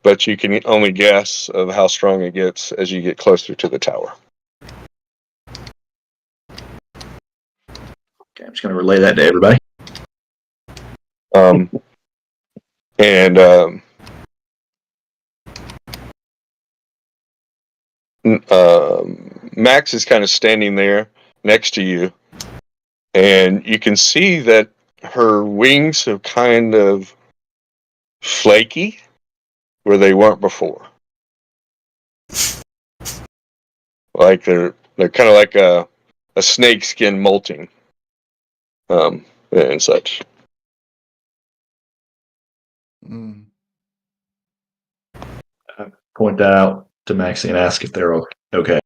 but you can only guess of how strong it gets as you get closer to the tower. Okay, I'm just going to relay that to everybody. Max is kind of standing there next to you, and you can see that her wings have kind of flaky where they weren't before. Like they're kind of like a snake skin molting, and such. Point that out to Maxie and ask if they're okay.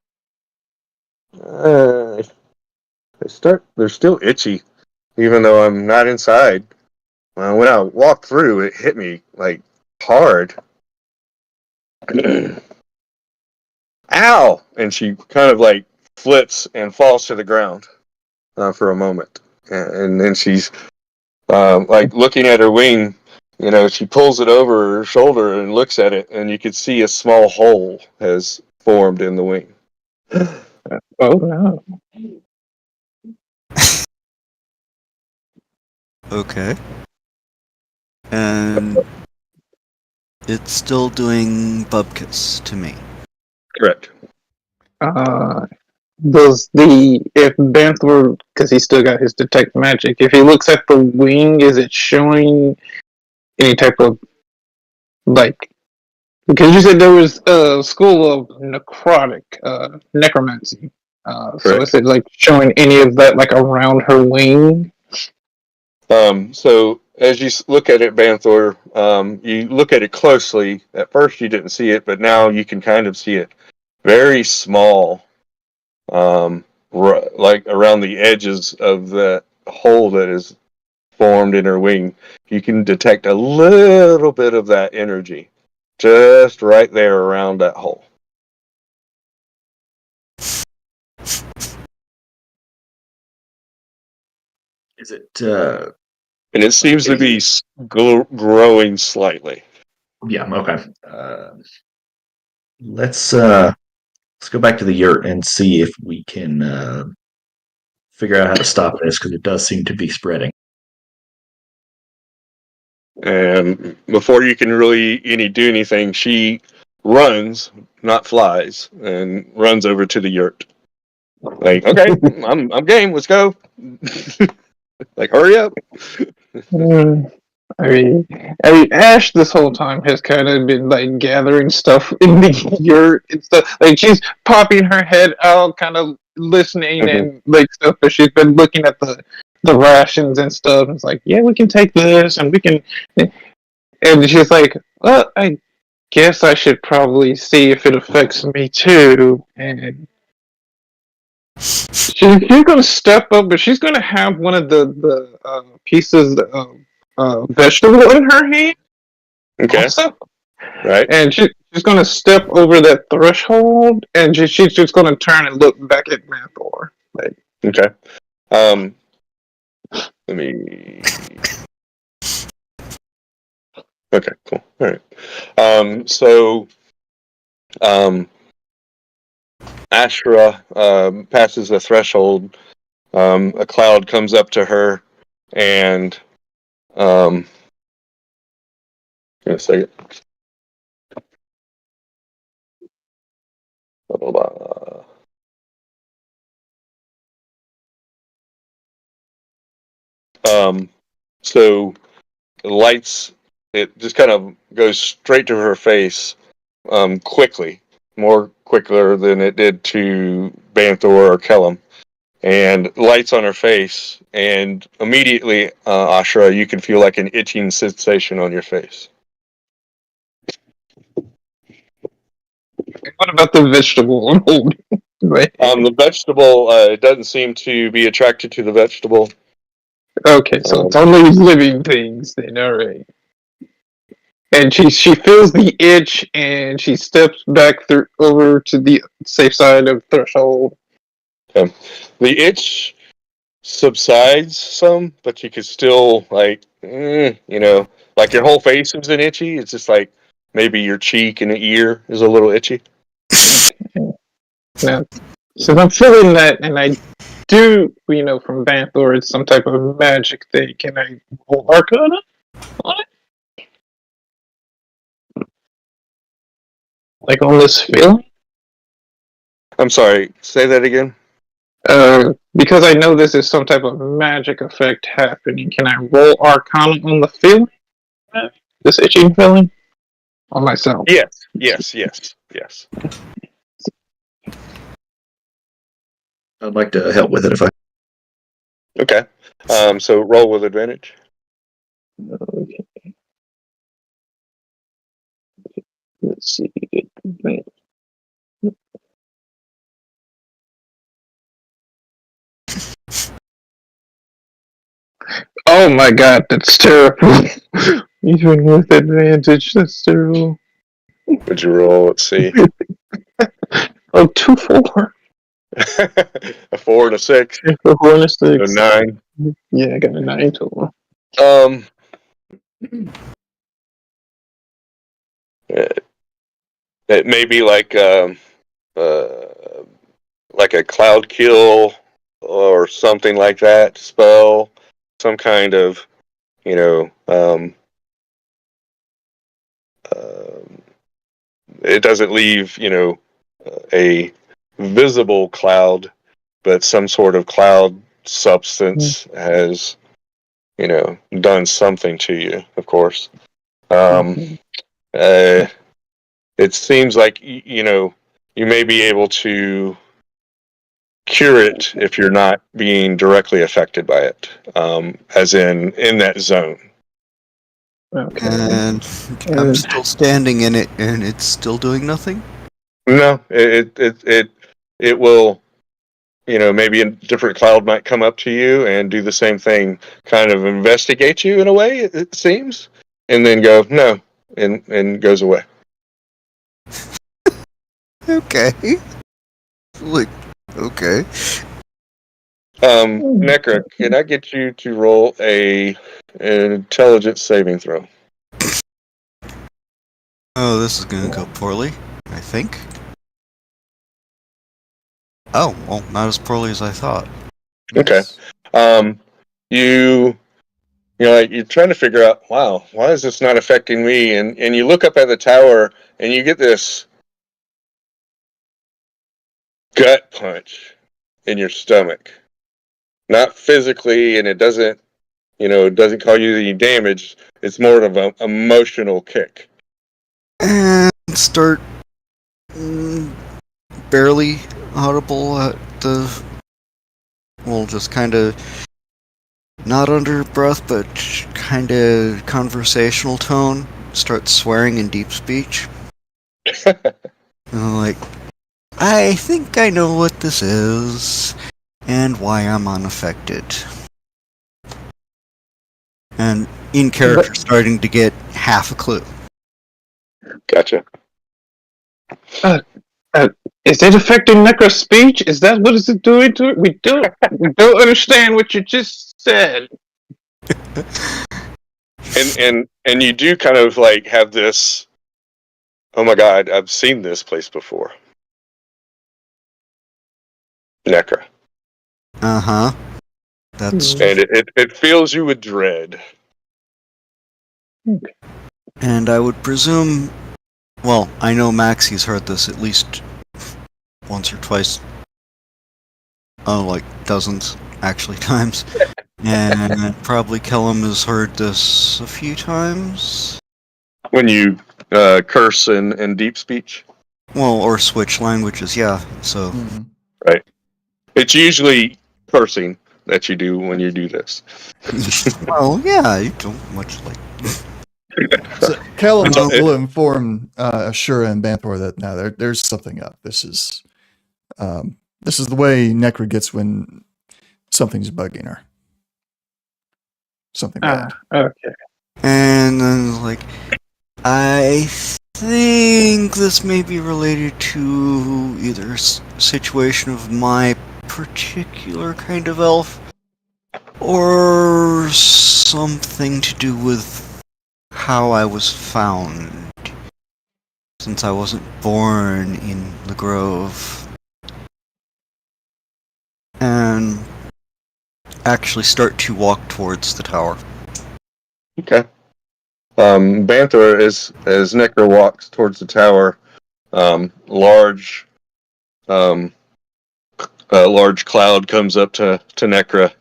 They're still itchy, even though I'm not inside. When I walked through, it hit me like hard. Ow! And she kind of like flips and falls to the ground for a moment, and then she's like looking at her wing. She pulls it over her shoulder and looks at it, and you can see a small hole has formed in the wing. Oh no. Okay. And it's still doing Bubkiss to me. Correct. Does if Banthor, because he still got his detect magic, if he looks at the wing, is it showing any type of because you said there was a school of necromancy. So is it like showing any of that like around her wing? So as you look at it, Banthor, you look at it closely. At first you didn't see it, but now you can kind of see it. Very small, like around the edges of the hole that is formed in her wing. You can detect a little bit of that energy just right there around that hole. Is it? And it seems to be growing slightly. Yeah. Okay. Let's go back to the yurt and see if we can figure out how to stop this because it does seem to be spreading. And before you can really do anything, she runs, not flies, and runs over to the yurt. Like, okay, I'm game. Let's go. Like, hurry up. Ash this whole time has kind of been like gathering stuff in the yurt and stuff. Like she's popping her head out, kind of listening and like stuff. But she's been looking at the rations and stuff. And it's like, yeah, we can take this, and we can. And she's like, well, I guess I should probably see if it affects me too. And she's gonna step up, but she's gonna have one of the pieces of vegetable in her hand. Okay. Also. Right. And she's gonna step over that threshold, and she's just gonna turn and look back at Manthor. Like, okay. Let me. Okay. Cool. All right. Ashra passes the threshold. A cloud comes up to her, and give me a second. Blah, blah, blah. So the lights, it just kind of goes straight to her face, quickly, more quicker than it did to Banthor or Kellum. And lights on her face, and immediately, Ashra, you can feel like an itching sensation on your face. what about the vegetable on hold? The vegetable, it doesn't seem to be attracted to the vegetable. Okay, so it's only living things then, alright. And she feels the itch, and she steps back over to the safe side of the threshold. The itch subsides some, but you could still, like, like your whole face isn't itchy. It's just like maybe your cheek and the ear is a little itchy. Now, so I'm feeling that, and I do, from Banthor, it's some type of magic thing. Can I roll Arcana on it? Like on this feeling? I'm sorry, say that again? Because I know this is some type of magic effect happening, can I roll Arcana on the feeling? This itching feeling? On myself? Yes. I'd like to help with it if I. Okay. So roll with advantage. Okay. Let's see. Oh my god, that's terrible. Even with advantage, that's terrible. Would you roll? Let's see. Oh, 2 4. A 4 and a 6. A 4 and a 6. A 9. Yeah, I got a 9 total. It may be like a cloud kill or something like that spell, some kind of, it doesn't leave, a visible cloud, but some sort of cloud substance has, done something to you, of course. It seems like, you may be able to cure it if you're not being directly affected by it, as in that zone. Okay. And I'm still standing in it, and it's still doing nothing? No, it will, maybe a different cloud might come up to you and do the same thing, kind of investigate you in a way, it seems, and then go, no, and goes away. Okay. Like, okay. Necra, can I get you to roll an intelligence saving throw? Oh, this is gonna go poorly, I think. Oh, well, not as poorly as I thought. Okay. You like you're trying to figure out, wow, why is this not affecting me? And you look up at the tower and you get this gut punch in your stomach. Not physically, and it doesn't cause you any damage. It's more of an emotional kick. And start barely audible at the... Well, just kind of not under breath, but kind of conversational tone. Start swearing in deep speech. Like, I think I know what this is, and why I'm unaffected. And in character, starting to get half a clue. Gotcha. Is it affecting Necro's speech? Is that what is it doing to it? We don't understand what you just said. And you do kind of like have this, oh my god, I've seen this place before. Necra. Uh-huh. That's... And it fills you with dread. And I would presume... Well, I know Maxie's heard this at least once or twice. Oh, like dozens, actually, times. And probably Kellum has heard this a few times. When you curse in deep speech? Well, or switch languages, yeah. So... Mhm. Right. It's usually cursing that you do when you do this. Well, yeah, you don't much like... So Callum It's all- will inform Ashura and Banthor that now there's something up. This is the way Necra gets when something's bugging her. Something bad. Okay. And then, like, I think this may be related to either situation of my particular kind of elf, or something to do with how I was found, since I wasn't born in the Grove. And actually start to walk towards the tower. Okay. Banthor, as Necra walks towards the tower, a large cloud comes up to Necra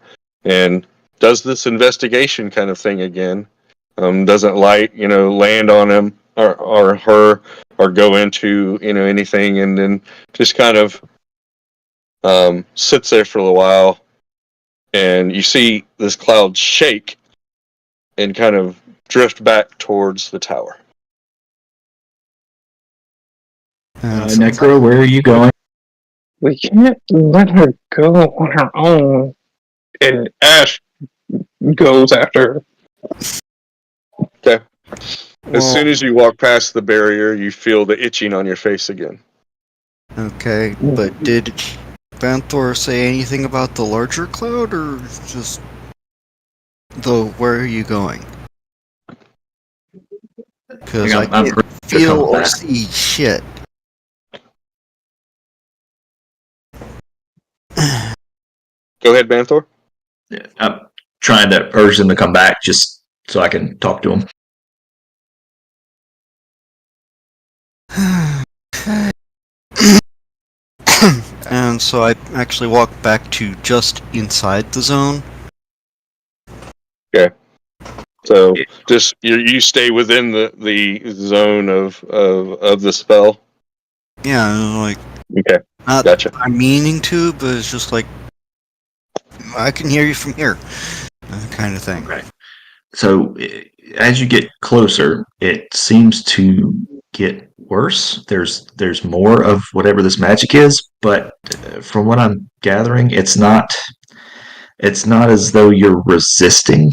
and does this investigation kind of thing again. Doesn't land on him or her or go into anything, and then just kind of sits there for a while, and you see this cloud shake and kind of drift back towards the tower. Necro, where are you going? We can't let her go on her own. And Ash goes after her. Okay. As soon as you walk past the barrier, you feel the itching on your face again. Okay, but did Banthor say anything about the larger cloud, or just where are you going? Because I I'm can't feel or see shit. Go ahead, Banthor. Yeah, I'm trying to urge them to come back just so I can talk to them. And so I actually walked back to just inside the zone. So just you stay within the zone of the spell. Yeah, like, Okay, not gotcha. I'm meaning to, but it's just like, I can hear you from here, kind of thing. Okay. So as you get closer, it seems to get worse. There's more of whatever this magic is, but from what I'm gathering, it's not as though you're resisting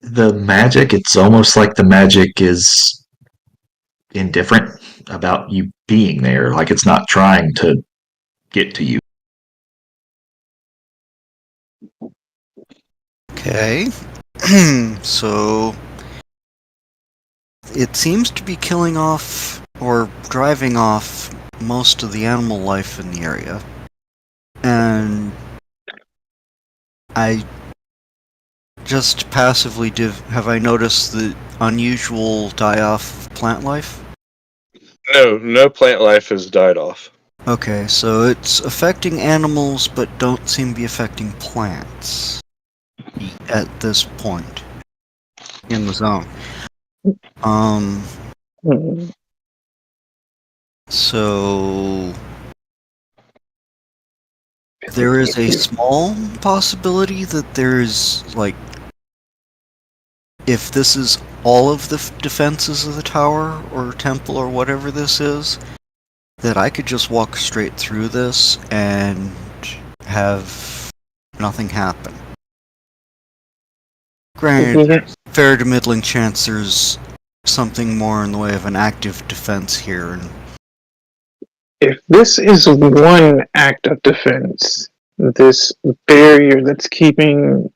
the magic. It's almost like the magic is indifferent about you being there, like it's not trying to get to you. Okay. So it seems to be killing off or driving off most of the animal life in the area. And I just passively have I noticed the unusual die-off of plant life? No plant life has died off. Okay, so it's affecting animals but don't seem to be affecting plants at this point in the zone. Mhm. So there is a small possibility that there's, like, if this is all of the defenses of the tower or temple or whatever this is, that I could just walk straight through this and have nothing happen. Granted, fair to middling chance there's something more in the way of an active defense here. And If this is one act of defense, this barrier that's keeping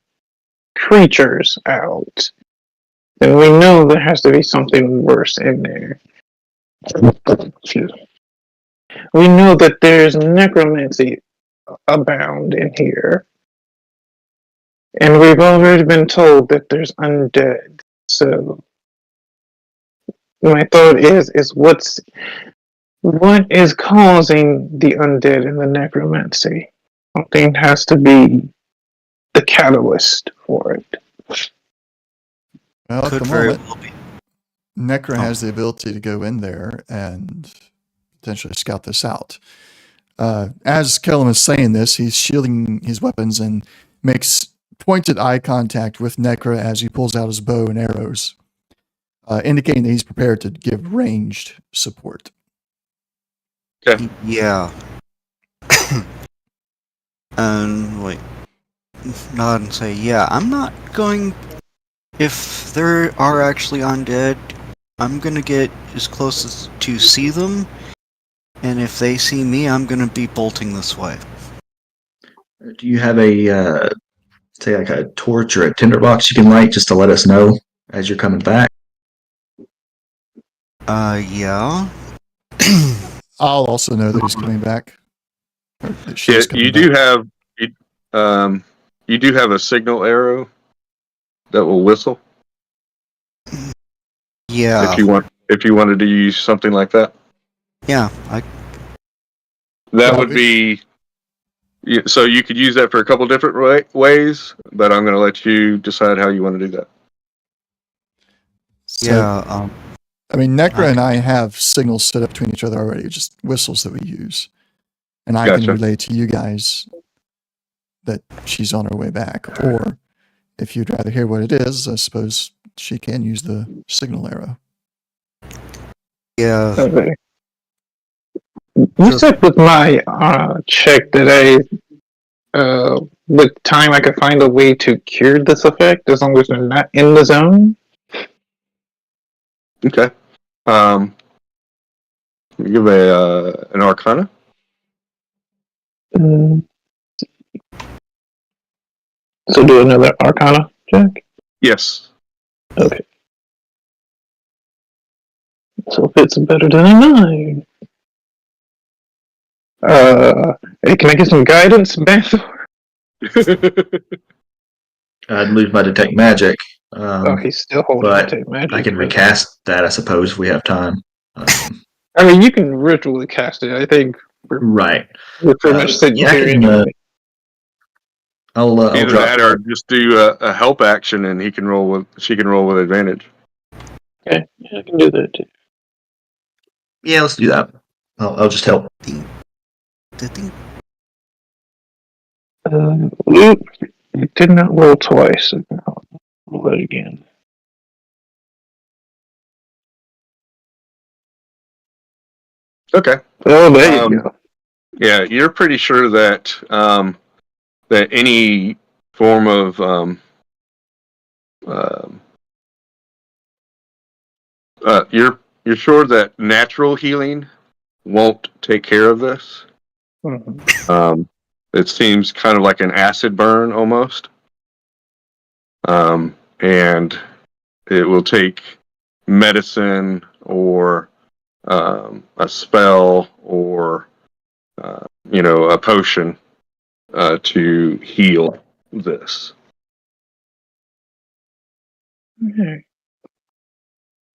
creatures out, then we know there has to be something worse in there. Excuse me. We know that there's necromancy abound in here. And we've already been told that there's undead. So my thought is what is causing the undead and the necromancy? Something has to be the catalyst for it. Well, at could the very moment, well be. Necra Oh. has the ability to go in there and potentially scout this out. As Kellum is saying this, he's shielding his weapons and makes pointed eye contact with Necra as he pulls out his bow and arrows, indicating that he's prepared to give ranged support. Yeah. And wait, nod and say, yeah, I'm not going. If there are actually undead, I'm gonna get as close as to see them, and if they see me, I'm gonna be bolting this way. Do you have a say like a torch or a tinderbox you can light just to let us know as you're coming back? Yeah. I'll also know that he's coming back. Or that Yeah, she's coming you back. do have a signal arrow that will whistle Yeah. if you wanted to use something like that. Yeah. That Well, would be so you could use that for a couple different ways, but I'm going to let you decide how you want to do that. So, Yeah. I mean, Necra I- and I have signals set up between each other already, just whistles that we use. And I can Gotcha. relay to you guys that she's on her way back. Or if you'd rather hear what it is, I suppose she can use the signal arrow. Yeah. Okay. You said with my check that with time I could find a way to cure this effect as long as they're not in the zone. Okay. Give an Arcana. So do another Arcana check. Yes. Okay. So if it's better than a 9. Hey, can I get some guidance, Banthor? I'd lose my detect magic. Oh, he's still holding but Detect Magic. I can recast that, I suppose, if we have time. I mean, you can ritually cast it. I think Right. we're pretty much sitting yeah, I here can, anyway. I'll Either drop. that or just do a help action, and she can roll with advantage. Okay, yeah, I can do that too. Yeah, let's do that. I'll just help. The thing. Oop, you did not roll twice. So I'll roll that again. Okay. Oh, there you go. Yeah, you're pretty sure that that any form of you're sure that natural healing won't take care of this. Mhm. It seems kind of like an acid burn almost, and it will take medicine or a spell or a potion to heal this. Okay.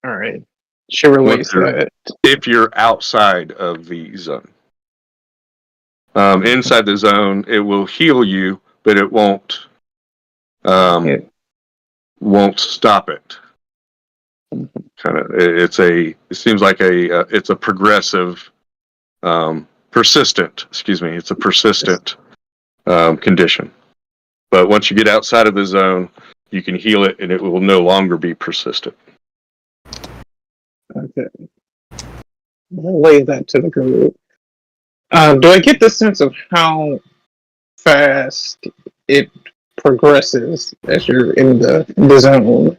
All right. She released that. If you're outside of the zone. Inside the zone, it will heal you, but it won't stop it. It seems like it's a progressive, persistent. Excuse me, it's a persistent condition. But once you get outside of the zone, you can heal it, and it will no longer be persistent. Okay. I'll lay that to the group. Do I get the sense of how fast it progresses as you're in the zone?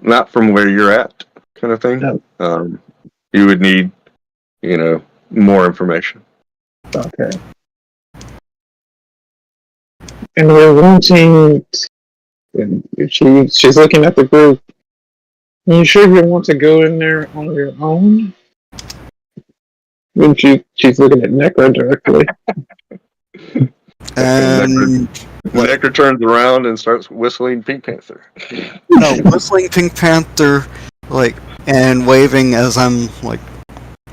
Not from where you're at, kind of thing. No. You would need, more information. Okay. And we're wanting. And she's looking at the group. Are you sure you want to go in there on your own? When she's looking at Necro directly. And Necro turns around and starts whistling Pink Panther. no, whistling Pink Panther, and waving as I'm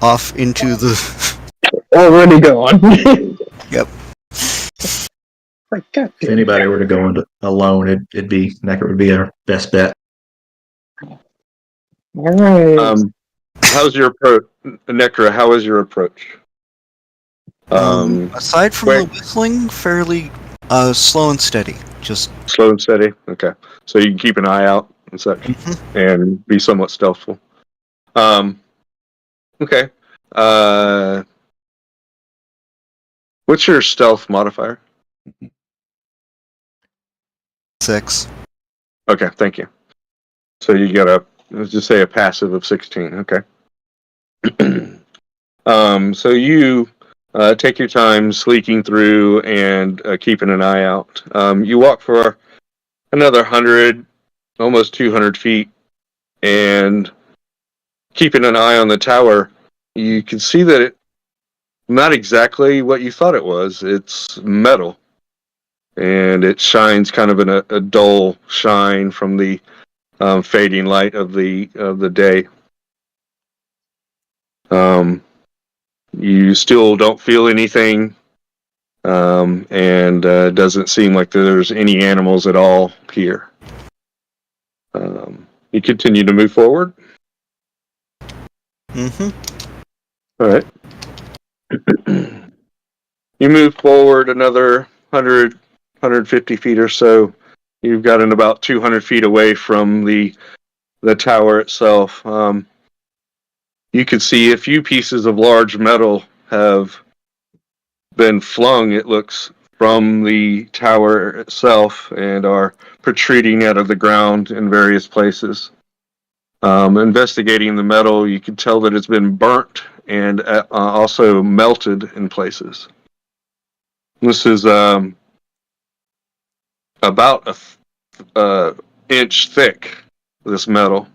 off into the. Already gone. Yep. God, If anybody were to go into alone, it'd be Necker would be our best bet. all right. How's your approach, Necra? How is your approach? Aside from quick. the whistling, fairly slow and steady. Just Slow and steady. Okay, so you can keep an eye out and such, and be somewhat stealthful. Okay. What's your stealth modifier? 6. Okay, thank you. So you got let's just say a passive of 16. Okay. So you take your time sleeking through and keeping an eye out. You walk for another 100, almost 200 feet, and keeping an eye on the tower. You can see that it's not exactly what you thought it was. It's metal, and it shines kind of in a dull shine from the fading light of the day. You still don't feel anything, and it doesn't seem like there's any animals at all here. You continue to move forward. All right. You move forward another 100, 150 feet or so. You've gotten about 200 feet away from the tower itself. You can see a few pieces of large metal have been flung, it looks, from the tower itself and are protruding out of the ground in various places. Investigating the metal, you can tell that it's been burnt and also melted in places. This is about a inch thick, this metal.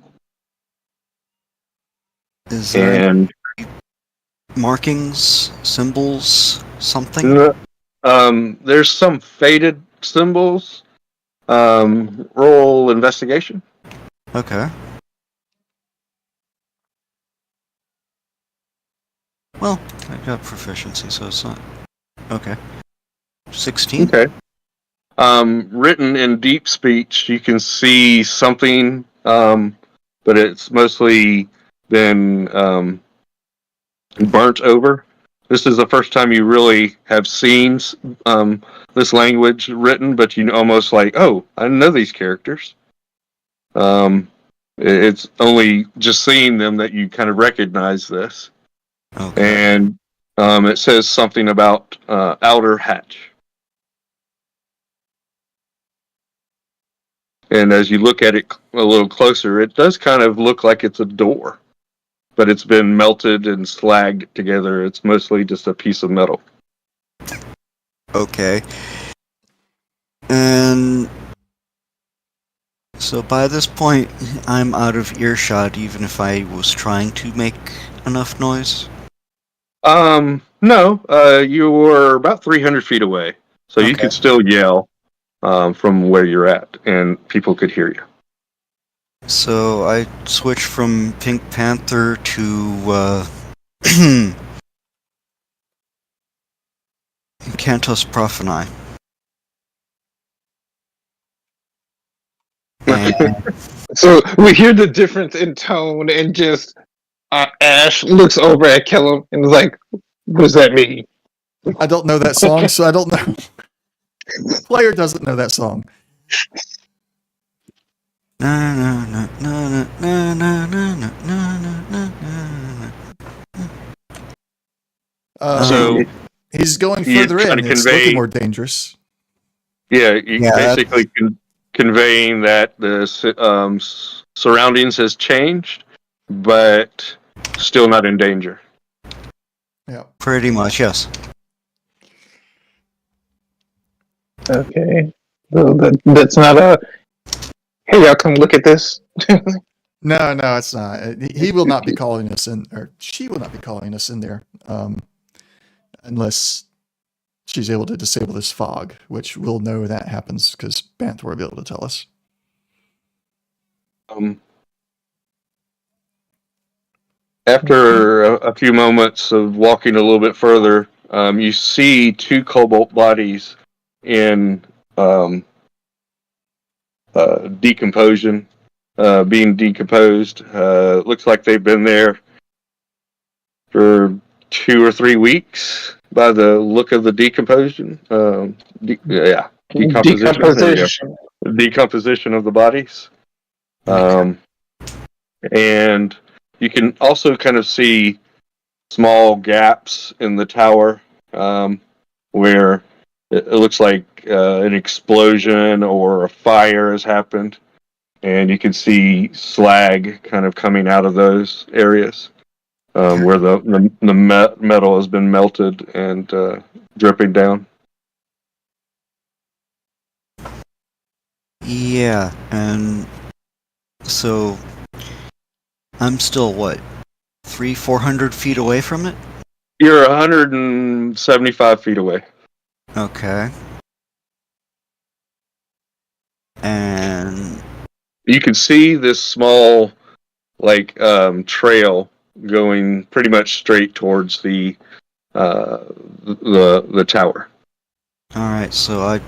Is there And markings, symbols, something? there's some faded symbols. Roll investigation. Okay. Well, I got proficiency, so it's not. Okay. 16? Okay. Written in deep speech, you can see something, but it's mostly been burnt over. This is the first time you really have seen this language written, but you almost oh, I know these characters. It's only just seeing them that you kind of recognize this. Okay. And it says something about outer hatch. And as you look at it a little closer, it does kind of look like it's a door, but it's been melted and slagged together. It's mostly just a piece of metal. Okay. And So by this point, I'm out of earshot, even if I was trying to make enough noise. No, you were about 300 feet away, so you Okay. could still yell from where you're at, and people could hear you. So I switched from Pink Panther to Cantos Profanai. And So we hear the difference in tone, and just Ash looks over at Kellum and is like, "What does that mean?" I don't know that song, so I don't know. The player doesn't know that song. na na na na na na na na na na na. So He's going you're further trying in. to It's convey- looking more dangerous. Yeah, you Yeah, basically conveying that the surroundings has changed, but still not in danger. Yeah. Pretty much, yes. Okay. So that's not a. Hey, y'all, come look at this. No, it's not. He will not be calling us in, or she will not be calling us in there, unless she's able to disable this fog, which we'll know that happens because Banth will be able to tell us. After a few moments of walking a little bit further, you see two cobalt bodies in decomposition, being decomposed. Looks like they've been there for 2 or 3 weeks by the look of the decomposition. Decomposition. There we go. Decomposition of the bodies. And you can also kind of see small gaps in the tower where it looks like an explosion or a fire has happened, and you can see slag kind of coming out of those areas where the metal has been melted and dripping down. Yeah, and so I'm still what, 400 feet away from it? You're 175 feet away. Okay. And You can see this small, like, trail going pretty much straight towards the tower. all right, so I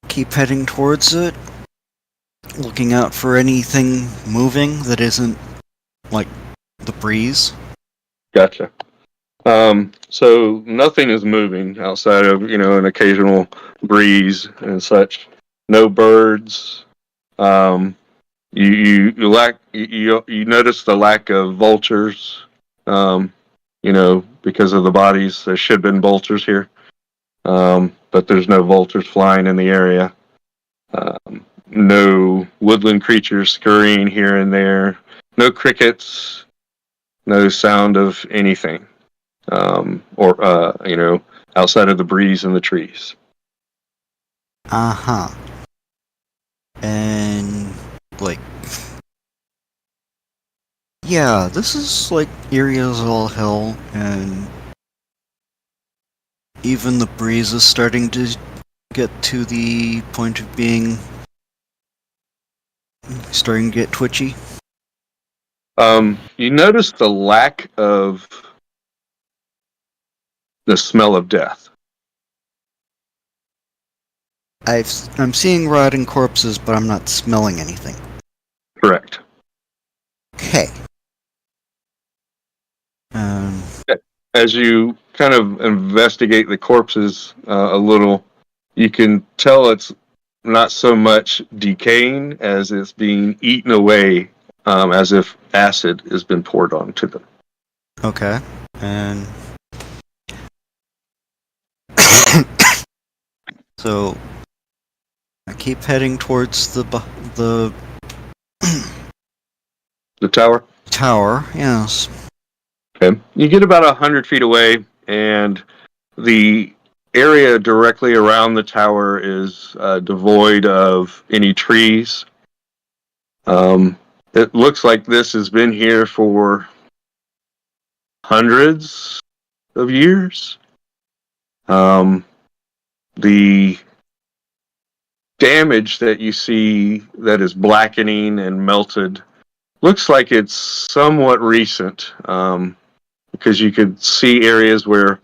keep heading towards it, looking out for anything moving that isn't like the breeze. Gotcha. So nothing is moving outside of an occasional breeze and such. No birds. You notice the lack of vultures. Because of the bodies, there should have been vultures here. But there's no vultures flying in the area. No woodland creatures scurrying here and there. No crickets. No sound of anything. Outside of the breeze and the trees. Uh-huh. And yeah, this is like eerie as all hell, and even the breeze is starting to get to the point of being starting to get twitchy. You notice the lack of the smell of death. I'm seeing rotting corpses, but I'm not smelling anything. Correct. Okay. As you kind of investigate the corpses a little, you can tell it's not so much decaying as it's being eaten away, as if acid has been poured onto them. Okay. And so I keep heading towards the The tower? tower. Yes. Okay. You get about 100 feet away, and the area directly around the tower is devoid of any trees. It looks like this has been here for hundreds of years. The damage that you see that is blackening and melted looks like it's somewhat recent, because you could see areas where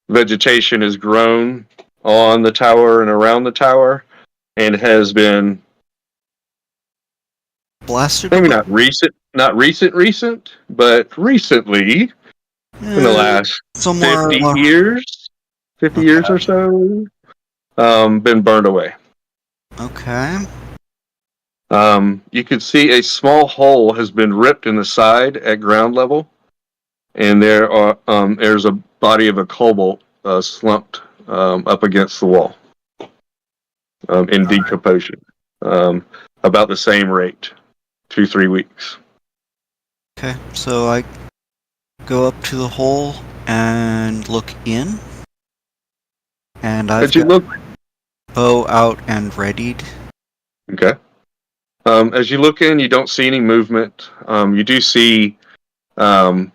vegetation has grown on the tower and around the tower and has been Blasted? maybe not recent, but recently in the last somewhere 50 along- years, 50 years or so, been burned away. Okay. You can see a small hole has been ripped in the side at ground level, and there's a body of a cobalt slumped up against the wall in decomposition, about the same rate, 2-3 weeks. Okay, so I go up to the hole and look in. And I've As you got look, my bow out and readied. okay. As you look in, you don't see any movement. You do see, when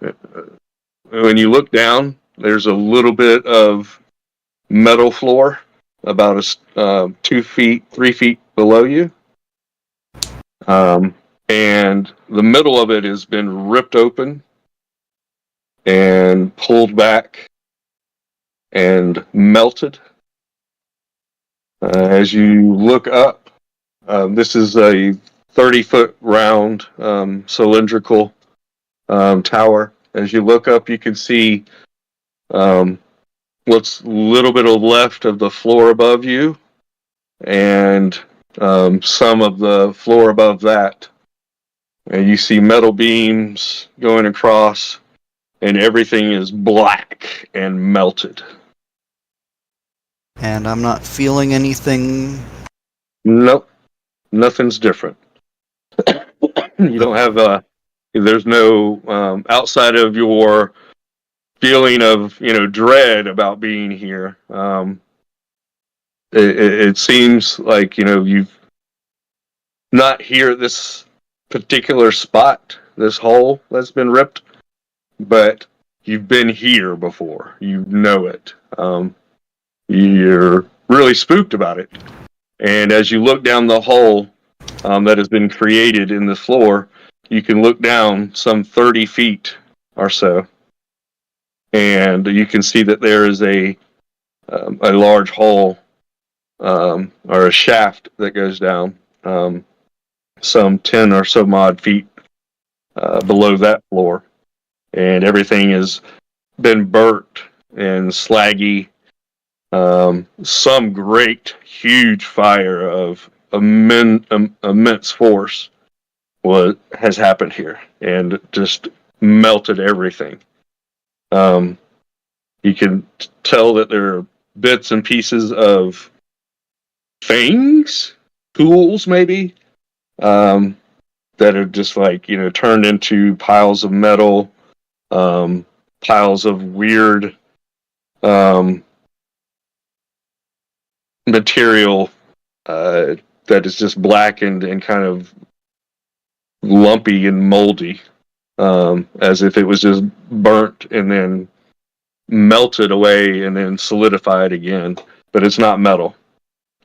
you look down, there's a little bit of metal floor about 2 feet, 3 feet below you. And the middle of it has been ripped open and pulled back and melted. As you look up, this is a 30-foot round cylindrical tower. As you look up, you can see what's a little bit left of the floor above you, and some of the floor above that. And you see metal beams going across, and everything is black and melted. And I'm not feeling anything. Nope, nothing's different. You don't have there's no outside of your feeling of dread about being here. It seems like you've not here at this particular spot, this hole that's been ripped, but you've been here before. You know it. You're really spooked about it. And as you look down the hole that has been created in the floor, you can look down some 30 feet or so, and you can see that there is a large hole or a shaft that goes down some 10 or so odd feet below that floor, and everything has been burnt and slaggy. Some great, huge fire of immense force has happened here and just melted everything. You can tell that there are bits and pieces of fangs, tools maybe, that are just turned into piles of metal, piles of weird material that is just blackened and kind of lumpy and moldy, as if it was just burnt and then melted away and then solidified again. But it's not metal;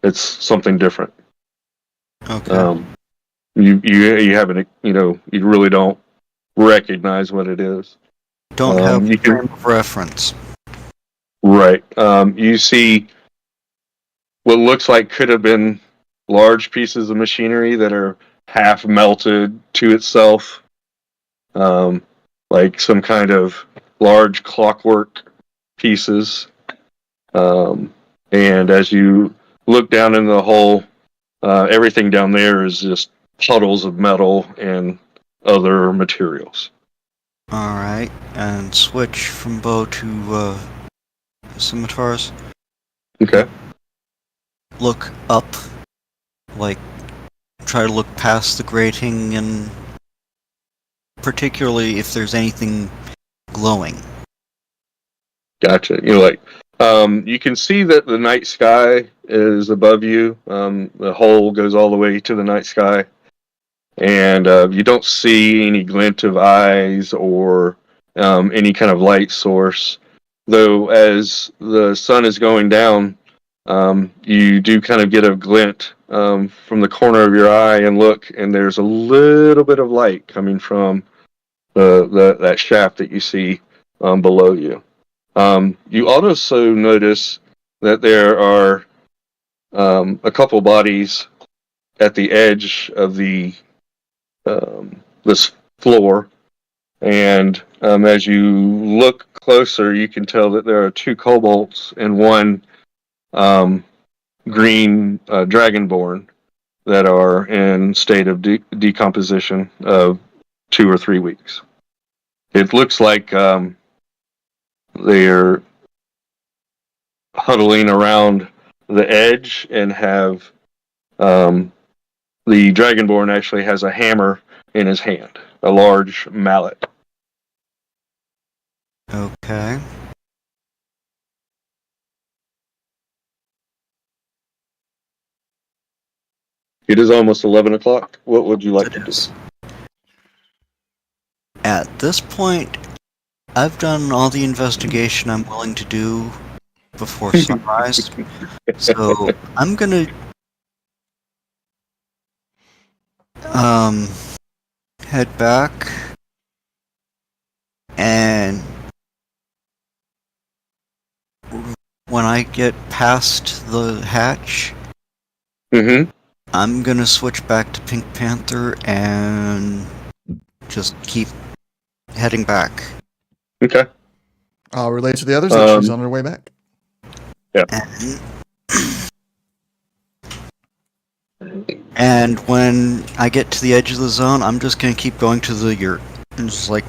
it's something different. Okay. You haven't, you really don't recognize what it is. Don't have you a frame of reference. Right. You see what looks like could have been large pieces of machinery that are half melted to itself, like some kind of large clockwork pieces. And as you look down in the hole, everything down there is just puddles of metal and other materials. Alright, and switch from bow to scimitars. Okay. Look up. Try to look past the grating, and particularly if there's anything glowing. Gotcha. You can see that the night sky is above you. The hole goes all the way to the night sky. And you don't see any glint of eyes or any kind of light source. Though as the sun is going down, you do kind of get a glint from the corner of your eye and look, and there's a little bit of light coming from that shaft that you see below you. You also notice that there are a couple bodies at the edge of this floor, and as you look closer, you can tell that there are 2 kobolds and 1 green dragonborn that are in state of decomposition of 2 or 3 weeks. It looks like they're huddling around the edge and have the dragonborn actually has a hammer in his hand, a large mallet. Okay. It is almost 11 o'clock. What would you like to do? At this point, I've done all the investigation I'm willing to do before sunrise. So I'm gonna head back and when I get past the hatch, Mm-hmm. I'm gonna switch back to Pink Panther and just keep heading back. Okay. I'll relay to the others that she's on her way back. And when I get to the edge of the zone, I'm just gonna keep going to the yurt. And just like,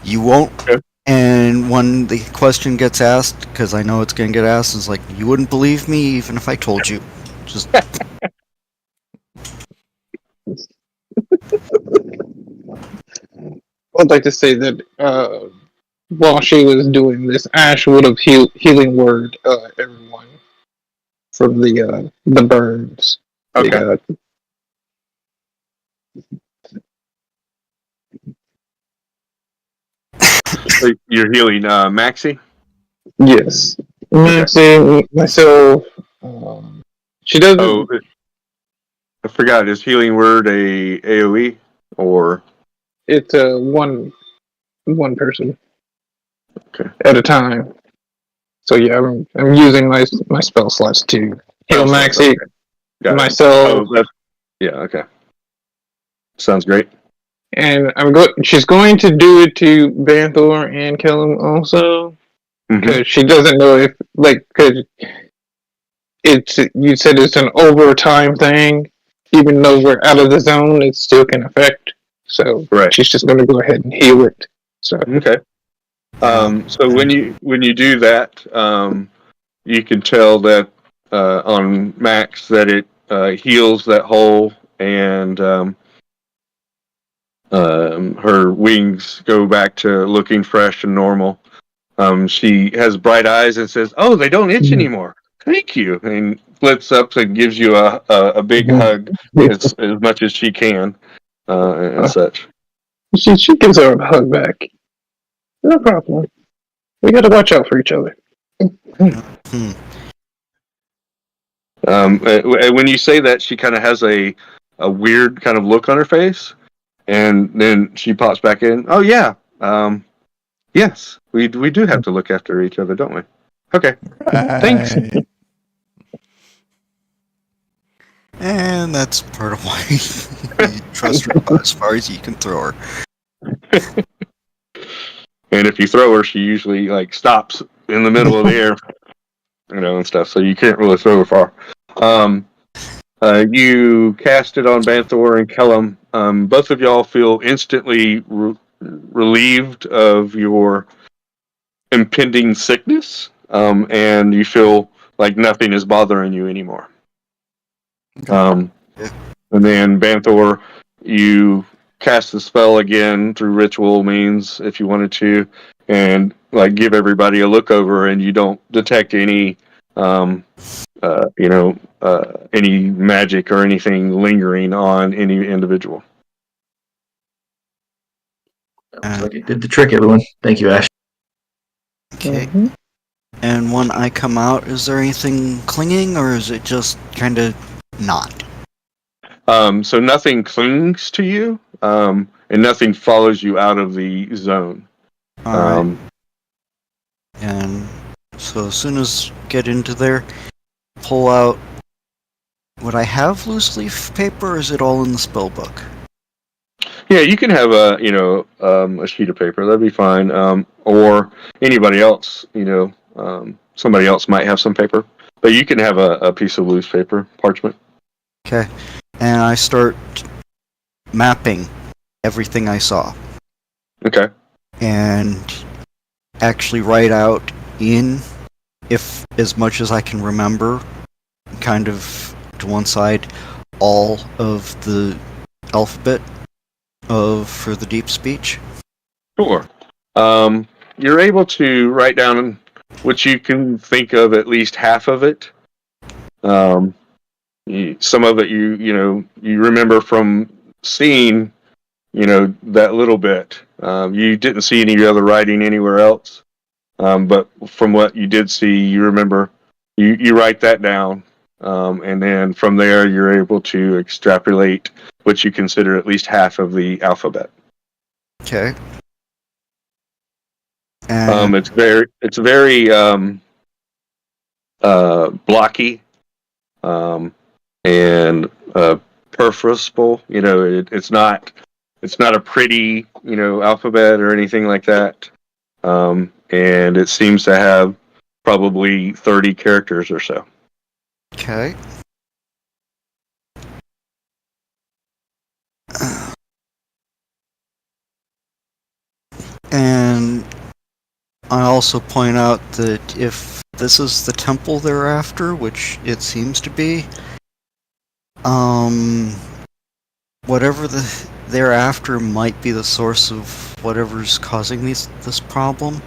you won't. Okay. And when the question gets asked, because I know it's gonna get asked, it's like, you wouldn't believe me even if I told you. Just. I'd like to say that while she was doing this, Ash would have healing word everyone from the burns. Okay. So you're healing Maxie? Yes. Maxie, myself. She doesn't. Oh, I forgot. Is healing word a AoE or? It's one person. Okay. At a time. So yeah, I'm using my spell slots to heal Maxie, okay. myself. Oh, yeah. Okay. Sounds great. And she's going to do it to Banthor and Kellum also, because she doesn't know if because you said it's an overtime thing, even though we're out of the zone, it still can affect. So she's just going to go ahead and heal it. So okay. So when you do that, you can tell that on Max that it heals that hole, and her wings go back to looking fresh and normal. She has bright eyes and says, "Oh, they don't itch anymore. Thank you," and flips up and gives you a big hug as much as she can, and such. She gives her a hug back. No problem. We got to watch out for each other. When you say that, she kind of has a weird kind of look on her face, and then she pops back in. Oh yeah, yes, we do have to look after each other, don't we? Okay, thanks. And that's part of why you trust her about as far as you can throw her. And if you throw her, she usually stops in the middle of the air, and stuff. So you can't really throw her far. You cast it on Banthor and Kellum. Both of y'all feel instantly relieved of your impending sickness, and you feel like nothing is bothering you anymore. And then Banthor, you cast the spell again through ritual means if you wanted to, and like give everybody a look over, and you don't detect any, any magic or anything lingering on any individual. Looks like it did the trick, everyone. Thank you, Ash. Okay. Mhm. And when I come out, is there anything clinging, or is it just kind of not? So nothing clings to you, and nothing follows you out of the zone. Alright. Um, And so as soon as get into there, pull out. Would I have loose leaf paper, or is it all in the spell book? Yeah, you can have a sheet of paper. That'd be fine. Or anybody else, somebody else might have some paper, but you can have a piece of loose paper, parchment. Okay. And I start mapping everything I saw. Okay. And actually write out in, if as much as I can remember, kind of to one side, all of the alphabet for the deep speech. Sure. You're able to write down what you can think of, at least half of it. Some of it you remember from seeing, that little bit. You didn't see any other writing anywhere else, but from what you did see, you remember. You write that down, and then from there you're able to extrapolate what you consider at least half of the alphabet. Okay. And It's very blocky, and purposeful. It's not a pretty alphabet or anything like that. And it seems to have probably 30 characters or so. okay. And I also point out that if this is the temple they're after, which it seems to be, whatever they're after might be the source of whatever's causing this problem.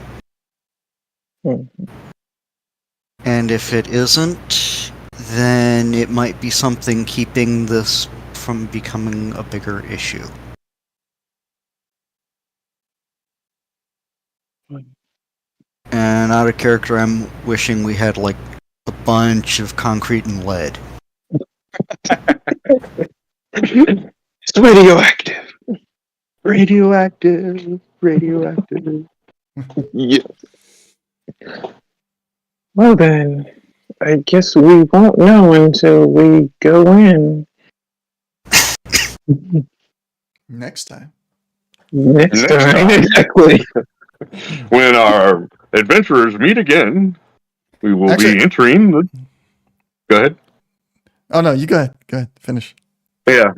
Mhm. And if it isn't, then it might be something keeping this from becoming a bigger issue. And out of character, I'm wishing we had like a bunch of concrete and lead. It's radioactive. Radioactive. Yeah. Well then, I guess we won't know until we go in. Next time. Next Next time, time. exactly. When our adventurers meet again, we will Actually- be entering the. Go ahead. Oh no, you go ahead. Go ahead. Finish. Yeah.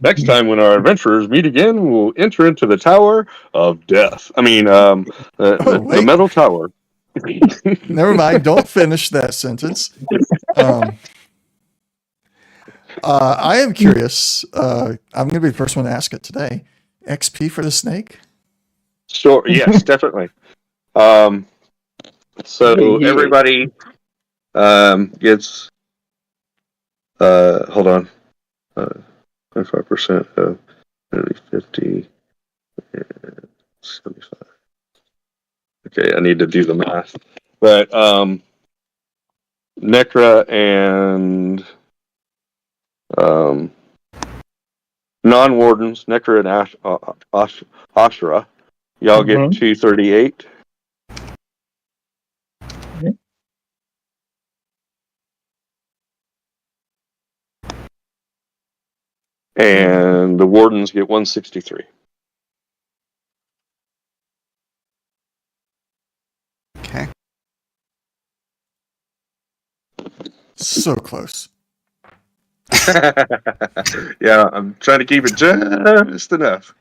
Next time, when our adventurers meet again, we'll enter into the Tower of Death. I mean, the wait. Metal Tower. Never mind. Don't finish that sentence. I am curious. I'm going to be the first one to ask it today. XP for the snake? Sure. Yes, definitely. So Yeah. everybody gets. Hold on. 25% of 50, 75. Okay, I need to do the math. But Necra and non-wardens, Necra and Ashra, y'all get Mhm. 238. Mhm. And the wardens get 163. Okay. So close. Yeah, I'm trying to keep it just enough.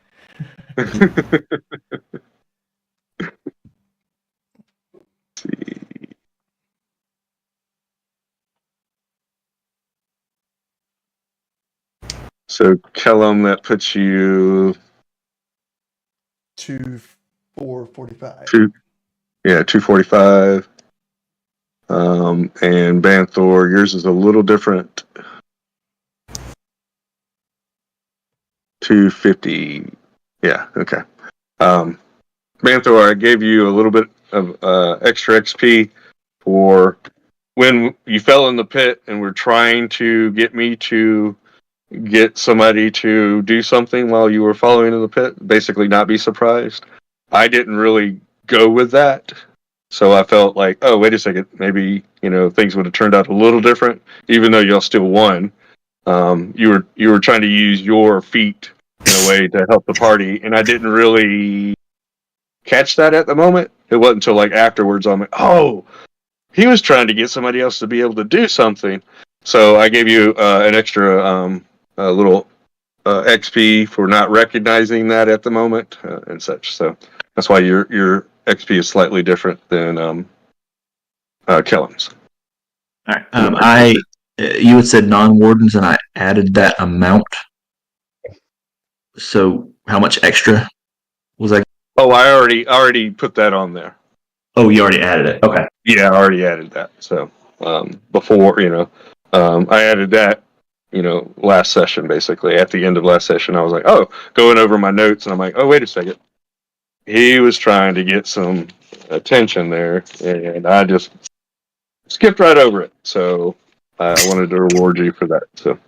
So Kellum, that puts you 2, 4, 45. Yeah, 245. And Banthor, yours is a little different. 250. Yeah, okay. Banthor, I gave you a little bit of extra XP for when you fell in the pit and were trying to get me to get somebody to do something while you were falling in the pit, basically not be surprised. I didn't really go with that. So I felt like, oh, wait a second, maybe, things would have turned out a little different, even though y'all still won. You were trying to use your feet in a way to help the party, and I didn't really catch that at the moment. It wasn't until like afterwards I'm like, oh, he was trying to get somebody else to be able to do something. So I gave you an extra a little XP for not recognizing that at the moment and such. So that's why your XP is slightly different than Kellen's. All right. You had said non-wardens, and I added that amount. So how much extra was I? Oh, I already put that on there. Oh, you already added it. Okay. Yeah, I already added that. So before, I added that, last session, basically. At the end of last session, I was like, oh, going over my notes, and I'm like, oh, wait a second. He was trying to get some attention there, and I just skipped right over it. So I wanted to reward you for that. So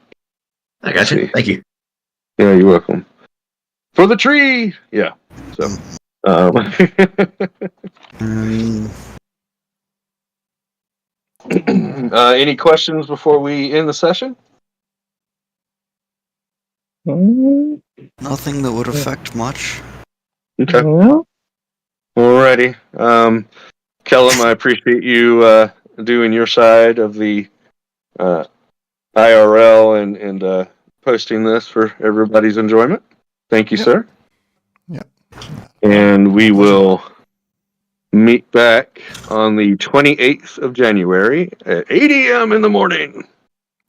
I got you. Thank you. Yeah, you're welcome. For the tree! Yeah. So, any questions before we end the session? Nothing that would affect much. Okay. Alrighty. Kellum, I appreciate you doing your side of the IRL and posting this for everybody's enjoyment. Thank you, sir. Yep. And we will meet back on the 28th of January at 8 a.m. in the morning.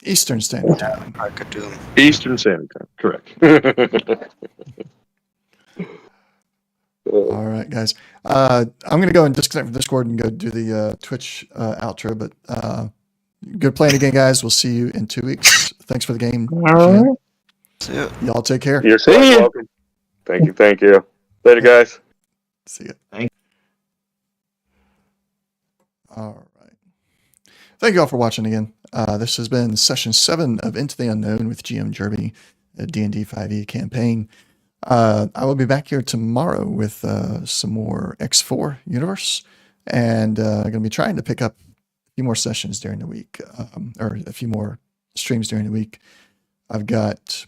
Eastern Standard Time. I could do. Eastern Standard Time, correct. All right, guys. I'm going to go and disconnect from Discord and go do the Twitch outro. But good playing again, guys. We'll see you in 2 weeks. Thanks for the game. Shannon. See ya. Y'all take care. You're so welcome. Thank you. Later, guys. See ya. Thanks. All right. Thank you all for watching again. This has been session 7 of Into the Unknown with GM Jerby, a D&D 5e campaign. I will be back here tomorrow with some more X4 universe, and I'm going to be trying to pick up a few more sessions during the week, or a few more streams during the week. I've got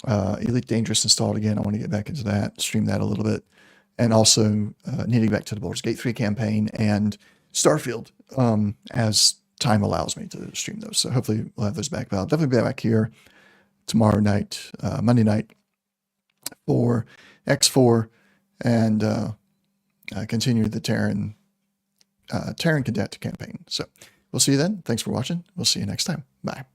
Elite Dangerous installed again. I want to get back into that, stream that a little bit, and also needing back to the Baldur's Gate 3 campaign and Starfield as time allows me to stream those. So hopefully we'll have those back. But I'll definitely be back here tomorrow night, Monday night, for X4 and continue the Terran Cadet campaign. So we'll see you then. Thanks for watching. We'll see you next time. Bye.